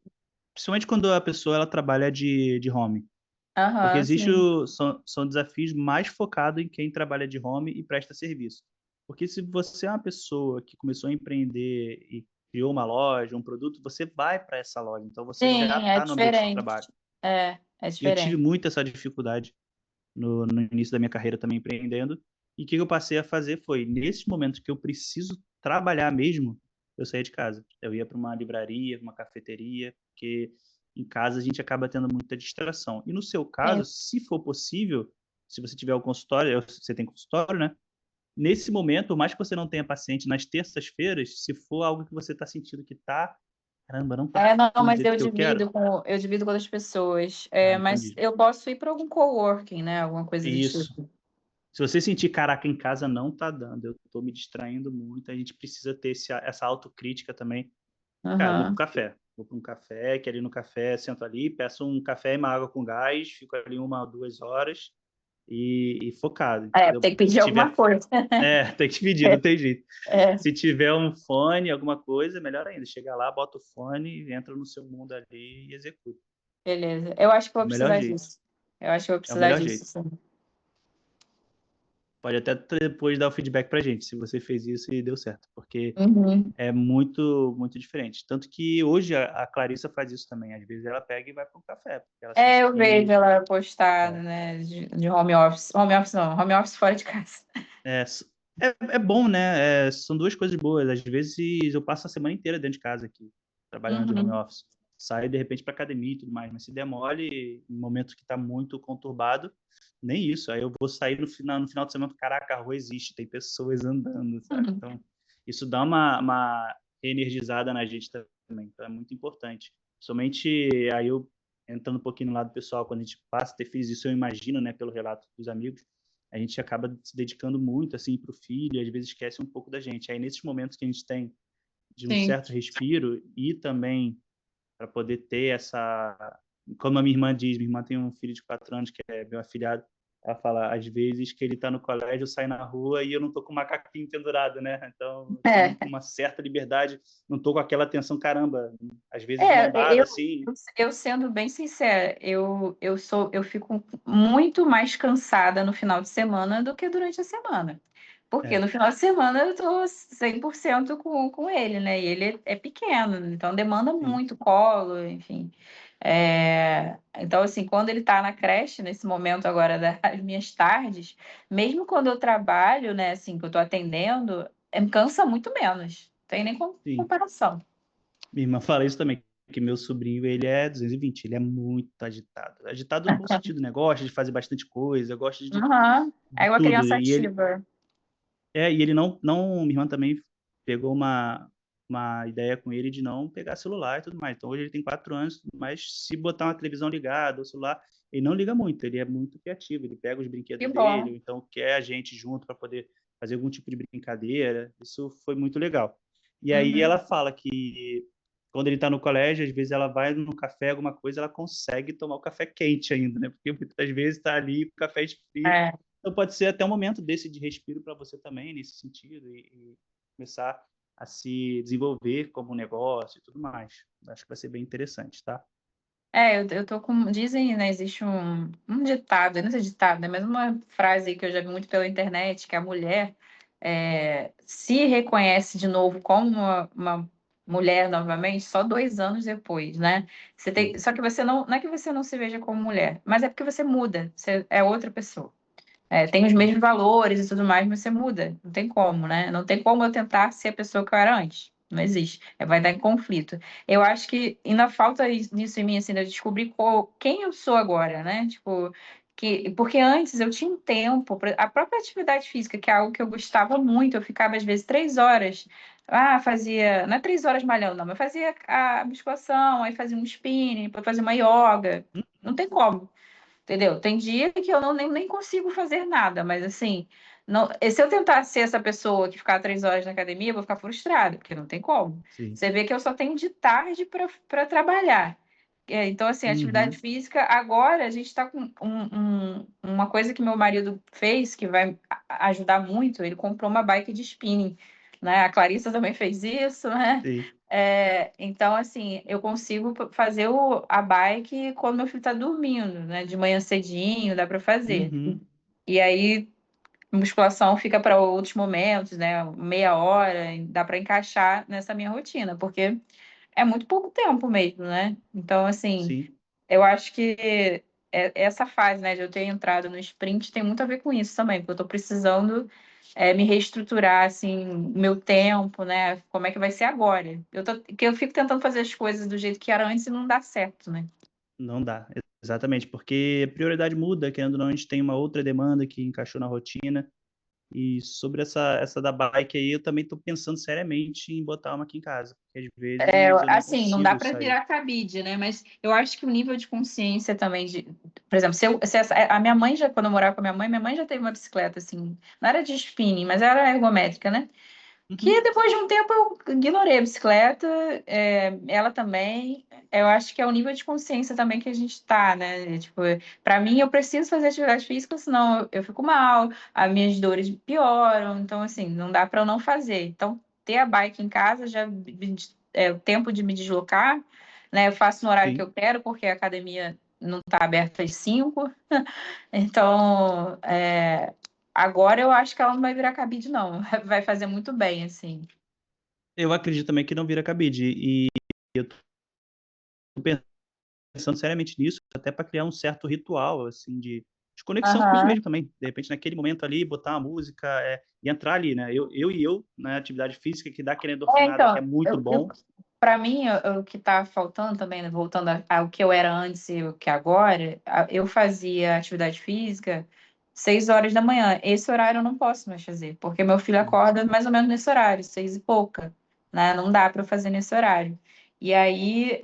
principalmente quando a pessoa ela trabalha de home. Porque aham, existe sim. são desafios mais focados em quem trabalha de home e presta serviço. Porque se você é uma pessoa que começou a empreender e criou uma loja, um produto, você vai para essa loja. Então você já Sim, é está no ambiente de diferente. trabalho. É E eu tive diferente. muito essa dificuldade no início da minha carreira também empreendendo. E o que eu passei a fazer foi, nesses momentos que eu preciso trabalhar mesmo, eu saía de casa. Eu ia para uma livraria, uma cafeteria, porque em casa a gente acaba tendo muita distração. E no seu caso, Sim. se for possível, se você tiver o consultório, você tem consultório, né? Nesse momento, por mais que você não tenha paciente nas terças-feiras, se for algo que você está sentindo que tá, caramba, não tá Não, fluindo do mas jeito que eu quero. eu divido com outras pessoas. Ah, Mas entendi. eu posso ir para algum coworking, né? Alguma coisa do Isso. tipo. Se você sentir, caraca, em casa não tá dando, eu tô me distraindo muito, a gente precisa ter essa autocrítica também. Cara, eu vou pro Aham. café. Vou para um café, que ali no café, sento ali, peço um café e uma água com gás, fico ali 1 ou 2 horas e focado, entendeu? Tem que Se pedir alguma tiver. coisa. Tem que pedir, não tem jeito. É, Se tiver um fone, alguma coisa, melhor ainda. Chega lá, bota o fone, entra no seu mundo ali e executa. beleza. Eu acho que eu É vou o melhor precisar jeito. disso. Eu acho que eu vou É o precisar melhor disso, jeito. sim. Pode até depois dar o feedback pra gente, se você fez isso e deu certo, porque Uhum. é muito, muito diferente. Tanto que hoje a Clarissa faz isso também. Às vezes ela pega e vai para um café, porque ela sente Eu vejo que ela postada, é, né? De home office. Home office não, home office fora de casa. é, é bom, né? São duas coisas boas. Às vezes eu passo a semana inteira dentro de casa aqui, trabalhando de home Uhum. office. Saio de repente para academia e tudo mais, mas se der mole, em momentos que está muito conturbado, nem isso. Aí eu vou sair no final de semana, caraca, a rua existe, tem pessoas andando, sabe? Uhum. Então, isso dá uma energizada na gente também, então é muito importante. Somente aí eu entrando um pouquinho no lado pessoal, quando a gente passa a ter filhos, isso eu imagino, né, pelo relato dos amigos, a gente acaba se dedicando muito assim para o filho, e às vezes esquece um pouco da gente. Aí nesses momentos que a gente tem de um Sim. certo respiro e também para poder ter essa, como a minha irmã diz, minha irmã tem um filho de 4 anos que é meu afilhado, ela fala às vezes que ele está no colégio, sai na rua e eu não tô com o macaquinho pendurado, né? Então estamos com É, uma certa liberdade, não tô com aquela tensão, caramba, às vezes mão dada eu, assim. eu sendo bem sincera, eu fico muito mais cansada no final de semana do que durante a semana. Porque É, no final de semana eu tô 100% com ele, né? E ele é pequeno, então demanda sim, muito colo, enfim. Então, assim, quando ele tá na creche, nesse momento agora das minhas tardes, mesmo quando eu trabalho, né, assim, que eu tô atendendo, me cansa muito menos. Não tem nem sim. comparação. Minha irmã fala isso também, que meu sobrinho, ele é 220, ele é muito agitado. Agitado no bom sentido, né? Gosta de fazer bastante coisa, gosta Aham. É de uma tudo. criança E ele, ativa. e ele não, minha irmã também pegou uma ideia com ele de não pegar celular e tudo mais. Então hoje ele tem 4 anos, mas se botar uma televisão ligada, o celular, ele não liga muito, ele é muito criativo, ele pega os Que brinquedos dele, bom. ou então quer a gente junto para poder fazer algum tipo de brincadeira. Isso foi muito legal. E aí ela fala que quando ele está no colégio, às vezes ela vai no café, alguma coisa, ela consegue tomar o café quente ainda, né? Porque muitas vezes está ali com o café frio. É. Então pode ser até um momento desse de respiro para você também, nesse sentido, e começar a se desenvolver como negócio e tudo mais. Acho que vai ser bem interessante, tá? Eu tô com. Dizem, né? Existe um ditado, não sei se é ditado, né? Mas uma frase que eu já vi muito pela internet, que a mulher se reconhece de novo como uma mulher novamente só 2 anos depois, né? Sim. Só que você não é que você não se veja como mulher, mas é porque você muda, você é outra pessoa. Tem os mesmos valores e tudo mais, mas você muda. Não tem como, né? Não tem como eu tentar ser a pessoa que eu era antes. Não existe. Vai dar em conflito. Eu acho que ainda falta nisso em mim, assim, de eu descobrir quem eu sou agora, né? Tipo, porque antes eu tinha um tempo, a própria atividade física, que é algo que eu gostava muito, eu ficava às vezes 3 horas. Fazia, não é 3 horas malhando, não, mas fazia a musculação, aí fazia um spinning, depois fazia uma yoga. Não tem como. Entendeu? Tem dia que eu nem consigo fazer nada, mas assim, não, se eu tentar ser essa pessoa que ficar 3 horas na academia, eu vou ficar frustrada, porque não tem como. Sim. Você vê que eu só tenho de tarde para trabalhar. Então, assim, atividade Uhum. física, agora a gente está com uma coisa que meu marido fez, que vai ajudar muito, ele comprou uma bike de spinning, né? A Clarissa também fez isso, né? Sim. Então, assim, eu consigo fazer a bike quando meu filho está dormindo, né? De manhã cedinho, dá para fazer. Uhum. E aí, musculação fica para outros momentos, né? Meia hora, dá para encaixar nessa minha rotina, porque é muito pouco tempo mesmo, né? Então, assim, Sim. eu acho que essa fase, né, de eu ter entrado no sprint tem muito a ver com isso também, porque eu estou precisando me reestruturar, assim, meu tempo, né? Como é que vai ser agora? Que eu fico tentando fazer as coisas do jeito que era antes e não dá certo, né? Não dá, exatamente, porque a prioridade muda, querendo ou não, a gente tem uma outra demanda que encaixou na rotina. E sobre essa da bike aí, eu também estou pensando seriamente em botar uma aqui em casa, porque às vezes eu não Assim, não dá consigo para sair. virar cabide, né? Mas eu acho que o nível de consciência também por exemplo, a minha mãe já, quando eu morava com a minha mãe já teve uma bicicleta assim, não era de spinning, mas era ergométrica, né? Que Uhum. depois de um tempo eu ignorei a bicicleta, ela também. Eu acho que é o nível de consciência também que a gente tá, né? Tipo, para mim eu preciso fazer atividade física, senão eu fico mal, as minhas dores pioram, então assim, não dá para eu não fazer. Então, ter a bike em casa já é o tempo de me deslocar, né? Eu faço no horário que Sim. eu quero, porque a academia não está aberta às 5. Então, agora eu acho que ela não vai virar cabide, não. Vai fazer muito bem, assim. Eu acredito também que não vira cabide, e eu tô pensando seriamente nisso, até para criar um certo ritual, assim, de conexão comigo Aham. mesmo também. De repente, naquele momento ali, botar uma música, e entrar ali, né? Eu, na atividade física, que dá aquela endorfinada que é Então, muito bom. para mim, o que está faltando também, né, voltando ao que eu era antes e o que agora, eu fazia atividade física 6 horas da manhã. Esse horário eu não posso mais fazer, porque meu filho Sim. acorda mais ou menos nesse horário, 6 e pouca, né? Não dá para eu fazer nesse horário. E aí,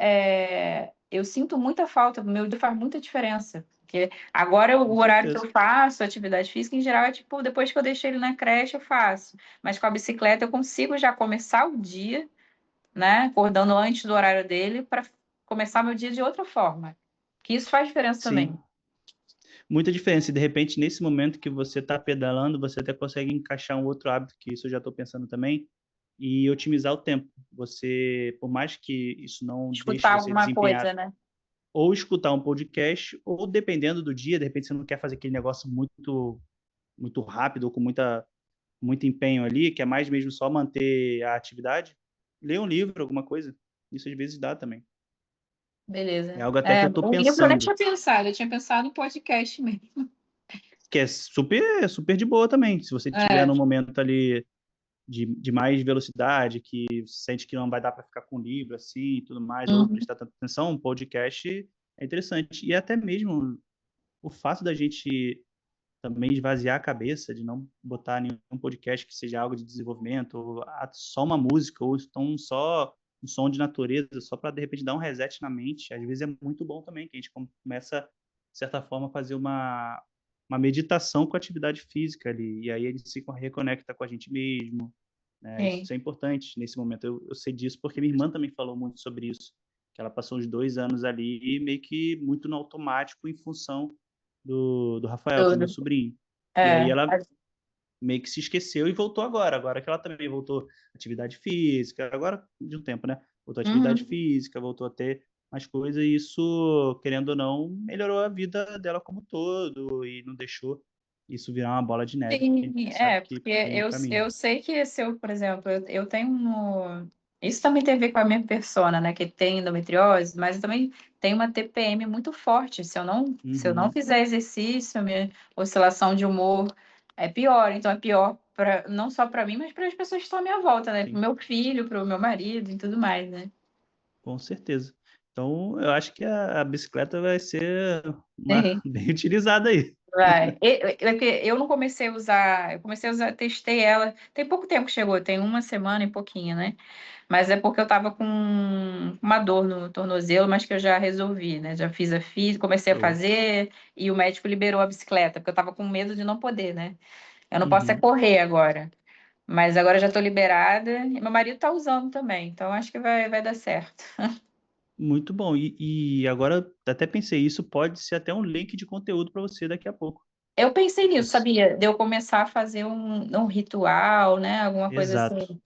eu sinto muita falta, meu dia faz muita diferença. Porque agora o Com horário que certeza. eu faço atividade física, em geral, é tipo, depois que eu deixei ele na creche, eu faço. Mas com a bicicleta eu consigo já começar o dia, né? Acordando antes do horário dele para começar meu dia de outra forma. Que isso faz diferença também. Sim. Muita diferença. E de repente, nesse momento que você está pedalando, você até consegue encaixar um outro hábito, que isso eu já estou pensando também, e otimizar o tempo. Você, por mais que isso não deixe Escutar você alguma desempenhar, coisa, né? ou escutar um podcast, ou dependendo do dia, de repente você não quer fazer aquele negócio muito rápido, ou com muito empenho ali, que é mais mesmo só manter a atividade, ler um livro, alguma coisa. Isso às vezes dá também. É Beleza. algo até que eu estou O livro eu nem pensando, tinha pensado, eu tinha pensado no podcast mesmo. que é super de boa também. Se você tiver É. num momento ali de mais velocidade, que sente que não vai dar para ficar com o livro assim e tudo mais, ou Uhum. prestar tanta atenção, um podcast é interessante. E até mesmo o fato da gente também esvaziar a cabeça, de não botar nenhum podcast que seja algo de desenvolvimento, ou só uma música, ou então só um som de natureza, só para de repente dar um reset na mente, às vezes é muito bom também, que a gente começa, de certa forma, a fazer uma meditação com a atividade física ali, e aí a gente se reconecta com a gente mesmo, né? Sim. Isso é importante nesse momento. Eu sei disso porque minha irmã também falou muito sobre isso, que ela passou uns 2 anos ali meio que muito no automático em função do Rafael, que é meu Tudo. sobrinho. E aí É. ela meio que se esqueceu e voltou agora que ela também voltou à atividade física, agora de um tempo, né? Voltou à atividade Uhum. física, voltou a ter mais coisas, e isso, querendo ou não, melhorou a vida dela como um todo e não deixou isso virar uma bola de neve, que a Sim, gente sabe que porque vem o caminho. eu sei que se eu, por exemplo, eu tenho isso também tem a ver com a minha persona, né, que tem endometriose, mas eu também tenho uma TPM muito forte. Se eu não Uhum, fizer exercício, a minha oscilação de humor é pior. Então é pior para não só para mim, mas para as pessoas que estão à minha volta, né, para o sim, meu filho, para o meu marido e tudo mais, né? com certeza. Então, eu acho que a bicicleta vai ser uma Sim. bem utilizada aí. Vai. Eu não comecei a usar, testei ela, tem pouco tempo que chegou, tem uma semana e pouquinho, né? Mas é porque eu tava com uma dor no tornozelo, mas que eu já resolvi, né? Já fiz comecei a Show. fazer e o médico liberou a bicicleta, porque eu tava com medo de não poder, né? Eu não posso é Uhum. correr agora, mas agora já tô liberada e meu marido tá usando também, então acho que vai dar certo. Muito bom. E agora, até pensei, isso pode ser até um link de conteúdo para você daqui a pouco. Eu pensei nisso, Você- sabia? De eu começar a fazer um ritual, né? Alguma coisa Exato. assim,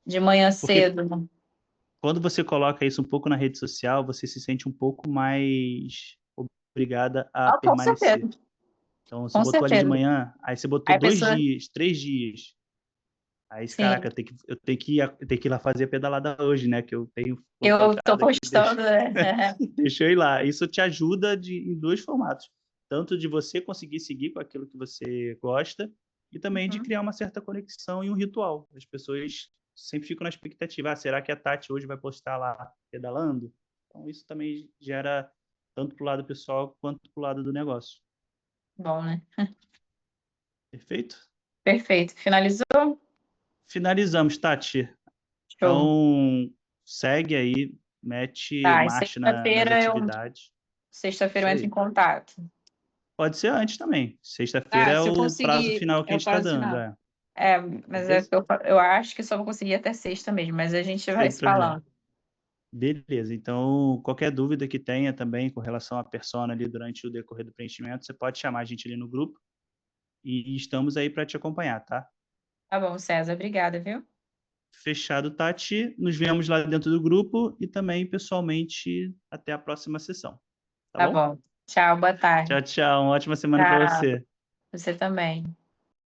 de manhã Porque cedo, né? quando você coloca isso um pouco na rede social, você se sente um pouco mais obrigada a Ah, com certeza, permanecer. Então, você com botou ali de certeza. manhã, aí você botou Aí a 2 pessoa, dias, 3 dias. Aí, sim, caraca, eu tenho que ir lá fazer a pedalada hoje, né? Que eu tenho eu tô colocado aqui, postando, né? deixa eu ir lá. Isso te ajuda em dois formatos. Tanto de você conseguir seguir com aquilo que você gosta, e também de Uhum. criar uma certa conexão e um ritual. As pessoas sempre ficam na expectativa, será que a Tati hoje vai postar lá pedalando? Então, isso também gera tanto para o lado pessoal quanto para o lado do negócio. Bom, né? Perfeito? Perfeito. Finalizou? Finalizamos, Tati. Show. Então, segue aí, mete Tá, e marcha nas atividades. sexta-feira Isso eu entro em aí. contato. Pode ser antes também. Sexta-feira Tá, é se eu o prazo conseguir, final que é a o gente está prazo dando. final. É, mas é Beleza? que eu acho que só vou conseguir até sexta mesmo, mas a gente vai Sem se problema. falando. Beleza. Então, qualquer dúvida que tenha também com relação à persona ali durante o decorrer do preenchimento, você pode chamar a gente ali no grupo e estamos aí para te acompanhar, tá? Tá bom, César, obrigada, viu? Fechado, Tati. Nos vemos lá dentro do grupo e também pessoalmente até a próxima sessão. Tá Tá bom? bom. Tchau, boa tarde. Tchau, tchau. Uma ótima semana para Tchau. você. Você também.